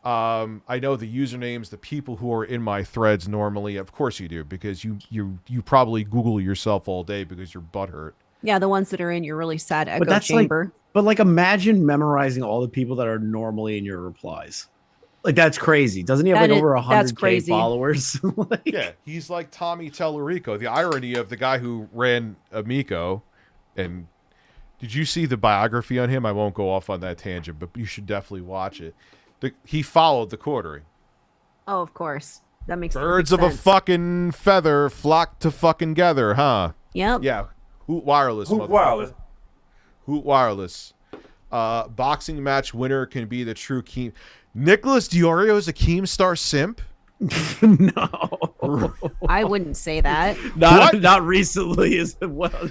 I know the usernames, the people who are in my threads normally. Of course you do, because you probably Google yourself all day because your butt hurt. Yeah, the ones that are in your really sad echo chamber. But imagine memorizing all the people that are normally in your replies. Like, that's crazy. Doesn't he have over 100K followers? Yeah, he's like Tommy Tellerico. The irony of the guy who ran Amico, and did you see the biography on him? I won't go off on that tangent, but you should definitely watch it. He followed TheQuartering. Oh, of course. That makes Birds of a fucking feather flock to fucking gather, huh? Yep. Yeah. Hoot Wireless. Hoot Wireless. Hoot Wireless. Boxing match winner can be the true Keem. Nicholas Diorio is a Keemstar simp? No. I wouldn't say that. Not recently as well.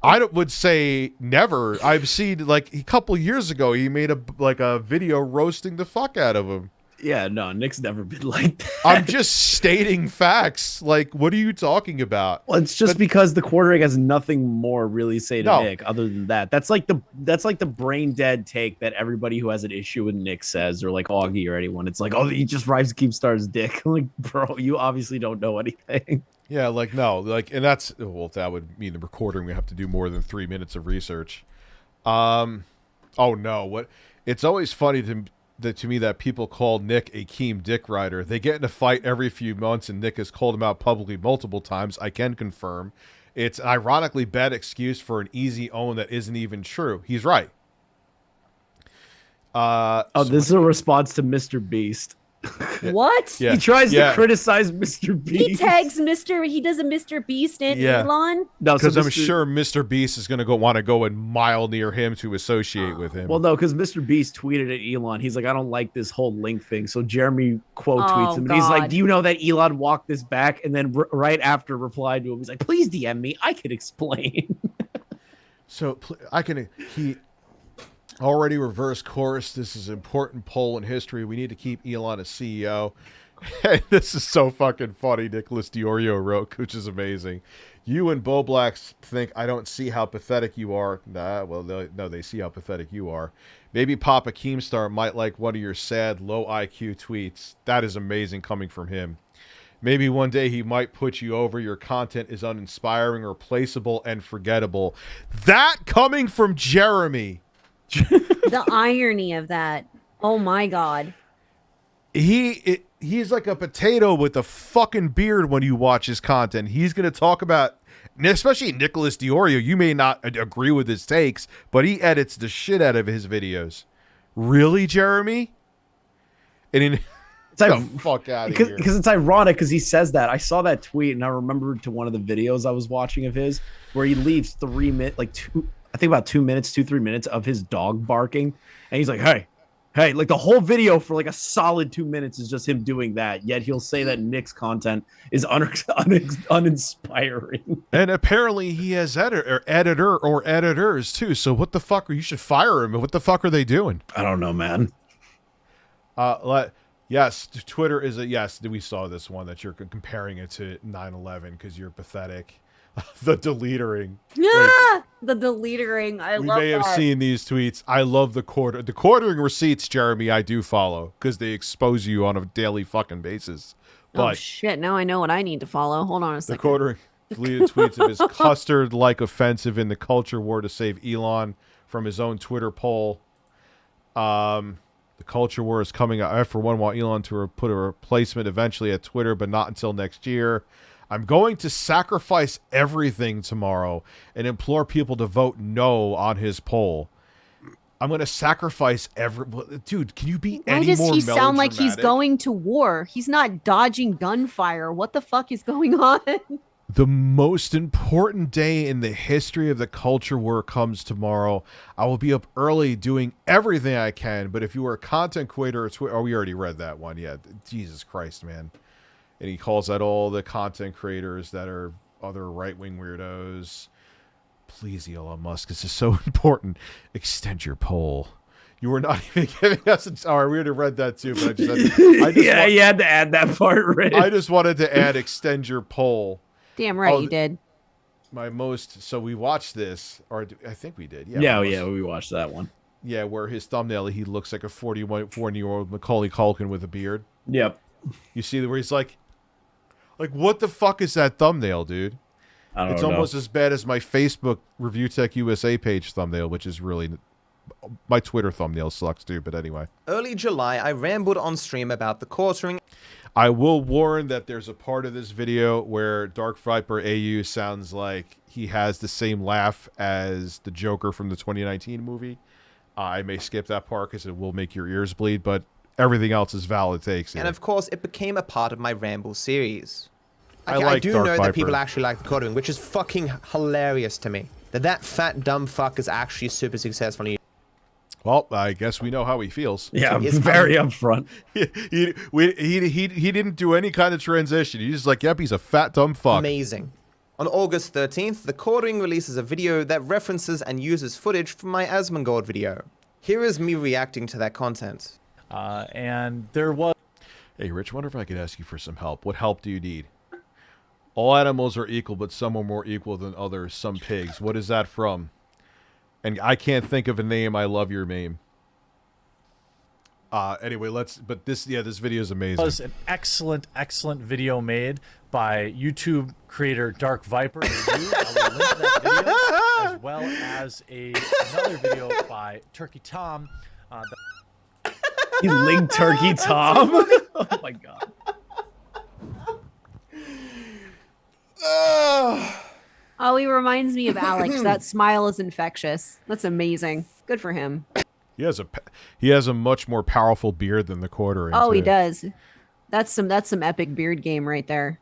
I would say never. I've seen, like, a couple years ago, he made a video roasting the fuck out of him. Yeah, no, Nick's never been like that. I'm just stating facts. Like, what are you talking about? Well, it's just because TheQuartering has nothing more really say to Nick other than that. That's like the brain dead take that everybody who has an issue with Nick says, or like Augie or anyone. It's like, oh, he just rides Keemstar's dick. Like, bro, you obviously don't know anything. Yeah, like, no, like, and that would mean the recording we have to do more than 3 minutes of research. Oh no, it's always funny to me that people call Nick a Keem dick rider. They get in a fight every few months, and Nick has called him out publicly multiple times. I can confirm. It's an ironically bad excuse for an easy own that isn't even true. He's right. This is a response to Mr. Beast. What? Yeah. He tries to criticize Mr. Beast. He tags he does a Mr. Beast and Elon. No, because I'm sure Mr. Beast is going to want to go a mile near him to associate with him. Well, no, because Mr. Beast tweeted at Elon. He's like, I don't like this whole link thing. So Jeremy quote tweets him. And he's like, do you know that Elon walked this back? And then right after replied to him, he's like, please DM me. I can explain. So he already reversed course. This is an important poll in history. We need to keep Elon as CEO. This is so fucking funny. Nicholas Diorio wrote, which is amazing. You and Bo Blacks think I don't see how pathetic you are. Nah, well, no, they see how pathetic you are. Maybe Papa Keemstar might like one of your sad, low IQ tweets. That is amazing coming from him. Maybe one day he might put you over. Your content is uninspiring, replaceable, and forgettable. That coming from Jeremy. The irony of that. Oh my God. He's like a potato with a fucking beard when you watch his content. He's going to talk about, especially Nicholas Diorio, you may not agree with his takes, but he edits the shit out of his videos. Really, Jeremy? And get the fuck out of here. Because it's ironic because he says that. I saw that tweet and I remembered to one of the videos I was watching of his where he leaves 3 minutes, I think about 2 minutes, 2-3 minutes of his dog barking. And he's like, hey, like the whole video for like a solid 2 minutes is just him doing that. Yet he'll say that Nick's content is uninspiring. And apparently he has editor or editors too. So what the fuck? You should fire him. What the fuck are they doing? I don't know, man. Yes, Twitter is a yes. We saw this one that you're comparing it to 9/11 because you're pathetic. The deletering. Yeah, the deletering. I love that. We may have seen these tweets. I love the quartering receipts, Jeremy. I do follow because they expose you on a daily fucking basis. But oh shit! Now I know what I need to follow. Hold on a second. The quartering deleted tweets of his custard-like offensive in the culture war to save Elon from his own Twitter poll. The culture war is coming out. I, for one, want Elon to put a replacement eventually at Twitter, but not until next year. I'm going to sacrifice everything tomorrow and implore people to vote no on his poll. I'm going to sacrifice Dude, can you be any more melodramatic? Why does he sound like he's going to war? He's not dodging gunfire. What the fuck is going on? The most important day in the history of the culture war comes tomorrow. I will be up early doing everything I can, but if you were a content creator or Twitter... Oh, we already read that one. Yeah, Jesus Christ, man. And he calls out all the content creators that are other right-wing weirdos. Please, Elon Musk, this is so important. Extend your poll. You were not even giving us a... All right, we already read that too, but you had to add that part, right? I just wanted to add extend your poll. Damn right you did. So we watched this, or I think we did. Yeah, we watched that one. Yeah, where his thumbnail, he looks like a 41-year-old Macaulay Culkin with a beard. Yep. You see where he's like, what the fuck is that thumbnail, dude? It's almost as bad as my Facebook ReviewTechUSA page thumbnail, which is really... My Twitter thumbnail sucks too, but anyway. Early July, I rambled on stream about the quartering. I will warn that there's a part of this video where Dark Viper AU sounds like he has the same laugh as the Joker from the 2019 movie. I may skip that part because it will make your ears bleed, but everything else is valid takes. And of course, it became a part of my ramble series. I do Dark know Viper. that people actually like the quartering, which is fucking hilarious to me. That fat dumb fuck is actually super successful. Well, I guess we know how he feels. Yeah, he's very upfront. He didn't do any kind of transition. He's just like, yep, he's a fat dumb fuck. Amazing. On August 13th, The Quartering releases a video that references and uses footage from my Asmongold video. Here is me reacting to that content. And there was... Hey, Rich, wonder if I could ask you for some help. What help do you need? All animals are equal, but some are more equal than others. Some pigs. What is that from? And I can't think of a name. I love your name. Anyway, this video is amazing. It was an excellent video made by YouTube creator Dark Viper. I will link that video, as well as another video by Turkey Tom. You linked Turkey Tom? Oh my god. Oh, he reminds me of Alex. That smile is infectious. That's amazing. Good for him. He has a much more powerful beard than the quartering. Oh, he does. That's some epic beard game right there.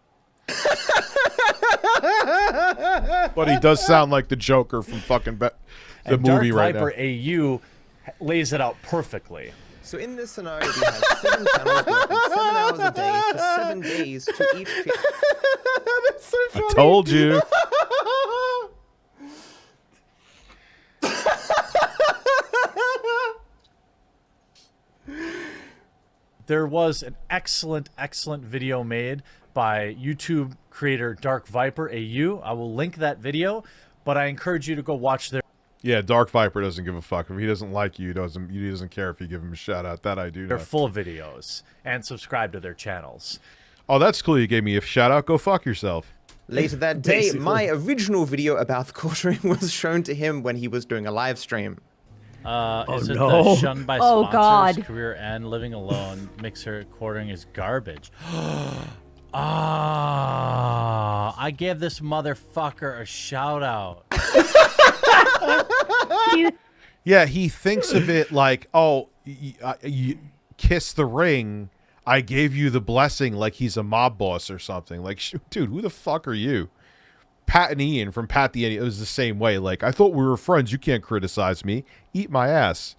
But he does sound like the Joker from fucking the movie right now. Dark Viper AU lays it out perfectly. So in this scenario, we have 7 channels working 7 hours a day for 7 days to each. That's so funny. I told you. There was an excellent video made by YouTube creator Dark Viper AU. I will link that video, but I encourage you to go watch their. Yeah, Dark Viper doesn't give a fuck. If he doesn't like you, he doesn't care if you give him a shout out. That I do know. They're full videos, and subscribe to their channels. Oh, that's cool. You gave me a shout out. Go fuck yourself. Later that day, my original video about TheQuartering was shown to him when he was doing a live stream. Is it the shunned by sponsors, God. career end, living alone, mixer quartering is garbage? Ah, I gave this motherfucker a shout out. Yeah, he thinks of it like, oh, you kiss the ring. I gave you the blessing like he's a mob boss or something. Like, dude, who the fuck are you? Pat and Ian from Pat the Idiot, it was the same way. Like, I thought we were friends. You can't criticize me. Eat my ass.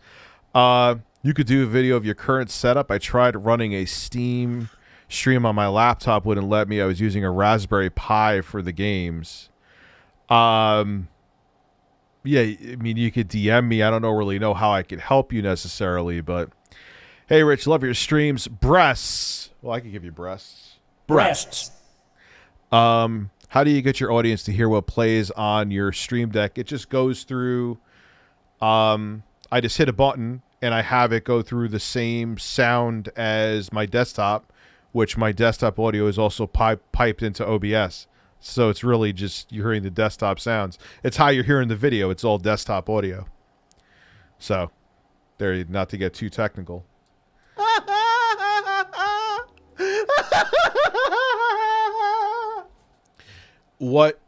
You could do a video of your current setup. I tried running a Steam stream on my laptop. Wouldn't let me. I was using a Raspberry Pi for the games. Yeah, I mean, you could DM me. I don't really know how I could help you necessarily, but hey, Rich, love your streams. Breasts. Well, I could give you breasts. Breasts. How do you get your audience to hear what plays on your stream deck? It just goes through, I just hit a button and I have it go through the same sound as my desktop, which my desktop audio is also piped into OBS. So it's really just you're hearing the desktop sounds. It's how you're hearing the video. It's all desktop audio. So, there, not to get too technical. What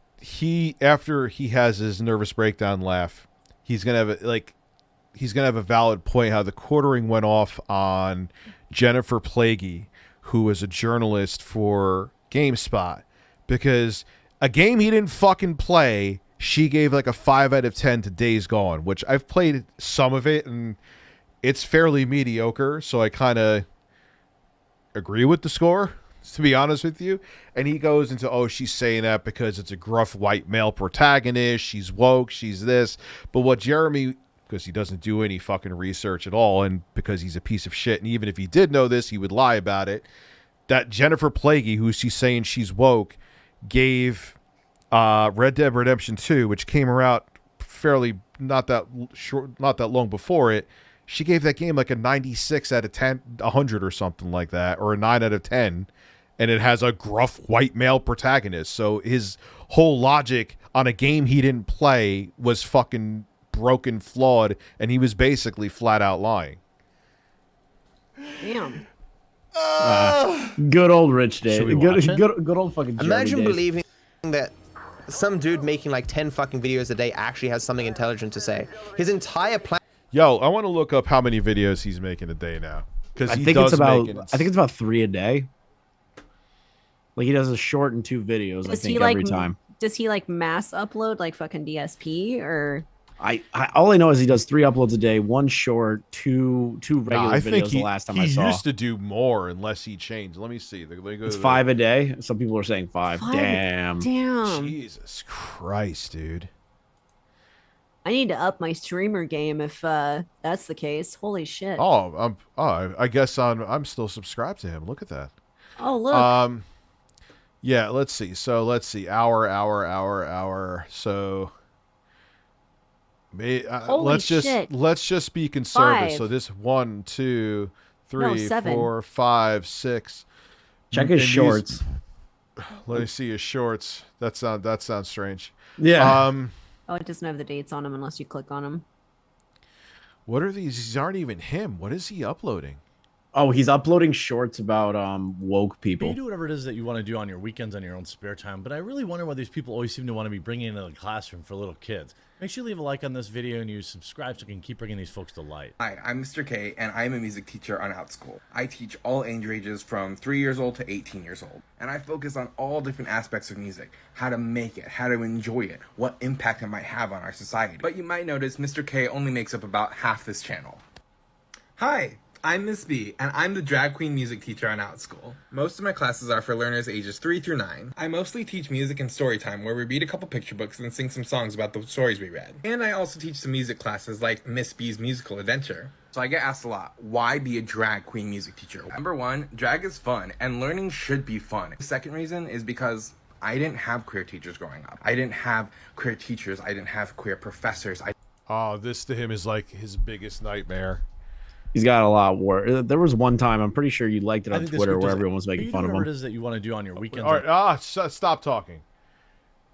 after he has his nervous breakdown laugh, he's gonna have a valid point how the quartering went off on Jennifer Plaguey, who was a journalist for GameSpot, because a game he didn't fucking play, she gave like a 5 out of 10 to Days Gone, which I've played some of it and it's fairly mediocre, so I kind of agree with the score, to be honest with you. And he goes into, oh, she's saying that because it's a gruff white male protagonist, she's woke, she's this. But what Jeremy, because he doesn't do any fucking research at all, and because he's a piece of shit, and even if he did know this, he would lie about it, that Jennifer Plaguey, who she's saying she's woke, gave Red Dead Redemption 2, which came out fairly not that long before it, she gave that game like a 96 out of 10, 100 or something like that, or a 9 out of 10, and it has a gruff white male protagonist. So his whole logic on a game he didn't play was fucking broken, flawed, and he was basically flat out lying. Damn. Good old Rich Day. Should we watch it? Good old fucking Jeremy Imagine days. believing that some dude making like 10 fucking videos a day actually has something intelligent to say. His entire plan. Yo, I want to look up how many videos he's making a day now, because I think it's about 3 a day. Like, he does a short and 2 videos, I think, every time. Does he like mass upload like fucking DSP or? All I know is he does 3 uploads a day, 1 short, two regular I think videos. The last time I saw, he used to do more unless he changed. Let me see. It's 5 a day. Some people are saying 5. Damn. Jesus Christ, dude. I need to up my streamer game if that's the case. Holy shit. I guess I'm still subscribed to him. Look at that. Oh, look. Yeah, let's see. So let's see. Hour. So let's just be conservative. 5. So this 1, 2, 3, No, 7. 4, 5, 6. Check his shorts. Let me see his shorts. That sounds strange. Yeah. Oh, it doesn't have the dates on them unless you click on them. What are these? These aren't even him. What is he uploading? Oh, he's uploading shorts about woke people. You do whatever it is that you want to do on your weekends, on your own spare time, but I really wonder why these people always seem to want to be bringing into the classroom for little kids. Make sure you leave a like on this video and you subscribe so we can keep bringing these folks to light. Hi, I'm Mr. K, and I'm a music teacher on Outschool. I teach all age ranges from 3 years old to 18 years old, and I focus on all different aspects of music, how to make it, how to enjoy it, what impact it might have on our society. But you might notice Mr. K only makes up about half this channel. Hi, I'm Miss B, and I'm the drag queen music teacher on Outschool. Most of my classes are for learners ages 3 through 9. I mostly teach music and story time, where we read a couple picture books and sing some songs about the stories we read. And I also teach some music classes like Miss B's Musical Adventure. So I get asked a lot, why be a drag queen music teacher? Number one, drag is fun, and learning should be fun. The second reason is because I didn't have queer teachers growing up. I didn't have queer teachers. I didn't have queer professors. Oh, this to him is like his biggest nightmare. He's got a lot worse. There was one time, I'm pretty sure you liked it on Twitter, where everyone was making fun of him. What it is that you want to do on your weekends? All right, stop talking.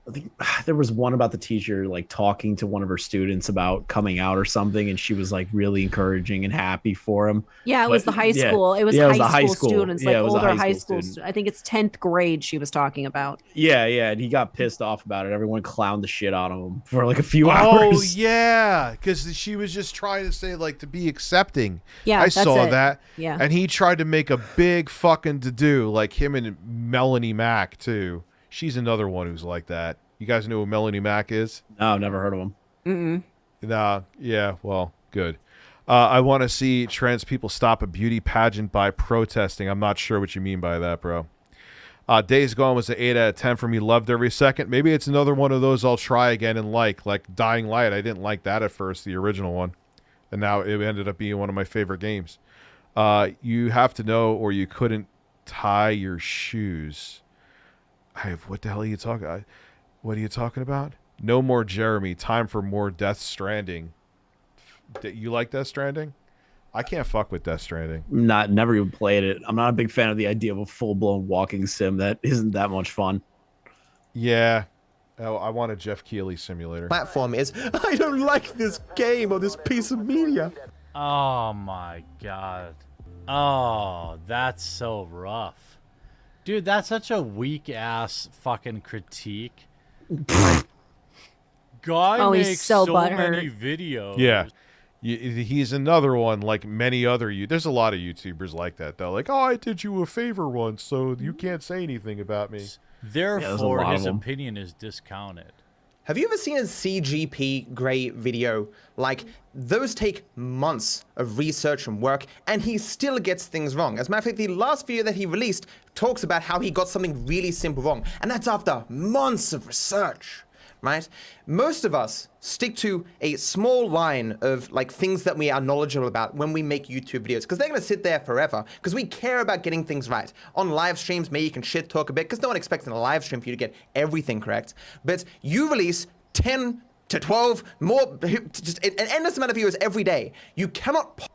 I think there was one about the teacher like talking to one of her students about coming out or something, and she was like really encouraging and happy for him. Yeah, it was the high school. It was high school students, like older high school. I think it's 10th grade she was talking about. Yeah, and he got pissed off about it. Everyone clowned the shit out of him for like a few hours. Oh yeah, because she was just trying to say like to be accepting. Yeah, I saw that. Yeah, and he tried to make a big fucking to do, like him and Melanie Mack too. She's another one who's like that. You guys know who Melanie Mack is? No, I've never heard of him. Nah, yeah, well, good. I want to see trans people stop a beauty pageant by protesting. I'm not sure what you mean by that, bro. Days Gone was an 8 out of 10 for me. Loved every second. Maybe it's another one of those I'll try again and like Dying Light. I didn't like that at first, the original one. And now it ended up being one of my favorite games. You have to know or you couldn't tie your shoes. What the hell are you talking? What are you talking about? No more Jeremy. Time for more Death Stranding. You like Death Stranding? I can't fuck with Death Stranding. Never even played it. I'm not a big fan of the idea of a full-blown walking sim. That isn't that much fun. Yeah. Oh, I want a Jeff Keighley simulator. Platform is, I don't like this game or this piece of media. Oh my god. Oh, that's so rough. Dude, that's such a weak-ass fucking critique. Guy makes so many videos. Yeah. He's another one like many other there's a lot of YouTubers like that though. Like, oh, I did you a favor once, so you can't say anything about me. Therefore, his opinion is discounted. Have you ever seen a CGP Grey video? Like, those take months of research and work, and he still gets things wrong. As a matter of fact, the last video that he released talks about how he got something really simple wrong, and that's after months of research, right? Most of us stick to a small line of like things that we are knowledgeable about when we make YouTube videos, because they're going to sit there forever, because we care about getting things right. On live streams, maybe you can shit talk a bit, because no one expects in a live stream for you to get everything correct, but you release 10 to 12 more, just an endless amount of videos every day. You cannot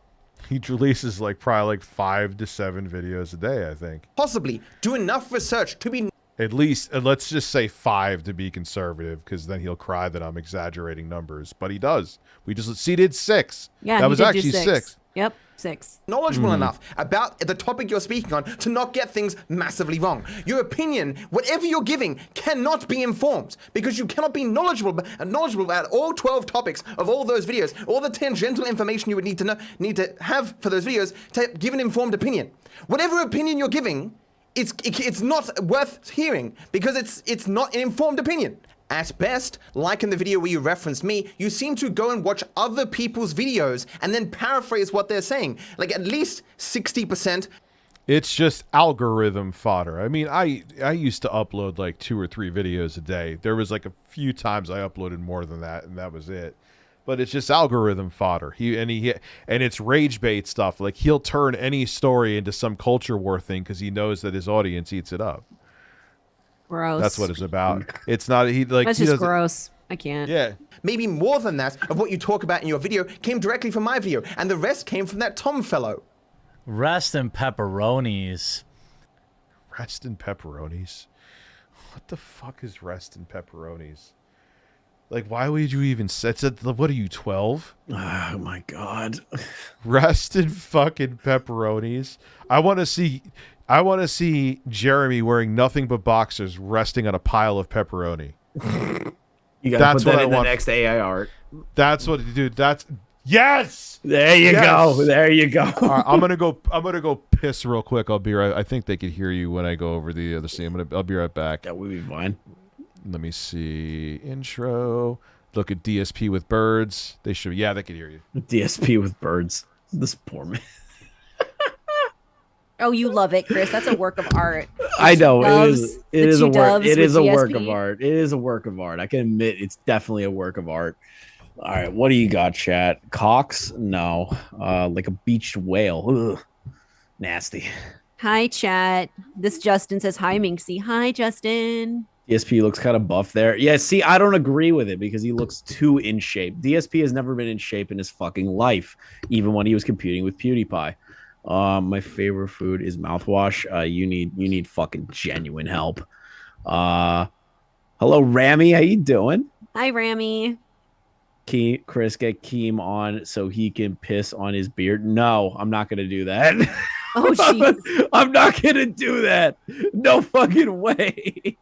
he releases like probably like 5 to 7 videos a day, I think. Possibly do enough research to be at least, let's just say 5 to be conservative, because then he'll cry that I'm exaggerating numbers. But he does. We just did 6. Yeah, that was actually 6. Yep, 6. Knowledgeable enough about the topic you're speaking on to not get things massively wrong. Your opinion, whatever you're giving, cannot be informed, because you cannot be knowledgeable about all 12 topics of all those videos, all the tangential information you would need to have for those videos to give an informed opinion. Whatever opinion you're giving, it's not worth hearing, because it's not an informed opinion. At best, like in the video where you referenced me, you seem to go and watch other people's videos and then paraphrase what they're saying. Like at least 60%. It's just algorithm fodder. I mean, I used to upload like 2 or 3 videos a day. There was like a few times I uploaded more than that, and that was it. But it's just algorithm fodder. And it's rage bait stuff. Like he'll turn any story into some culture war thing because he knows that his audience eats it up. Gross. That's what it's about. It's not That's just gross. I can't. Yeah. Maybe more than that of what you talk about in your video came directly from my video, and the rest came from that Tom fellow. Rest in pepperonis. Rest in pepperonis? What the fuck is rest in pepperonis? Like, why would you even set what are you, 12? Oh my god. Rest in fucking pepperonis. I want to see Jeremy wearing nothing but boxers resting on a pile of pepperoni. You gotta put that in the next AI art. That's what, dude. That's yes. There you go. There you go. All right, I'm gonna go piss real quick. I'll be right. I think they could hear you when I go over the other scene. I'll be right back. That would be fine. Let me see. Intro. Look at DSP with birds. They should. Yeah, they could hear you. DSP with birds. This poor man. Oh, you love it, Chris. That's a work of art. I know doves, it is a work. doves It with is a work of DSP. art. It is a work of art. I can admit it's definitely a work of art. All right, what do you got, chat? Cox? No. Like a beached whale. Ugh. Nasty. Hi, chat. This Justin says hi, Minxy. Hi, Justin. DSP looks kind of buff there. Yeah, see, I don't agree with it because he looks too in shape. DSP has never been in shape in his fucking life, even when he was competing with PewDiePie. My favorite food is mouthwash. You need fucking genuine help. Hello, Rammy. How you doing? Hi, Rammy. Chris, get Keem on so he can piss on his beard. No, I'm not gonna do that. Oh, jeez. I'm not gonna do that. No fucking way.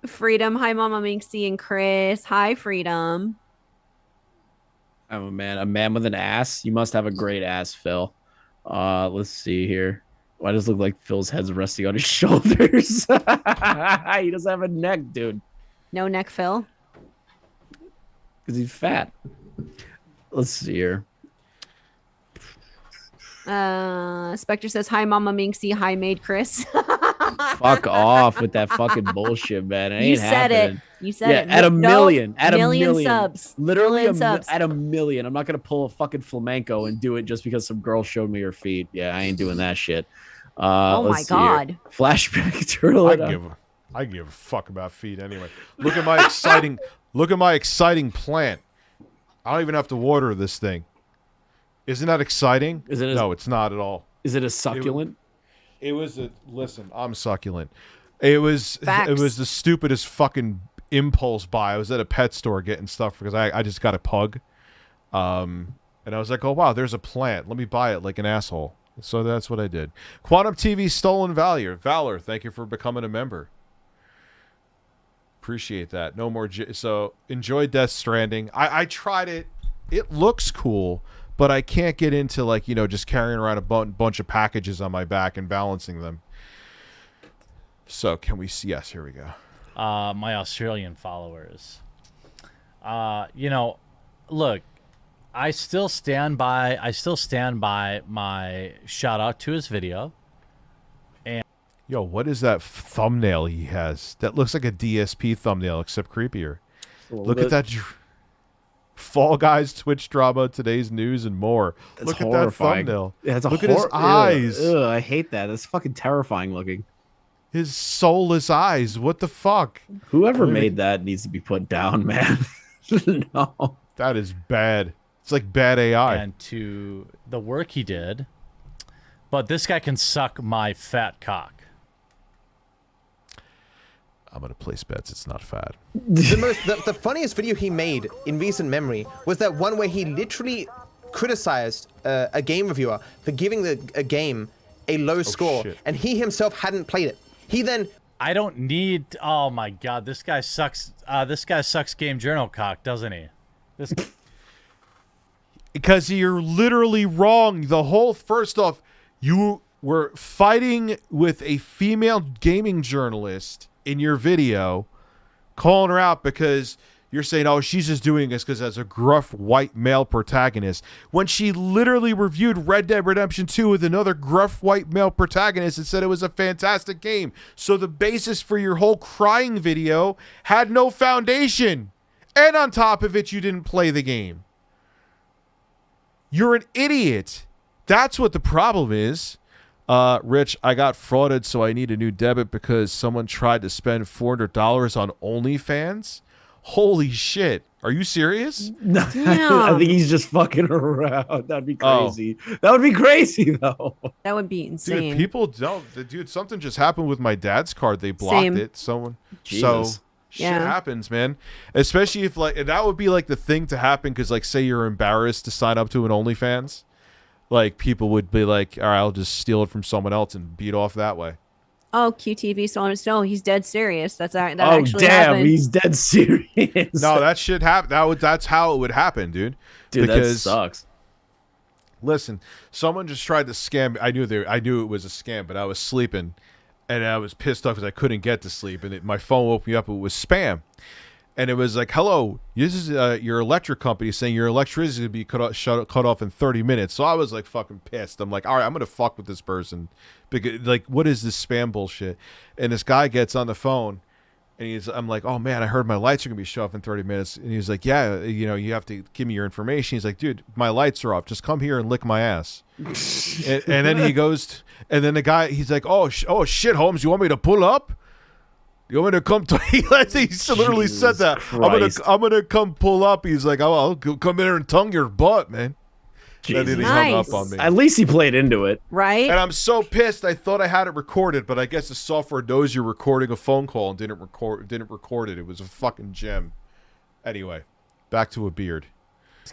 Freedom. Hi, Mama Minxy and Chris. Hi, Freedom. I'm a man with an ass. You must have a great ass, Phil. Let's see here. Why does it look like Phil's head's resting on his shoulders? He doesn't have a neck, dude. No neck, Phil. Because he's fat. Let's see here. Spectre says hi, Mama Minxy. Hi, Maid Chris. Fuck off with that fucking bullshit, man. It ain't You said happening. it. You said it. At a million. At a million million subs. Literally Million subs. at a million. I'm not gonna pull a fucking flamenco and do it just because some girl showed me her feet. Yeah, I ain't doing that shit. Oh my let's see here. God. Flashback turtle. I give a fuck about feet anyway. Look at my exciting plant. I don't even have to water this thing. Isn't that exciting? No, it's not at all. Is it a succulent? Listen, I'm succulent. It was Facts. the stupidest fucking impulse buy. I was at a pet store getting stuff because I just got a pug. And I was like, oh wow, there's a plant. Let me buy it like an asshole. So that's what I did. Quantum TV Stolen Valor, thank you for becoming a member. Appreciate that. No more. So enjoy Death Stranding. I tried it. It looks cool, but I can't get into just carrying around a bunch of packages on my back and balancing them. So can we see? Yes, here we go. My Australian followers. Look, I still stand by my shout out to his video. Yo, what is that thumbnail he has? That looks like a DSP thumbnail, except creepier. Look at that. Fall Guys, Twitch drama, today's news, and more. Look at that thumbnail. Look at his eyes. Ugh, I hate that. That's fucking terrifying looking. His soulless eyes. What the fuck? Whoever made that needs to be put down, man. No. That is bad. It's like bad AI. And to the work he did. But this guy can suck my fat cock. I'm going to place bets it's not fat. The funniest video he made in recent memory was that one where he literally criticized a game reviewer for giving a game a low score, shit. and he himself hadn't played it. He then... I don't need... Oh, my God. This guy sucks. This guy sucks Game Journal cock, doesn't he? This... Because you're literally wrong. First off, you were fighting with a female gaming journalist in your video, calling her out because you're saying, oh, she's just doing this because as a gruff white male protagonist, when she literally reviewed Red Dead Redemption 2 with another gruff white male protagonist and said it was a fantastic game. So the basis for your whole crying video had no foundation. And on top of it, you didn't play the game. You're an idiot. That's what the problem is. Rich, I got frauded, so I need a new debit because someone tried to spend $400 on OnlyFans. Holy shit. Are you serious? No, I think he's just fucking around. That'd be crazy. That would be crazy, though. That would be insane. Dude, people don't. Dude, something just happened with my dad's card. They blocked it. Jesus. So shit happens, man. Especially if, that would be, the thing to happen because, say you're embarrassed to sign up to an OnlyFans. People would be like, all right, I'll just steal it from someone else and beat off that way. Oh, QTV still no, he's dead serious. That actually damn, happened. he's dead serious. No, that shit happened. That's how it would happen, dude. Dude, that sucks. Listen, someone just tried to scam me. I knew it was a scam, but I was sleeping, and I was pissed off because I couldn't get to sleep, and my phone woke me up. It was spam. And it was like, hello, this is your electric company saying your electricity will be cut off in 30 minutes. So I was like fucking pissed. I'm like, all right, I'm going to fuck with this person. Because, like, what is this spam bullshit? And this guy gets on the phone and I'm like, oh man, I heard my lights are going to be shut off in 30 minutes. And he's like, yeah, you know, you have to give me your information. He's like, dude, my lights are off. Just come here and lick my ass. and then he goes, and then the guy, he's like, oh shit, Holmes, you want me to pull up? You want me to come to he literally said that. I'm gonna come pull up. He's like, oh, I'll come in here and tongue your butt, man. And then he hung up on me. At least he played into it. Right? And I'm so pissed. I thought I had it recorded, but I guess the software knows you're recording a phone call and didn't record it. It was a fucking gem. Anyway, back to a beard.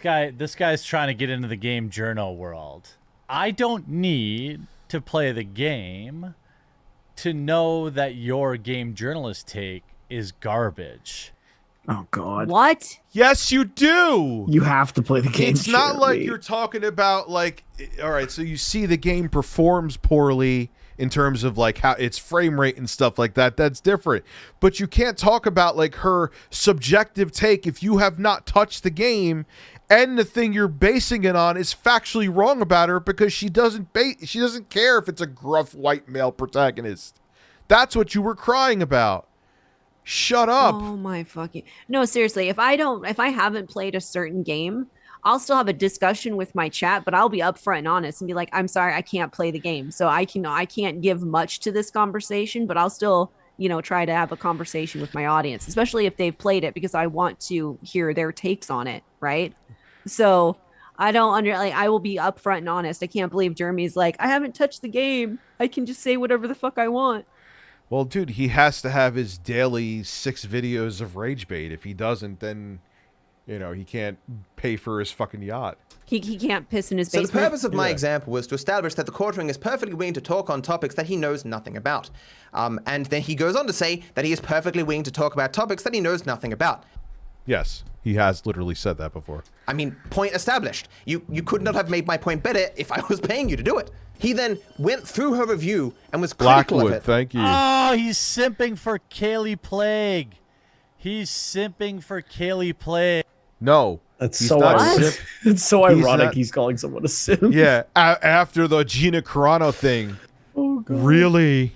This guy's trying to get into the game journal world. I don't need to play the game to know that your game journalist take is garbage. Oh God! What? Yes, you do. You have to play the game. It's not like you're talking about like, all right, so you see the game performs poorly in terms of like how its frame rate and stuff like that. That's different. But you can't talk about like her subjective take if you have not touched the game, and the thing you're basing it on is factually wrong about her because she doesn't care if it's a gruff white male protagonist. That's what you were crying about. Shut up. Oh my fucking no, seriously. If I haven't played a certain game, I'll still have a discussion with my chat, but I'll be upfront and honest and be like, I'm sorry, I can't play the game. So I can't give much to this conversation, but I'll still, you know, try to have a conversation with my audience, especially if they've played it, because I want to hear their takes on it, right? So I will be upfront and honest. I can't believe Jeremy's like, I haven't touched the game. I can just say whatever the fuck I want. Well, dude, he has to have his daily 6 videos of rage bait. If he doesn't, then, you know, he can't pay for his fucking yacht. He can't piss in his basement. So the purpose of my example was to establish that the quartering is perfectly willing to talk on topics that he knows nothing about. And then he goes on to say that he is perfectly willing to talk about topics that he knows nothing about. Yes, he has literally said that before. I mean, point established. You could not have made my point better if I was paying you to do it. He then went through her review and was critical of it. Thank you. Oh, he's simping for Kaylee Plague. He's simping for Kaylee Plague. No. That's so ironic. It's so ironic he's calling someone a simp. Yeah, after the Gina Carano thing. Oh, God. Really?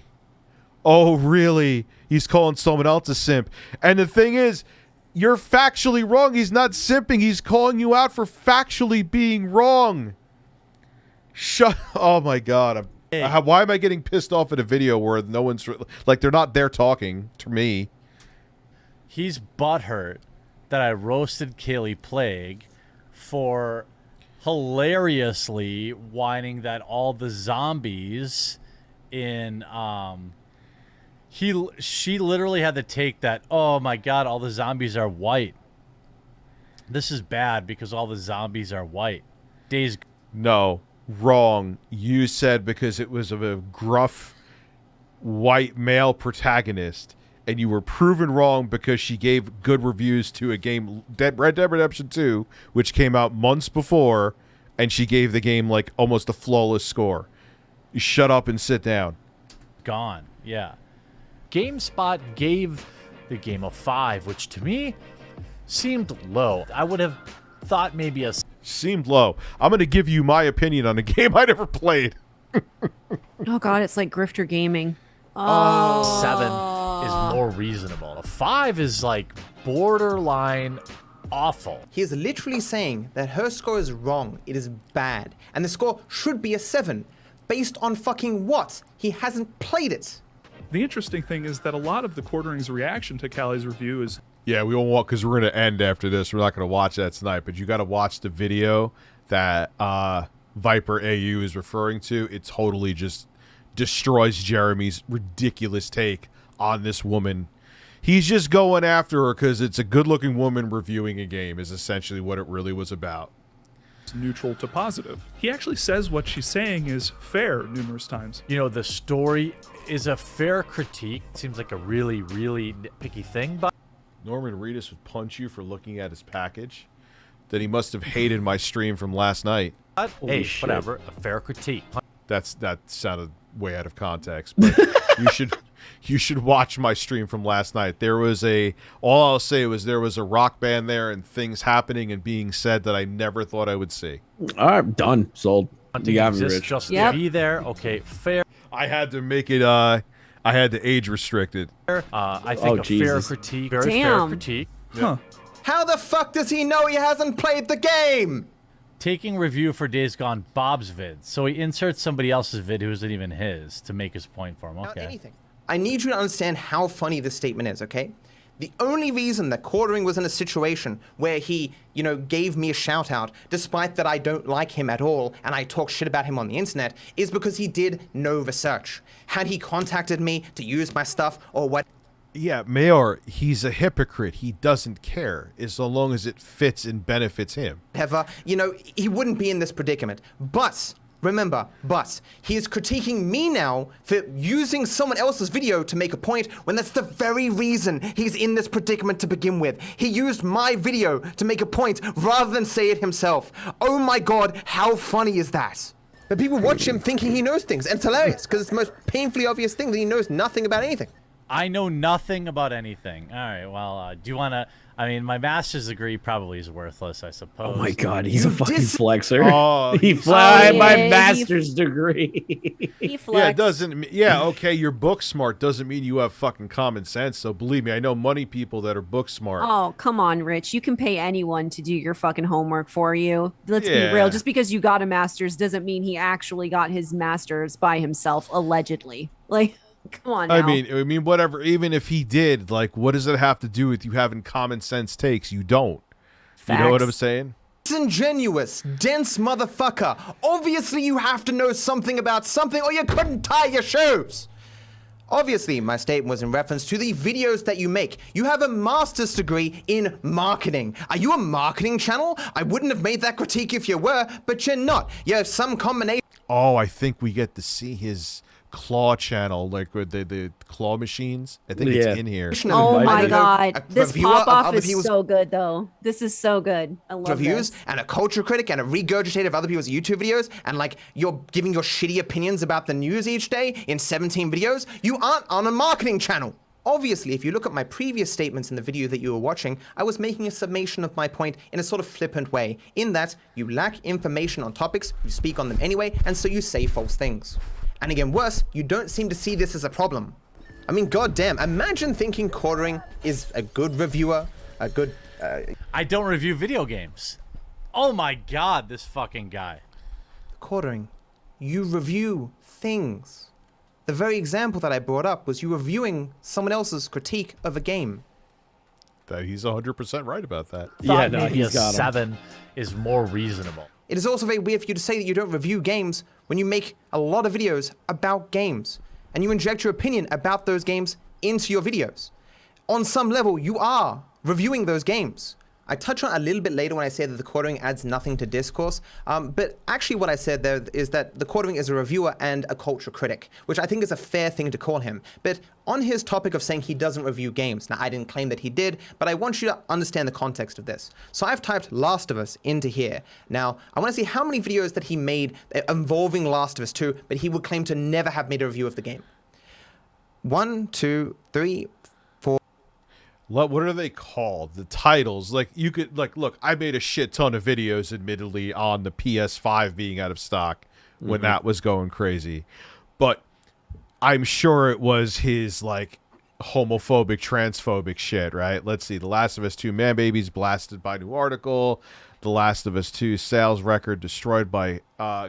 Oh, really? He's calling someone else a simp. And the thing is, you're factually wrong. He's not simping. He's calling you out for factually being wrong. Oh my God. Why am I getting pissed off at a video where no one's like, they're not there talking to me? He's butthurt that I roasted Kaylee Plague for hilariously whining that all the zombies in she literally had to take that, oh my God, all the zombies are white. This is bad because all the zombies are white. No. Wrong. You said because it was of a gruff white male protagonist, and you were proven wrong because she gave good reviews to a game, Red Dead Redemption 2, which came out months before, and she gave the game like almost a flawless score. You shut up and sit down. Gone. Yeah. GameSpot gave the game a 5, which to me seemed low. I would have thought maybe a... Seemed low. I'm going to give you my opinion on a game I never played. Oh, God, it's like grifter gaming. 7 is more reasonable. A 5 is like borderline awful. He is literally saying that her score is wrong. It is bad. And the score should be a 7. Based on fucking what? He hasn't played it. The interesting thing is that a lot of the Quartering's reaction to Callie's review is... Yeah, we won't, because we're going to end after this. We're not going to watch that tonight, but you got to watch the video that Viper AU is referring to. It totally just destroys Jeremy's ridiculous take on this woman. He's just going after her because it's a good-looking woman reviewing a game is essentially what it really was about. Neutral to positive. He actually says what she's saying is fair numerous times. You know, the story is a fair critique. Seems like a really, really nitpicky thing, but Norman Reedus would punch you for looking at his package. That he must have hated my stream from last night. Hey, whatever. A fair critique. That sounded way out of context. But You should watch my stream from last night. There was all I'll say was there was a rock band there and things happening and being said that I never thought I would see. All right, done. Sold. You got me, Exist Rich. just to be there. Okay, fair. I had to make it, I had to age restricted. I think fair critique, very fair critique. Huh. How the fuck does he know he hasn't played the game? Taking review for Days Gone Bob's vid. So he inserts somebody else's vid who isn't even his to make his point for him. Okay. Anything. I need you to understand how funny this statement is, okay? The only reason that Quartering was in a situation where he, you know, gave me a shout out, despite that I don't like him at all and I talk shit about him on the internet, is because he did no research. Had he contacted me to use my stuff or what? Yeah, Mayor, he's a hypocrite. He doesn't care as long as it fits and benefits him. Whatever, you know, he wouldn't be in this predicament. But remember, he is critiquing me now for using someone else's video to make a point when that's the very reason he's in this predicament to begin with. He used my video to make a point rather than say it himself. Oh my god, how funny is that? But people watch him thinking he knows things, and it's hilarious because it's the most painfully obvious thing that he knows nothing about anything. I know nothing about anything. All right, well, do you want to... I mean, my master's degree probably is worthless, I suppose. Oh my god, he's a fucking flexer. Oh, he flies my master's degree. He flexed. Yeah, it doesn't. Yeah, okay, you're book smart doesn't mean you have fucking common sense. So believe me, I know money people that are book smart. Oh, come on, Rich. You can pay anyone to do your fucking homework for you. Let's be Yeah. real. Just because you got a master's doesn't mean he actually got his master's by himself, allegedly. Like, come on now. I mean, whatever. Even if he did, like, what does it have to do with you having common sense takes? You don't. You know what I'm saying? Disingenuous, dense motherfucker. Obviously, you have to know something about something, or you couldn't tie your shoes. Obviously, my statement was in reference to the videos that you make. You have a master's degree in marketing. Are you a marketing channel? I wouldn't have made that critique if you were, but you're not. You have some combination. Oh, I think we get to see his claw channel, like with the claw machines. I think it's in here. Oh my god. This reviewer of pop-off other is people's so good, though. This is so good. I love reviews this. and a culture critic and a regurgitator of other people's YouTube videos, and like you're giving your shitty opinions about the news each day in 17 videos. You aren't on a marketing channel. Obviously, if you look at my previous statements in the video that you were watching, I was making a summation of my point in a sort of flippant way, in that you lack information on topics, you speak on them anyway, and so you say false things. And again, worse, you don't seem to see this as a problem. I mean, goddamn, imagine thinking Quartering is a good reviewer, a good... I don't review video games. Oh my god, this fucking guy. Quartering, you review things. The very example that I brought up was you reviewing someone else's critique of a game. That he's 100% right about that. Thought maybe a 7 is more reasonable. It is also very weird for you to say that you don't review games when you make a lot of videos about games, and you inject your opinion about those games into your videos. On some level, you are reviewing those games. I touch on it a little bit later when I say that the Quartering adds nothing to discourse, but actually what I said there is that the Quartering is a reviewer and a culture critic, which I think is a fair thing to call him. But on his topic of saying he doesn't review games, now I didn't claim that he did, but I want you to understand the context of this. So I've typed Last of Us into here. Now, I want to see how many videos that he made involving Last of Us 2, but he would claim to never have made a review of the game. 1, 2, 3, 4. What are they called? The titles. Like, you could, like, look, I made a shit ton of videos, admittedly, on the PS5 being out of stock when that was going crazy. But I'm sure it was his, like, homophobic, transphobic shit, right? Let's see. The Last of Us 2 man babies blasted by new article. The Last of Us 2 sales record destroyed by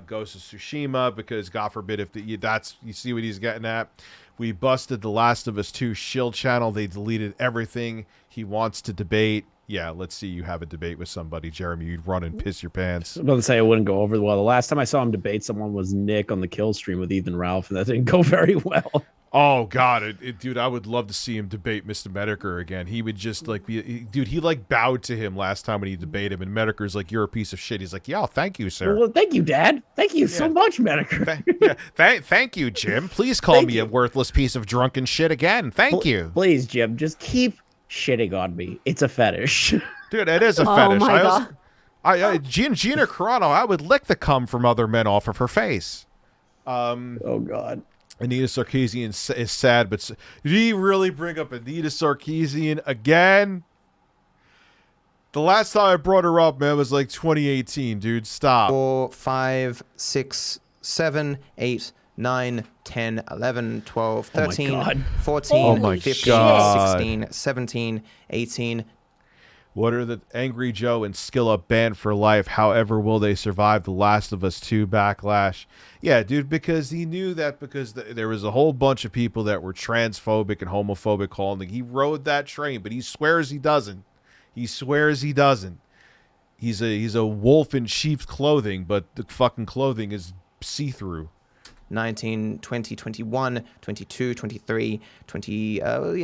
Ghost of Tsushima, because, God forbid, if you see what he's getting at. We busted The Last of Us 2 shield channel. They deleted everything. He wants to debate. Yeah, let's see you have a debate with somebody, Jeremy. You'd run and piss your pants. I was about to say it wouldn't go over well. The last time I saw him debate someone was Nick on the Kill stream with Ethan Ralph, and that didn't go very well. Oh, God. Dude, I would love to see him debate Mr. Medicare again. He would just, like, dude, he, like, bowed to him last time when he debated him, and Medicare's like, you're a piece of shit. He's like, yeah, thank you, sir. Well, thank you, Dad. Thank you so much, Medicare. Thank you, Jim. Please call me a worthless piece of drunken shit again. Thank you. Please, Jim, just keep shitting on me. It's a fetish. Dude, it is a fetish. My God. Gina Carano, I would lick the cum from other men off of her face. Oh, God. Anita Sarkeesian is sad, but did he really bring up Anita Sarkeesian again? The last time I brought her up, man, was like 2018, dude. Stop. 4, 5, 6, 7, 8, 9, 10, 11, 12, 13, 14, 15, 16, 17, 18. What are the Angry Joe and Skill Up banned for life? However, will they survive The Last of Us 2 backlash? Yeah, dude, because he knew that because there was a whole bunch of people that were transphobic and homophobic calling. He rode that train, but he swears he doesn't. He swears he doesn't. He's a wolf in sheep's clothing, but the fucking clothing is see-through. 19, 20, 21, 22, 23, 20,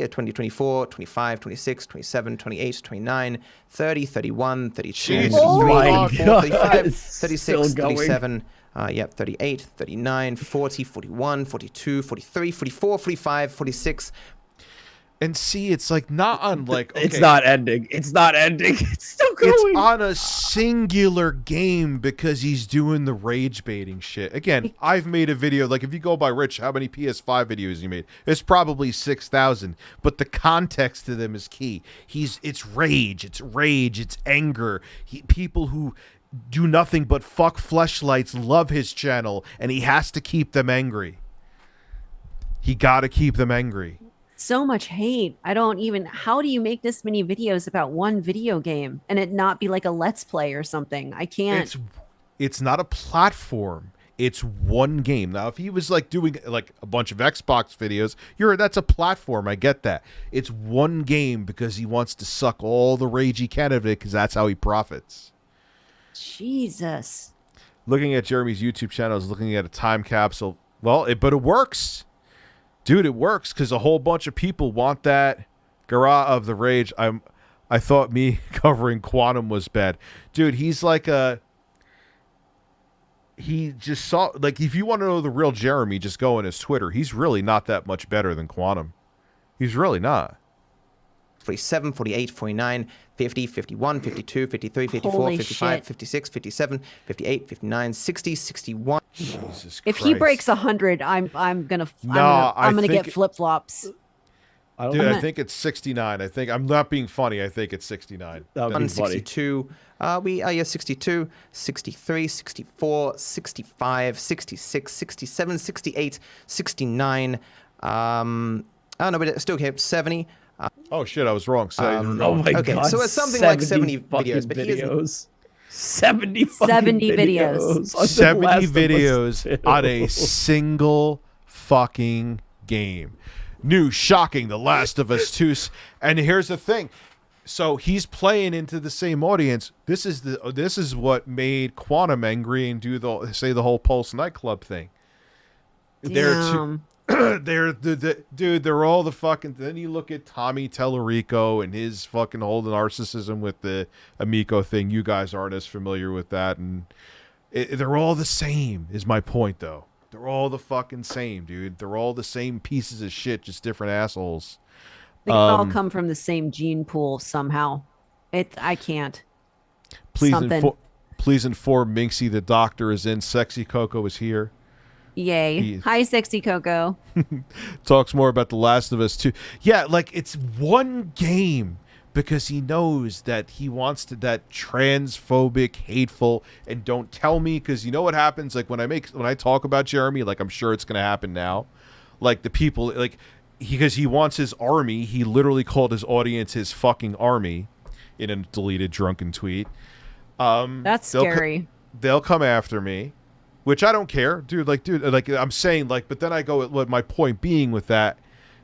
24, 25, 26, 27, 28, 29, 30, 31, 32, 33, 34, 35, 36, 37, 38, 39, 40, 41, 42, 43, 44, 45, 46. And see, it's like not on like okay, it's not ending. It's not ending. It's still going. It's on a singular game because he's doing the rage baiting shit. Again, I've made a video like if you go by Rich, how many PS5 videos you made? It's probably 6,000. But the context to them is key. It's rage, it's anger. People who do nothing but fuck fleshlights love his channel, and he has to keep them angry. He got to keep them angry. So much hate. I don't even, how do you make this many videos about one video game and it not be like a let's play or something? I can't. It's not a platform. It's one game. Now, if he was like doing like a bunch of Xbox videos, that's a platform. I get that. It's one game because he wants to suck all the rage he can of it because that's how he profits. Jesus. Looking at Jeremy's YouTube channel is looking at a time capsule. Well, but it works. Dude, it works because a whole bunch of people want that Garaa of the Rage. I thought me covering Quantum was bad. Dude, he's like he just saw, like, if you want to know the real Jeremy, just go on his Twitter. He's really not that much better than Quantum. He's really not. 47, 48, 49, 50, 51, 52, 53, 54, Holy 55, shit. 56, 57, 58, 59, 60, 61. Jesus If he breaks 100, I'm gonna think get flip flops. Dude, I think it's 69. I'm not being funny. I think it's 69. That would be funny. 62. 62, 63, 64, 65, 66, 67, 68, 69. Oh no, but still here. 70. Oh shit, I was wrong. Oh my god. So it's something like 70 videos, but he is 70 videos. 70 videos on a single fucking game. New shocking The Last of Us 2. And here's the thing. So he's playing into the same audience. This is what made Quantum angry and do the whole Pulse nightclub thing. Damn. They're all the fucking. Then you look at Tommy Tellerico and his fucking whole narcissism with the Amico thing. You guys aren't as familiar with that, and they're all the same. Is my point, though. They're all the fucking same, dude. They're all the same pieces of shit, just different assholes. They all come from the same gene pool somehow. I can't. Please inform Minxy the doctor is in. Sexy Coco is here. Yay. Hi, Sexy Coco. Talks more about The Last of Us 2. Yeah, like it's one game because he knows that he wants to that transphobic, hateful, and don't tell me because you know what happens like when I talk about Jeremy, like I'm sure it's going to happen now. Like the people like because he wants his army, he literally called his audience his fucking army in a deleted drunken tweet. That's scary. They'll come after me. Which I don't care, dude. Like I'm saying, like, but then I go. What my point being with that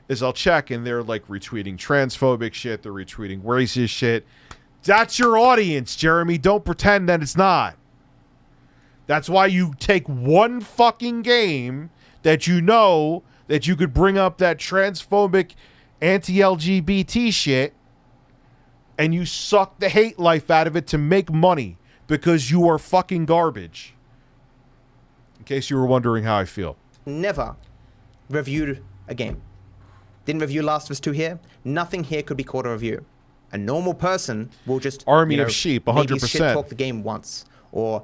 is, I'll check, and they're like retweeting transphobic shit. They're retweeting racist shit. That's your audience, Jeremy. Don't pretend that it's not. That's why you take one fucking game that you know that you could bring up that transphobic, anti-LGBT shit, and you suck the hate life out of it to make money because you are fucking garbage. In case you were wondering how I feel. Never reviewed a game. Didn't review Last of Us 2 here. Nothing here could be called a review. A normal person will just Army of sheep, 100%. Maybe shit talk the game once, or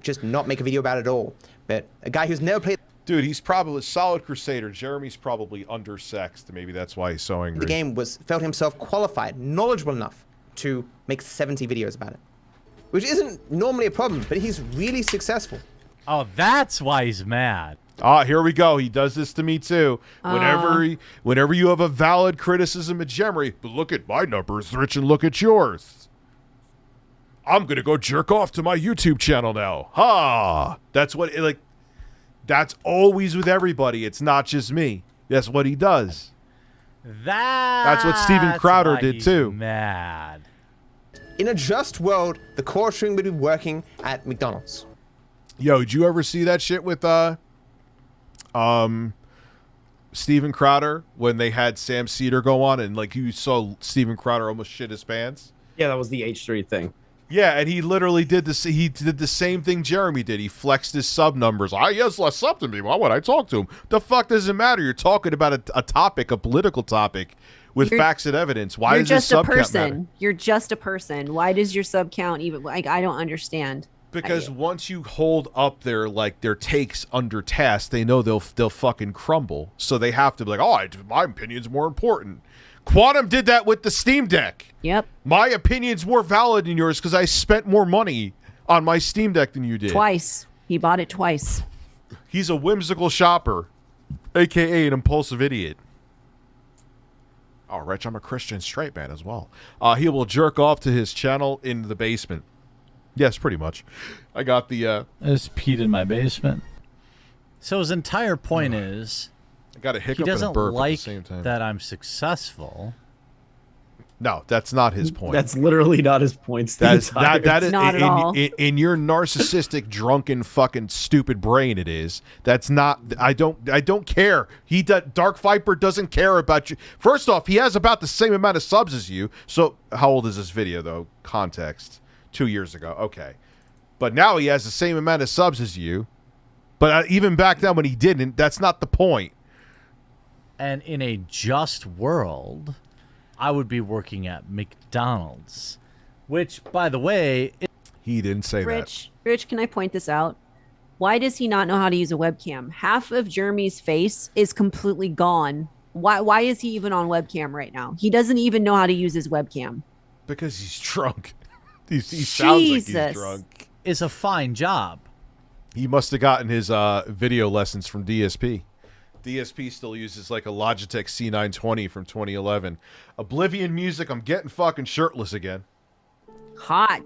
just not make a video about it at all. But a guy who's never played. Dude, he's probably a solid crusader. Jeremy's probably undersexed. Maybe that's why he's so angry. The game felt himself qualified, knowledgeable enough to make 70 videos about it. Which isn't normally a problem, but he's really successful. Oh, that's why he's mad. Ah, here we go. He does this to me too. Whenever you have a valid criticism of Jeremy, but look at my numbers, Rich, and look at yours. I'm gonna go jerk off to my YouTube channel now. Ha! That's what that's always with everybody. It's not just me. That's what he does. That's what Steven Crowder did too. Mad. In a just world, the TheQuartering would be working at McDonald's. Yo, did you ever see that shit with Steven Crowder when they had Sam Cedar go on and like you saw Steven Crowder almost shit his pants? Yeah, that was the H3 thing. Yeah, and he literally did this. He did the same thing Jeremy did. He flexed his sub numbers. He has less sub than me. Why would I talk to him? The fuck does it matter? You're talking about a topic, a political topic, with facts and evidence. Why does your sub count matter? You're just a person. Why does your sub count even? Like, I don't understand. Because once you hold up their takes under test, they know they'll fucking crumble. So they have to be like, oh, my opinion's more important. Quantum did that with the Steam Deck. Yep. My opinion's more valid than yours because I spent more money on my Steam Deck than you did. Twice. He bought it twice. He's a whimsical shopper, a.k.a. an impulsive idiot. Oh, Rich, I'm a Christian straight man as well. He will jerk off to his channel in the basement. Yes, pretty much. I got the... I just peed in my basement. So his entire point is... I got a hiccup he and a burp like at the same time. that I'm successful. No, that's not his point. That's literally not his point. That is not at all. In your narcissistic, drunken, fucking stupid brain. It is. That's not. I don't care. Dark Viper doesn't care about you. First off, he has about the same amount of subs as you. So how old is this video though? Context. 2 years ago. Okay, but now he has the same amount of subs as you. But even back then when he didn't, that's not the point. And in a just world, I would be working at McDonald's, which, by the way... He didn't say that. Rich, can I point this out? Why does he not know how to use a webcam? Half of Jeremy's face is completely gone. Why is he even on webcam right now? He doesn't even know how to use his webcam. Because he's drunk. He sounds like he's drunk. It's a fine job. He must have gotten his video lessons from DSP. DSP still uses like a Logitech C920 from 2011. Oblivion music, I'm getting fucking shirtless again. Hot.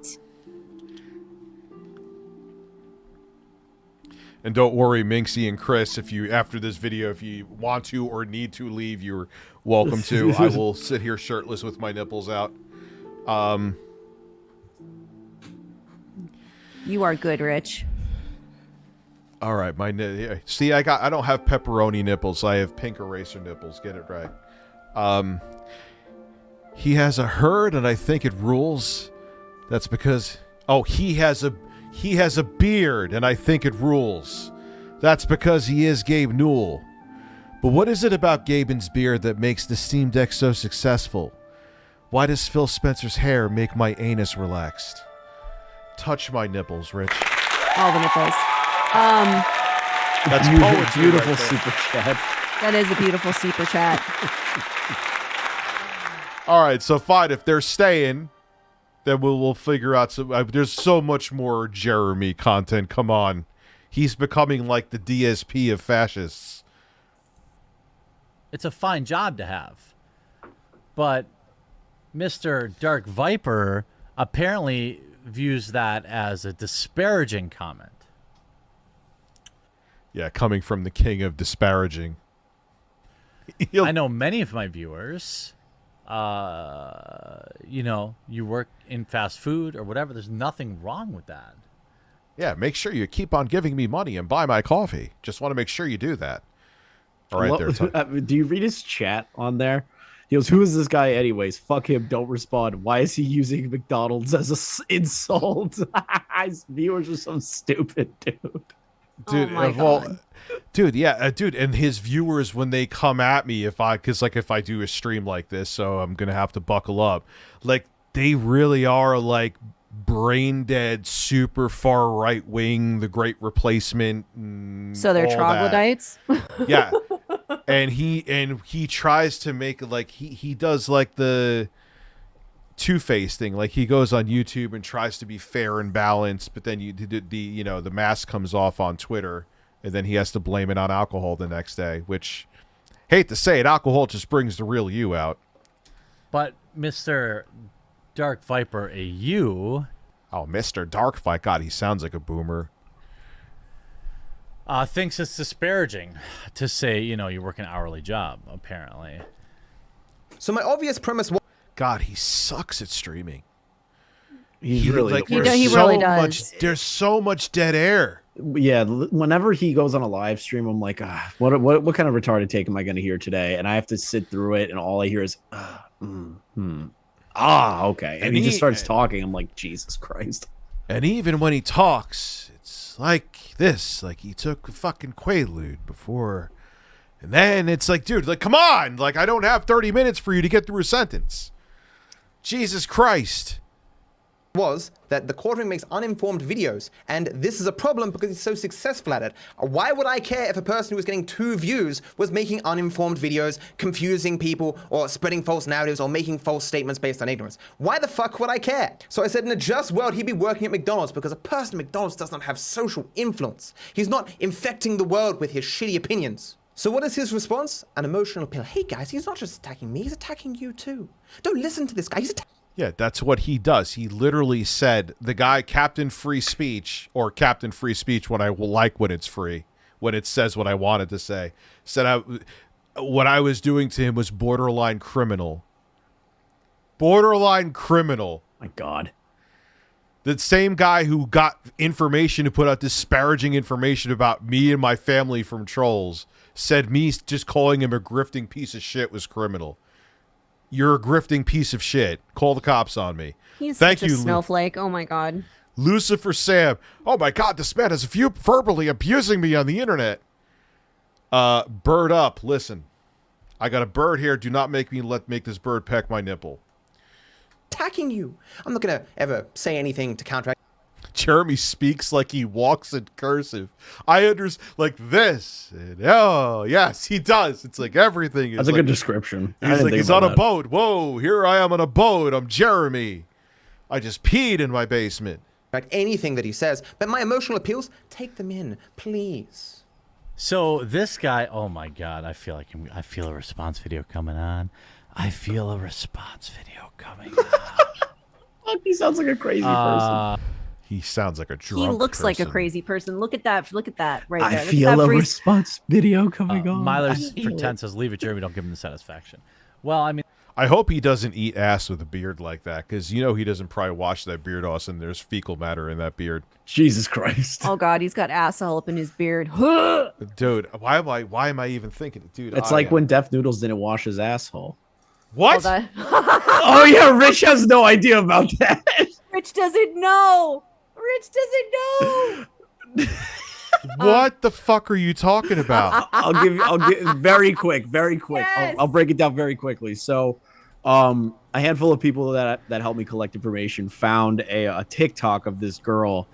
And don't worry, Minxy and Chris, after this video, if you want to or need to leave, you're welcome to. I will sit here shirtless with my nipples out. You are good, Rich. All right, see, I don't have pepperoni nipples. I have pink eraser nipples. Get it right. He has a herd, and I think it rules. That's because he has a beard, and I think it rules. That's because he is Gabe Newell. But what is it about Gaben's beard that makes the Steam Deck so successful? Why does Phil Spencer's hair make my anus relaxed? Touch my nipples, Rich. All the nipples. That's poetry. Beautiful super chat. That is a beautiful super chat. All right, so fine. If they're staying, then we'll figure out some. There's so much more Jeremy content. Come on, he's becoming like the DSP of fascists. It's a fine job to have, but Mr. Dark Viper apparently views that as a disparaging comment. Yeah, coming from the king of disparaging. I know many of my viewers, you work in fast food or whatever. There's nothing wrong with that. Yeah, make sure you keep on giving me money and buy my coffee. Just want to make sure you do that. All right, do you read his chat on there? He goes, who is this guy anyways? Fuck him, don't respond. Why is he using McDonald's as an insult? His viewers are so stupid, dude. Dude, dude, and his viewers, when they come at me, if I do a stream like this, so I'm gonna have to buckle up. Like, they really are like brain dead, super far right wing, the Great Replacement. So they're all troglodytes. that. Yeah, and he tries to make like he does like the Two-Face thing. Like he goes on YouTube and tries to be fair and balanced, but then the mask comes off on Twitter, and then he has to blame it on alcohol the next day. Which, hate to say it, alcohol just brings the real you out. But Mr. Dark Viper AU. Oh, Mr. Dark Viper. God, he sounds like a boomer. Thinks it's disparaging to say, you work an hourly job, apparently. So my obvious premise was... God, he sucks at streaming. He's really like, the worst. He really does. There's so much dead air. Yeah, whenever he goes on a live stream, I'm like, what kind of retarded take am I going to hear today? And I have to sit through it, and all I hear is, okay. And he just starts talking. I'm like, Jesus Christ. And even when he talks, it's like this, like he took a fucking Quaalude before. And then it's like, dude, like, come on. Like, I don't have 30 minutes for you to get through a sentence. Jesus Christ. Was that TheQuartering makes uninformed videos, and this is a problem because he's so successful at it. Why would I care if a person who was getting 2 views was making uninformed videos, confusing people, or spreading false narratives, or making false statements based on ignorance? Why the fuck would I care? So I said in a just world, he'd be working at McDonald's, because a person at McDonald's does not have social influence. He's not infecting the world with his shitty opinions. So what is his response? An emotional appeal. Hey guys, he's not just attacking me, he's attacking you too. Don't listen to this guy, he's attacking... Yeah, that's what he does. He literally said, the guy, Captain Free Speech, or Captain Free Speech when I like when it's free, when it says what I wanted to say, said what I was doing to him was borderline criminal. Borderline criminal. My God. The same guy who got information to put out disparaging information about me and my family from trolls said me just calling him a grifting piece of shit was criminal. You're a grifting piece of shit. Call the cops on me. He's Thank such a you, snowflake. Oh my God. Lucifer Sam. Oh my God, this man is verbally abusing me on the internet. Bird up. Listen, I got a bird here. Do not make this bird peck my nipple. Attacking you. I'm not gonna ever say anything to counteract. Jeremy speaks like he walks in cursive. I understand, like this. And, oh, yes, he does. It's like everything. That's a good description. He's like, he's on a boat. Whoa, here I am on a boat. I'm Jeremy. I just peed in my basement. Anything that he says, but my emotional appeals, take them in, please. So this guy, oh my God, I feel a response video coming on. I feel a response video coming on. He sounds like a crazy person. He sounds like a drunk He looks person. like a crazy person. Look at that right there. I feel a response video coming on. Myler's pretend says, leave it, Jeremy, don't give him the satisfaction. Well, I mean... I hope he doesn't eat ass with a beard like that, because he doesn't probably wash that beard off, and there's fecal matter in that beard. Jesus Christ. Oh God, he's got asshole up in his beard. Dude, why am I even thinking it? Dude, it's like when Def Noodles didn't wash his asshole. What? Oh yeah, Rich has no idea about that. Rich doesn't know. Rich doesn't know. What the fuck are you talking about? I'll give very quick. Yes. I'll break it down very quickly. So, a handful of people that helped me collect information found a TikTok of this girl,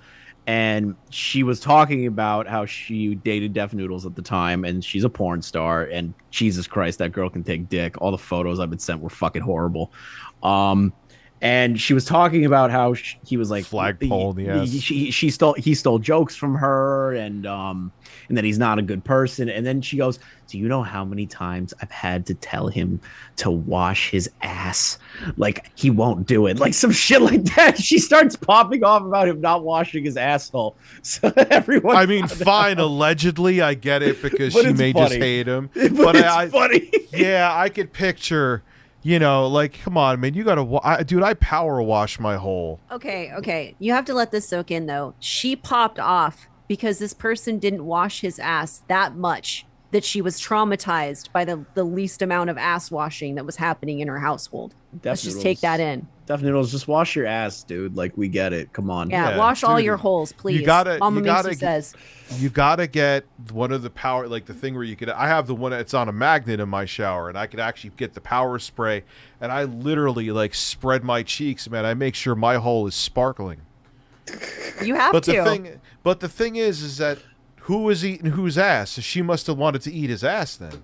and she was talking about how she dated Def Noodles at the time, and she's a porn star. And Jesus Christ, that girl can take dick. All the photos I've been sent were fucking horrible. And she was talking about how he was like flagpole in the ass. He stole jokes from her, and that he's not a good person. And then she goes, "Do you know how many times I've had to tell him to wash his ass? Like he won't do it. Like some shit like that." She starts popping off about him not washing his asshole. So everyone. I mean, fine. Allegedly, I get it because But she it's may funny. just hate him. But it's funny. Yeah, I could picture. Like, come on, man. You gotta, dude. I power wash my hole. Okay. You have to let this soak in, though. She popped off because this person didn't wash his ass that much that she was traumatized by the least amount of ass washing that was happening in her household. Let's just take that in. Def Noodles, just wash your ass, dude. Like, we get it. Come on. Yeah, wash all your holes, please. Mama Minxy says. You gotta get one of the power, like the thing where you could. I have the one that's on a magnet in my shower, and I could actually get the power spray, and I literally like spread my cheeks, man. I make sure my hole is sparkling. You have but to. The thing is that who was eating whose ass? She must have wanted to eat his ass then.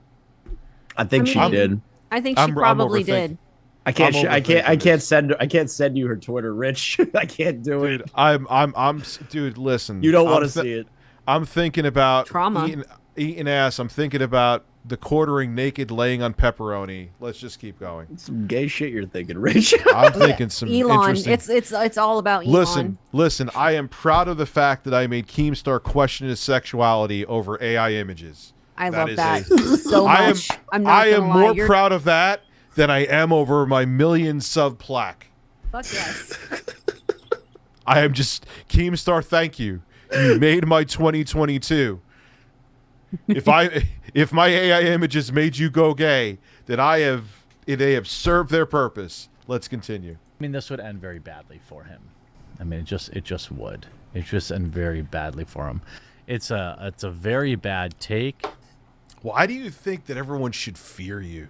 I think she did. I think she probably did. I can't send you her Twitter, Rich. I can't do it. Dude, listen. You don't want to see it. I'm thinking about trauma. Eating ass. I'm thinking about the quartering naked laying on pepperoni. Let's just keep going. Some gay shit you're thinking, Rich. I'm thinking some Elon. interesting. It's all about Elon. Listen. I am proud of the fact that I made Keemstar question his sexuality over AI images. I love that so much. I am more proud of that than I am over my million sub plaque. Fuck yes. I am just Keemstar. Thank you. You made my 2022. If my AI images made you go gay, then they have served their purpose. Let's continue. I mean, this would end very badly for him. I mean, it just would. It just end very badly for him. It's a very bad take. Why do you think that everyone should fear you?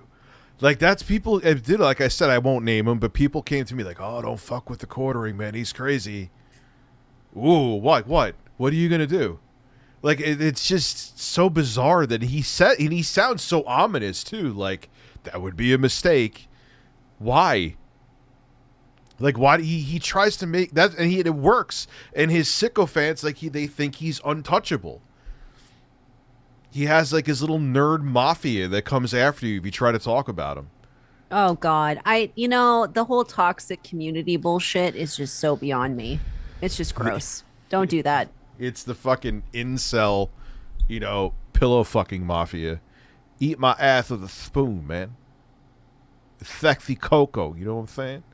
Like, that's people. Like I said, I won't name them, but people came to me like, "Oh, don't fuck with the quartering, man. He's crazy." Ooh, what? What are you gonna do? Like, it's just so bizarre that he said, and he sounds so ominous too. Like, that would be a mistake. Why? Like, why he tries to make that, and it works. And his sycophants, like, they think he's untouchable. He has like his little nerd mafia that comes after you if you try to talk about him. Oh God, the whole toxic community bullshit is just so beyond me. It's just gross. Don't do that. It's the fucking incel, pillow fucking mafia. Eat my ass with a spoon, man. Sexy Coco, you know what I'm saying?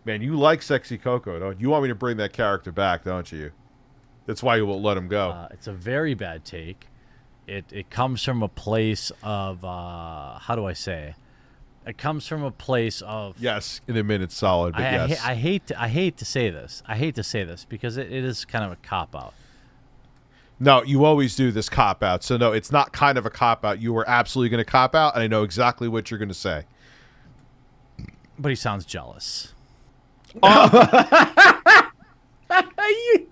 Man, you like Sexy Coco, don't you? You want me to bring that character back, don't you? That's why you won't let him go. It's a very bad take. It comes from a place of how do I say? It comes from a place of yes. In a minute, solid. But yes, I hate to say this. I hate to say this because it is kind of a cop out. No, you always do this cop out. So no, it's not kind of a cop out. You were absolutely going to cop out, and I know exactly what you're going to say. But he sounds jealous.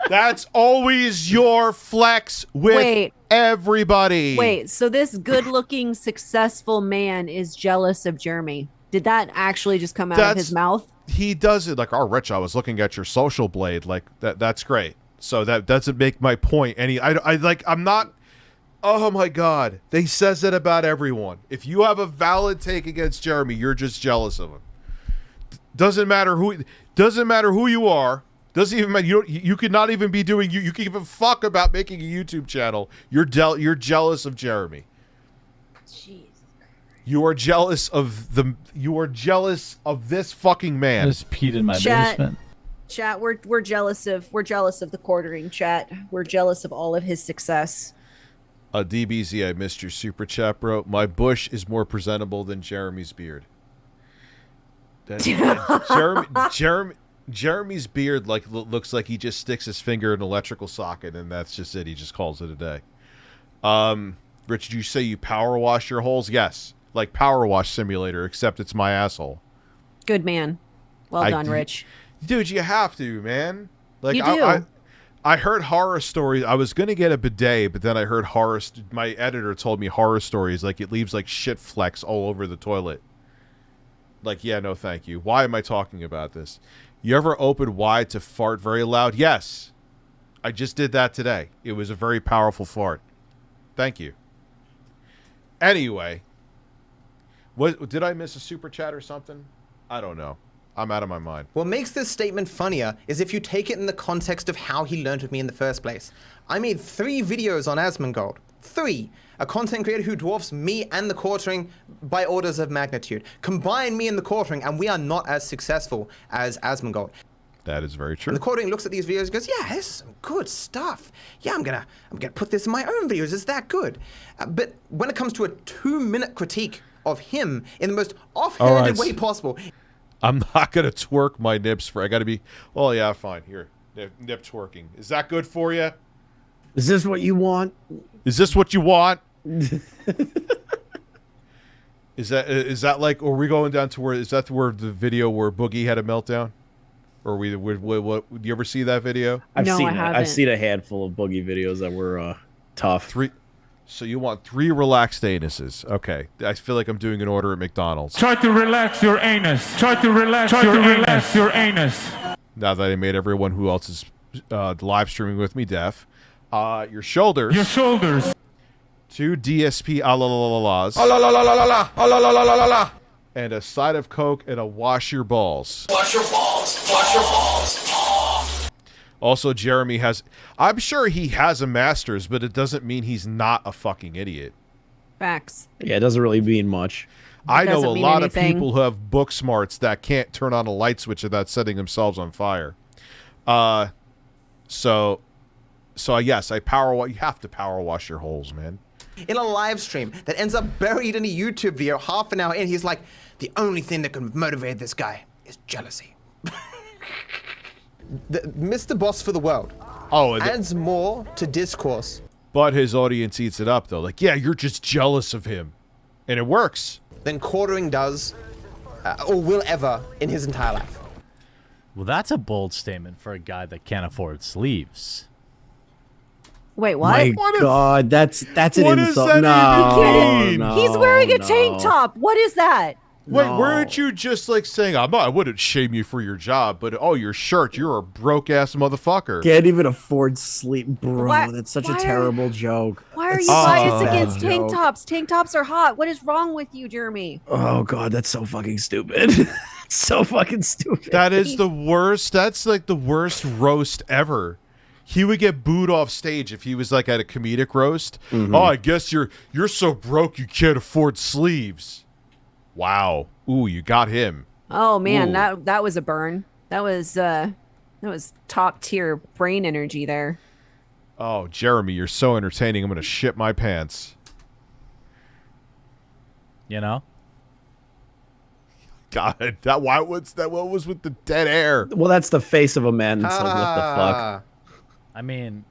That's always your flex with everybody. Wait, so this good-looking, successful man is jealous of Jeremy. Did that actually just come out of his mouth? He does it like, "Oh, Rich, I was looking at your social blade." Like that's great. So that doesn't make my point any. I'm not. Oh my God, they says it about everyone. If you have a valid take against Jeremy, you're just jealous of him. Doesn't matter who you are. Doesn't even matter. You could not even be doing you can give a fuck about making a YouTube channel. You're jealous of Jeremy. Jeez. You are jealous of this fucking man. I just peed in my basement. Chat, we're jealous of the quartering, chat. We're jealous of all of his success. DBZ, I missed your super chat, bro. My bush is more presentable than Jeremy's beard. Jeremy's beard looks like he just sticks his finger in an electrical socket, and that's just it. He just calls it a day. Rich, did you say you power wash your holes? Yes, like Power Wash Simulator, except it's my asshole. Good man. Well done, Rich. Dude, you have to, man. Like, you do. I heard horror stories. I was gonna get a bidet, but then I heard my editor told me horror stories like it leaves like shit flecks all over the toilet. Like, yeah, no, thank you. Why am I talking about this? You ever open wide to fart very loud? Yes. I just did that today. It was a very powerful fart. Thank you. Anyway, did I miss a super chat or something? I don't know. I'm out of my mind. What makes this statement funnier is if you take it in the context of how he learned with me in the first place. I made 3 videos on Asmongold. 3. A content creator who dwarfs me and TheQuartering by orders of magnitude. Combine me and TheQuartering, and we are not as successful as Asmongold. That is very true. And TheQuartering looks at these videos and goes, "Yeah, this is some good stuff. Yeah, I'm gonna put this in my own videos. It's that good." But when it comes to a 2-minute critique of him in the most offhanded way possible, I'm not gonna twerk my nips I gotta be. Well, yeah, fine. Here, nip twerking. Is that good for you? Is this what you want? Is this what you want? Is that like? Are we going down to where? Is that where the video where Boogie had a meltdown? Or what? Do you ever see that video? I've No, seen I it. haven't. I've seen a handful of boogie videos that were tough. So you want 3 relaxed anuses? Okay, I feel like I'm doing an order at McDonald's. Try to relax your anus. Try to relax your anus. Now that I made everyone who else is live streaming with me deaf, your shoulders. Your shoulders. 2 DSP a-la-la-la-las. La. And a side of Coke and a wash your balls. Wash your balls. Wash your balls. Also, Jeremy has... I'm sure he has a master's, but it doesn't mean he's not a fucking idiot. Facts. Yeah, it doesn't really mean much. I know a mean lot anything. of people who have book smarts that can't turn on a light switch without setting themselves on fire. So yes, you have to power wash your holes, man. In a live stream that ends up buried in a YouTube video half an hour in, he's like, the only thing that can motivate this guy is jealousy. Mr. Boss for the World adds more to discourse. But his audience eats it up, though. Like, yeah, you're just jealous of him. And it works. Than Quartering does, or will ever, in his entire life. Well, that's a bold statement for a guy that can't afford sleeves. Wait, what? My God, that's an insult. No, He's wearing a tank top. What is that? Wait, weren't you just like saying, I wouldn't shame you for your job, but your shirt, you're a broke ass motherfucker. Can't even afford sleep, bro. Why- That's such a why are- terrible joke. Why are That's you such a biased bad against tank joke. tops? Tank tops are hot. What is wrong with you, Jeremy? Oh God, that's so fucking stupid. So fucking stupid. That is the worst. That's like the worst roast ever. He would get booed off stage if he was like at a comedic roast. Mhm. Oh, I guess you're so broke you can't afford sleeves. Wow. Ooh, you got him. Oh man, Ooh. that was a burn. That was top tier brain energy there. Oh, Jeremy, you're so entertaining. I'm gonna shit my pants. You know? God, what was with the dead air? Well, that's the face of a man. It's like, what the fuck? I mean,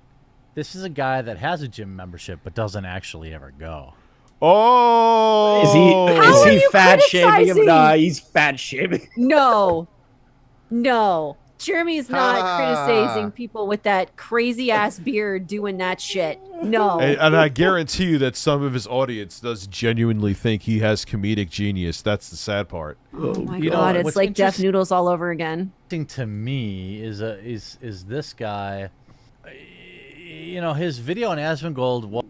this is a guy that has a gym membership but doesn't actually ever go. Oh, Is he fat shaming him? criticizing? Nah, he's fat shaming. No. Jeremy's not criticizing people with that crazy ass beard doing that shit. No. And I guarantee you that some of his audience does genuinely think he has comedic genius. That's the sad part. Oh my You know, god, it's what's like deaf interesting noodles all over again. to me is this guy, you know, his video on Asmongold was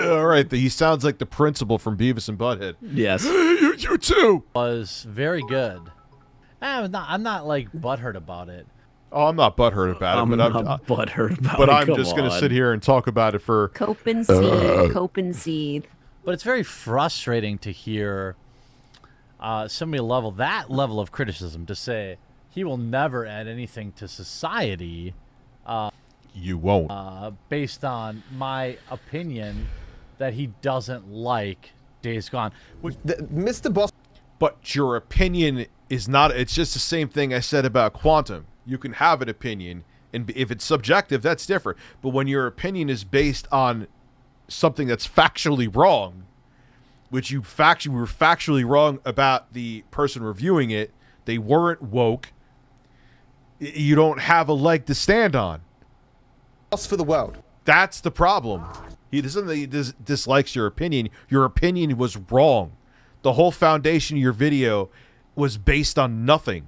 All right, he sounds like the principal from Beavis and Butthead. Yes. You too. Was very good. I'm not like butthurt about it. Oh, I'm not butthurt about it, I'm but not butthurt about but it. I'm Come just gonna on. sit here and talk about it for Cope and seethe, cope and seethe. But it's very frustrating to hear somebody level that level of criticism to say he will never add anything to society. You won't. Based on my opinion that he doesn't like Days Gone. Mr. Boss. But your opinion is not. It's just the same thing I said about Quantum. You can have an opinion, and if it's subjective, that's different. But when your opinion is based on something that's factually wrong, which you were factually wrong about the person reviewing it, they weren't woke. You don't have a leg to stand on. Boss for the world. That's the problem. He dislikes your opinion. Your opinion was wrong. The whole foundation of your video was based on nothing.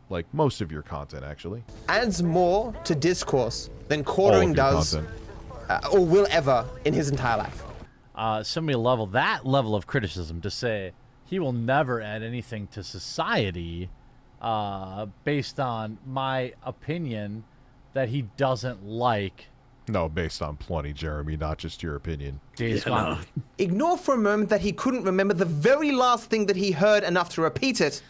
Like most of your content, actually. Adds more to discourse than Quartering does, or will ever in his entire life. Somebody level that level of criticism to say he will never add anything to society based on my opinion that he doesn't like. No, based on plenty, Jeremy, not just your opinion. Days Gone. Ignore for a moment that he couldn't remember the very last thing that he heard enough to repeat it.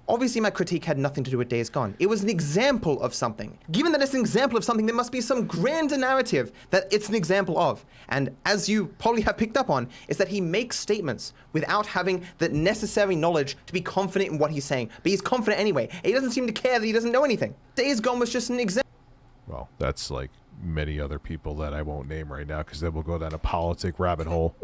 Obviously, my critique had nothing to do with Days Gone. It was an example of something. Given that it's an example of something, there must be some grander narrative that it's an example of. And as you probably have picked up on, is that he makes statements without having the necessary knowledge to be confident in what he's saying. But he's confident anyway. He doesn't seem to care that he doesn't know anything. Days Gone was just an example. Well, that's like many other people that I won't name right now because then we'll go down a politics rabbit hole.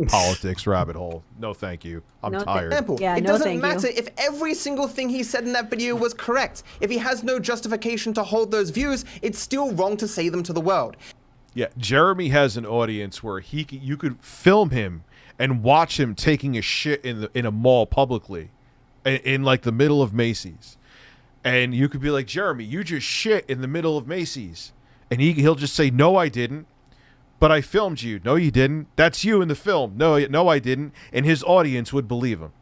No, thank you. I'm tired. Example, Yeah, it no, doesn't thank matter you. if every single thing he said in that video was correct. If he has no justification to hold those views, it's still wrong to say them to the world. Yeah, Jeremy has an audience where you could film him and watch him taking a shit in a mall publicly, in like the middle of Macy's, and you could be like, Jeremy, you just shit in the middle of Macy's, and he'll just say, no, I didn't, but I filmed you. No, you didn't. That's you in the film. No, I didn't, and his audience would believe him.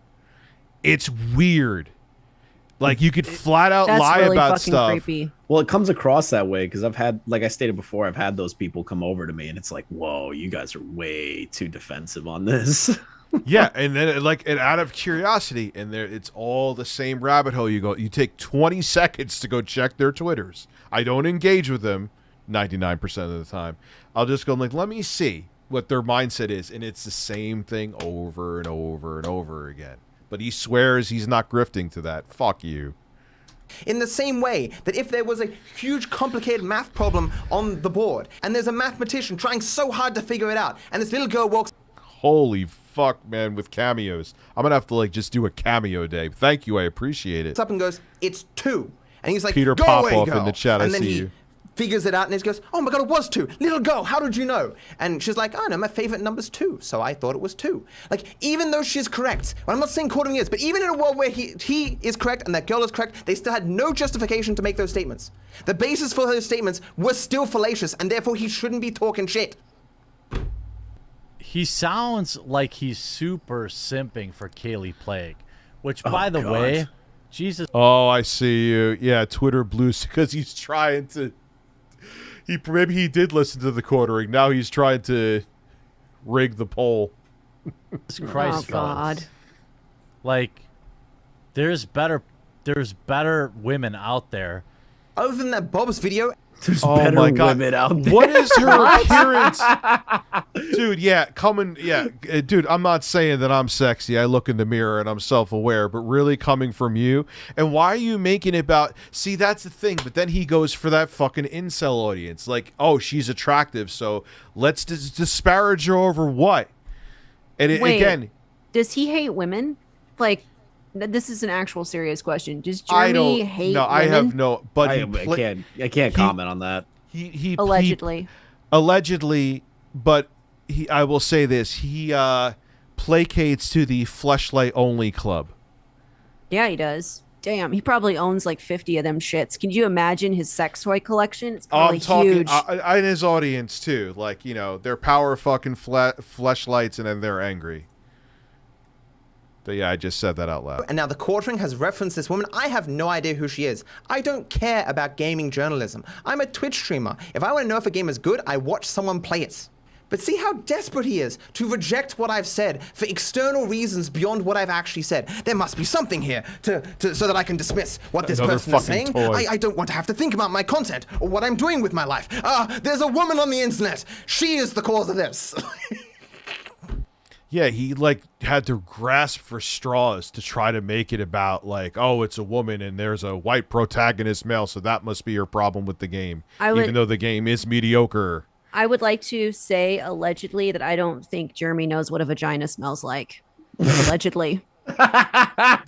It's weird. Like you could flat out lie really about fucking stuff. creepy. Well, it comes across that way because I've had, like I stated before, I've had those people come over to me, and it's like, whoa, you guys are way too defensive on this. Yeah, and then and out of curiosity, and it's all the same rabbit hole. You take 20 seconds to go check their Twitters. I don't engage with them 99% of the time. I'll just go like, let me see what their mindset is, and it's the same thing over and over and over again. But he swears he's not grifting to that. Fuck you. In the same way that if there was a huge complicated math problem on the board and there's a mathematician trying so hard to figure it out and this little girl walks Holy fuck, man, with cameos. I'm going to have to like just do a cameo day. Thank you, I appreciate it. up and goes, it's 2. And he's like, Peter go Popoff away, girl. in the chat, and I then see he you. figures it out and he goes, oh my god, it was 2. Little girl, how did you know? And she's like, oh no, my favorite number's 2, so I thought it was 2. Like, even though she's correct, well, I'm not saying quartering is, but even in a world where he is correct and that girl is correct, they still had no justification to make those statements. The basis for those statements was still fallacious, and therefore he shouldn't be talking shit. He sounds like he's super simping for Kaylee Plague, which, by the way, Jesus. Oh, I see you. Yeah, Twitter blues because he's trying to. Maybe he did listen to the quartering. Now he's trying to rig the poll. Christ, oh God! fellas. Like, there's better women out there. Other than that Bob's video. There's Oh better my God. women out there. What is her appearance? Dude, dude, I'm not saying that I'm sexy. I look in the mirror and I'm self-aware, but really coming from you. And why are you making it about, see, that's the thing, but then he goes for that fucking incel audience. Like, oh, she's attractive, so let's disparage her over what? And Wait, again, does he hate women? Like, this is an actual serious question. Does Jeremy hate women? I have no, but I can't comment on that. He Allegedly. Allegedly, but I will say this, he placates to the fleshlight only club. Yeah, he does. Damn, he probably owns like 50 of them shits. Can you imagine his sex toy collection? It's probably huge. And his audience too. Like, you know, they're power fucking fleshlights and then they're angry. But yeah, I just said that out loud. And now TheQuartering has referenced this woman. I have no idea who she is. I don't care about gaming journalism. I'm a Twitch streamer. If I want to know if a game is good, I watch someone play it. But see how desperate he is to reject what I've said for external reasons beyond what I've actually said. There must be something here so that I can dismiss what this person is saying. I don't want to have to think about my content or what I'm doing with my life. There's a woman on the internet. She is the cause of this. Yeah, he like had to grasp for straws to try to make it about like, oh, it's a woman and there's a white protagonist male, so that must be your problem with the game, even though the game is mediocre. I would like to say allegedly that I don't think Jeremy knows what a vagina smells like. Allegedly.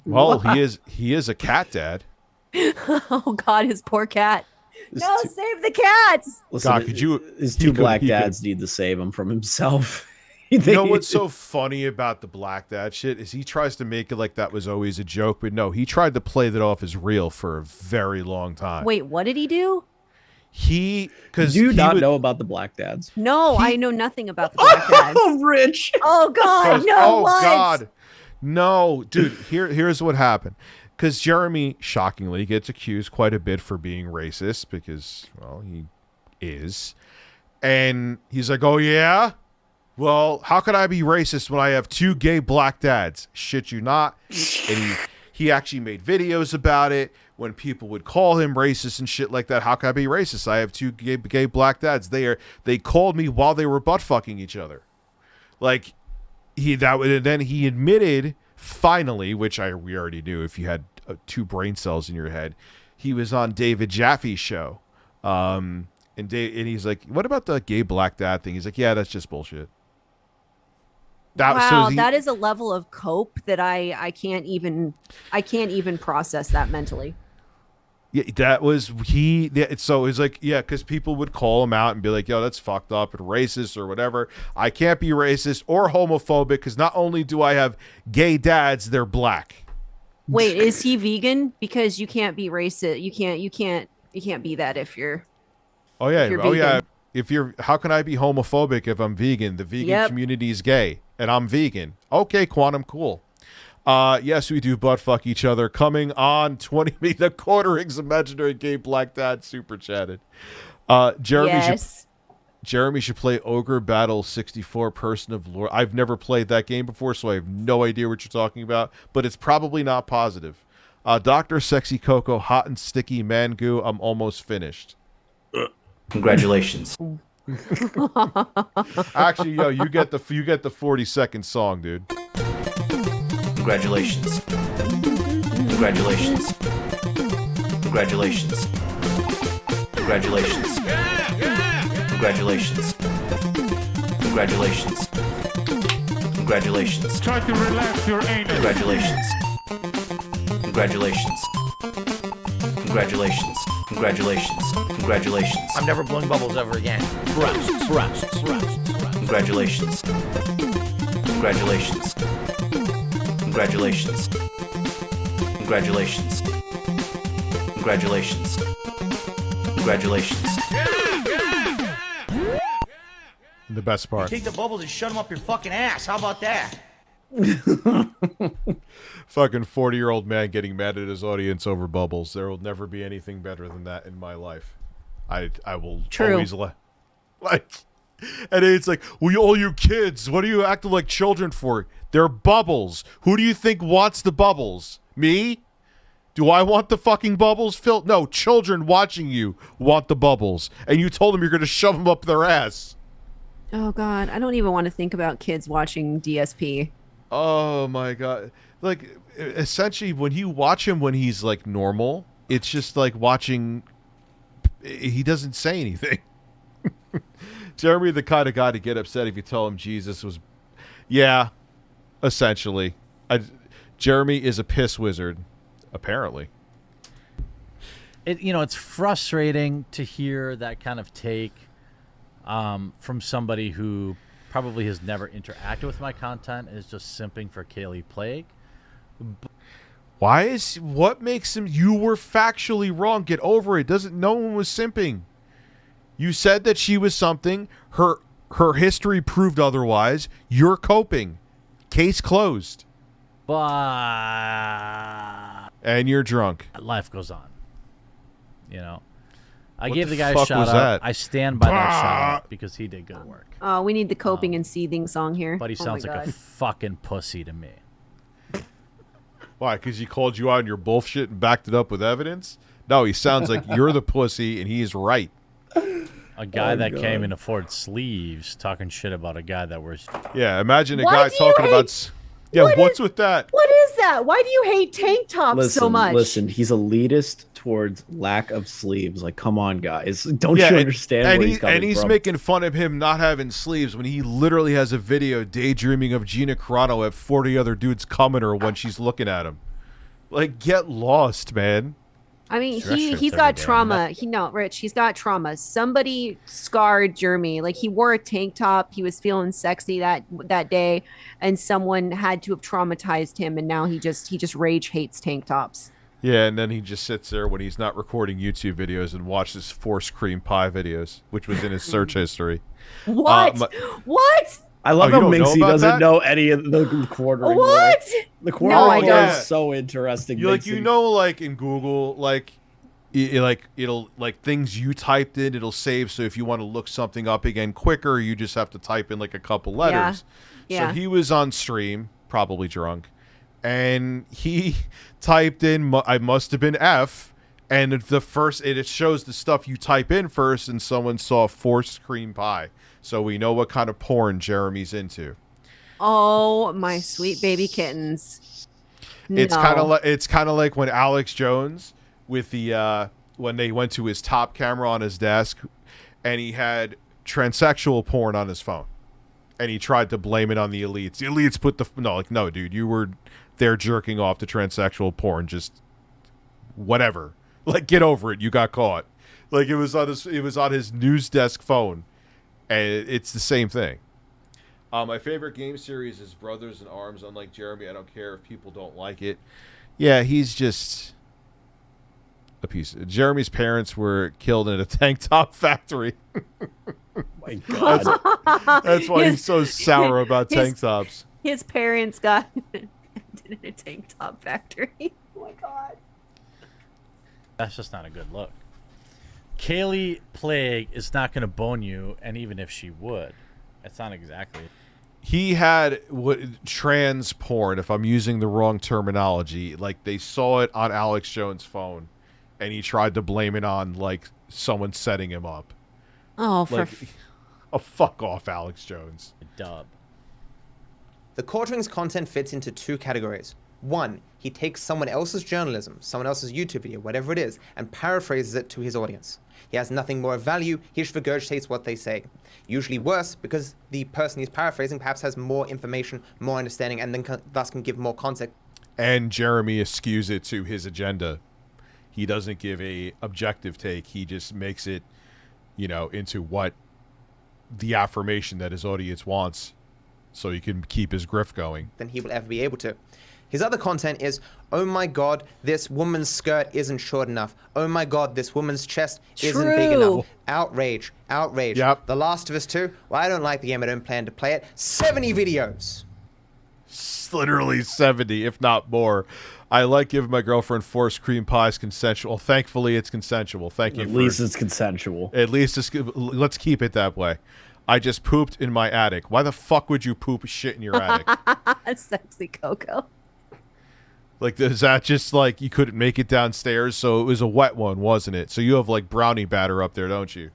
Well, he is a cat dad. Oh God, his poor cat. No, save the cats. Listen, God, could you? His two black dads need to save him from himself. You know what's so funny about the black dad shit is he tries to make it like that was always a joke, but no, he tried to play that off as real for a very long time. Wait, what did he do? Because you know about the black dads? No, I know nothing about the black dads. Oh, Rich! Oh God, no! Oh what? God, no, dude. Here's what happened. Because Jeremy, shockingly, gets accused quite a bit for being racist because, well, he is, and he's like, oh yeah. Well, how could I be racist when I have 2 gay black dads? Shit you not. And he actually made videos about it when people would call him racist and shit like that. How can I be racist? I have 2 gay black dads. They called me while they were butt fucking each other. Like then he admitted finally, which we already knew if you had 2 brain cells in your head. He was on David Jaffe's show. And he's like, what about the gay black dad thing? He's like, yeah, that's just bullshit. Wow, that is a level of cope that I can't even process that mentally. Yeah, that was he. So it's like, yeah, because people would call him out and be like, yo, that's fucked up and racist or whatever. I can't be racist or homophobic because not only do I have gay dads, they're black. Wait, is he vegan? Because you can't be racist. You can't be that if you're. Oh yeah, you're oh yeah. vegan. How can I be homophobic if I'm vegan? The vegan community is gay and I'm vegan. Okay, Quantum, cool. Yes, we do butt fuck each other. Coming on 20 the quartering's imaginary gay black dad super chatted. Jeremy should play Ogre Battle 64 Person of Lore. I've never played that game before, so I have no idea what you're talking about, but it's probably not positive. Dr. Sexy Coco, hot and sticky man goo. I'm almost finished. Congratulations. Actually, yo, you get the 40-second song, dude. Congratulations. Congratulations. Congratulations. Congratulations. Congratulations. Congratulations. Congratulations. Try to relax your anus. Congratulations. Congratulations. Congratulations. Congratulations. Congratulations. I'm never blowing bubbles ever again. Congratulations. Congratulations. Congratulations. Congratulations. Congratulations. Congratulations. The best part. Take the bubbles and shut them up your fucking ass. How about that? Fucking 40-year-old man getting mad at his audience over bubbles. There will never be anything better than that in my life. I will always like. And it's like, well, all you kids, what are you acting like children for? They're bubbles. Who do you think wants the bubbles? Me? Do I want the fucking bubbles, Phil? No, children watching you want the bubbles. And you told them you're going to shove them up their ass. Oh, God. I don't even want to think about kids watching DSP. Oh, my God. Like, essentially, when you watch him when he's, like, normal, it's just like watching... He doesn't say anything. Jeremy, the kind of guy to get upset if you tell him Jesus was... Yeah, essentially. Jeremy is a piss wizard, apparently. It's frustrating to hear that kind of take from somebody who probably has never interacted with my content and is just simping for Kaylee Plague. What makes him... You were factually wrong. Get over it. No one was simping. You said that she was something. Her history proved otherwise. You're coping. Case closed. But... And you're drunk. Life goes on. I What gave the the guy a fuck shout was out. that? I stand by that shout out because he did good work. Oh, we need the coping and seething song here. But he sounds like a fucking pussy to me. Why? Because he called you out on your bullshit and backed it up with evidence? No, he sounds like you're the pussy and he's right. A guy that can't even afford sleeves talking shit about a guy that wears... Yeah, imagine a guy talking about... Yeah, what's with that? What is that? Why do you hate tank tops so much? Listen, he's elitist towards lack of sleeves. Like, come on, guys. Don't you understand where he's coming from? And he's making fun of him not having sleeves when he literally has a video daydreaming of Gina Carano at 40 other dudes coming her when she's looking at him. Like, get lost, man. I mean, he's got trauma. Rich, he's got trauma. Somebody scarred Jeremy. Like, he wore a tank top. He was feeling sexy that day, and someone had to have traumatized him, and now he just rage hates tank tops. Yeah, and then he just sits there when he's not recording YouTube videos and watches forced cream pie videos, which was in his search history. What? What? I love how Minxy doesn't know any of the quartering. What? The quartering is so interesting. Like in Google, it'll things you typed in, it'll save. So if you want to look something up again quicker, you just have to type in like a couple letters. Yeah. So he was on stream, probably drunk, and he typed in I must have been F, and it shows the stuff you type in first, and someone saw forced cream pie. So we know what kind of porn Jeremy's into. Oh, my sweet baby kittens. It's kind of like when Alex Jones with the when they went to his top camera on his desk and he had transsexual porn on his phone, and he tried to blame it on the elites. The elites put the no, dude, you were there jerking off to transsexual porn, just whatever. Like, get over it. You got caught. Like, it was on his news desk phone, and it's the same thing. My favorite game series is Brothers in Arms. Unlike Jeremy, I don't care if people don't like it. Yeah, he's just a piece. Jeremy's parents were killed in a tank top factory. My God. That's why he's so sour about tank tops. His parents got in a tank top factory. Oh my God. That's just not a good look. Kaylee Plague is not going to bone you, and even if she would, it's not exactly. He had trans porn, if I'm using the wrong terminology. Like, they saw it on Alex Jones' phone, and he tried to blame it on, like, someone setting him up. Oh, fuck off, Alex Jones. Dub. The Quartering's content fits into two categories. One, he takes someone else's journalism, someone else's YouTube video, whatever it is, and paraphrases it to his audience. He has nothing more of value, he just regurgitates what they say. Usually worse, because the person he's paraphrasing perhaps has more information, more understanding, and then thus can give more context. And Jeremy eschews it to his agenda. He doesn't give a objective take. He just makes it, into what the affirmation that his audience wants, so he can keep his grift going. Than he will ever be able to. His other content is, oh my God, this woman's skirt isn't short enough. Oh my God, this woman's chest isn't big enough. Outrage, outrage. Yep. The Last of Us 2, well, I don't like the game, I don't plan to play it. 70 videos. Literally 70, if not more. I like giving my girlfriend forced cream pies consensual. Thankfully, it's consensual. Thank you. At least it's consensual. At least let's keep it that way. I just pooped in my attic. Why the fuck would you poop shit in your attic? Sexy Coco. Like, is that just like you couldn't make it downstairs? So it was a wet one, wasn't it? So you have like brownie batter up there, don't you?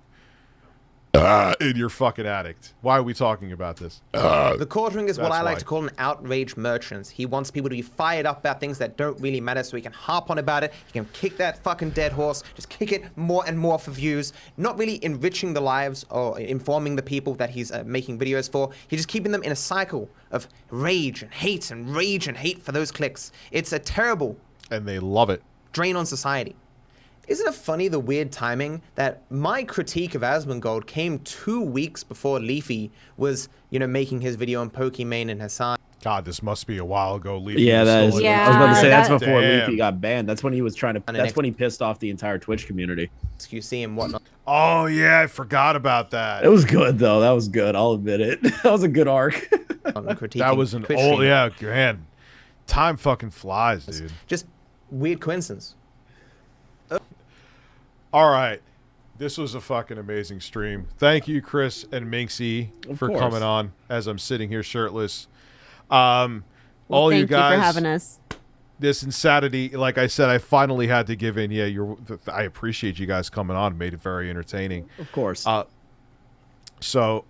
In your fucking attic. Why are we talking about this? The Quartering is what I like why. to call an outrage merchant. He wants people to be fired up about things that don't really matter so he can harp on about it. He can kick that fucking dead horse, just kick it more and more for views, not really enriching the lives or informing the people that he's making videos for. He's just keeping them in a cycle of rage and hate for those clicks. It's a terrible... And they love it. ...drain on society. Isn't it funny, the weird timing, that my critique of Asmongold came 2 weeks before Leafy was, making his video on Pokimane and Hassan. God, this must be a while ago. Leafy Yeah, that is. Yeah, I was about to say that's before Damn. Leafy got banned. That's when he was trying to. That's when he pissed off the entire Twitch community. XQC and whatnot. Oh, yeah, I forgot about that. It was good, though. That was good. I'll admit it. That was a good arc. That was an old, yeah, man. Time fucking flies, dude. Just weird coincidence. All right. This was a fucking amazing stream. Thank you, Chris and Minxy, for coming on as I'm sitting here shirtless. All you guys, thank you for having us. This insanity, like I said, I finally had to give in. Yeah, I appreciate you guys coming on. It made it very entertaining. Of course. So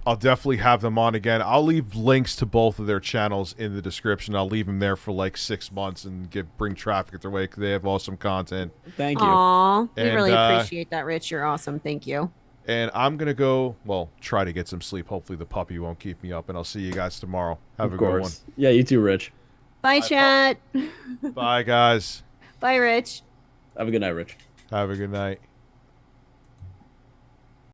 I'll definitely have them on again. I'll leave links to both of their channels in the description. I'll leave them there for like 6 months and bring traffic their way because they have awesome content. Thank you. Aw, we really appreciate that, Rich. You're awesome. Thank you. And I'm going to go, try to get some sleep. Hopefully the puppy won't keep me up. And I'll see you guys tomorrow. Have a good one. Yeah, you too, Rich. Bye, chat. Bye, guys. Bye, Rich. Have a good night, Rich. Have a good night.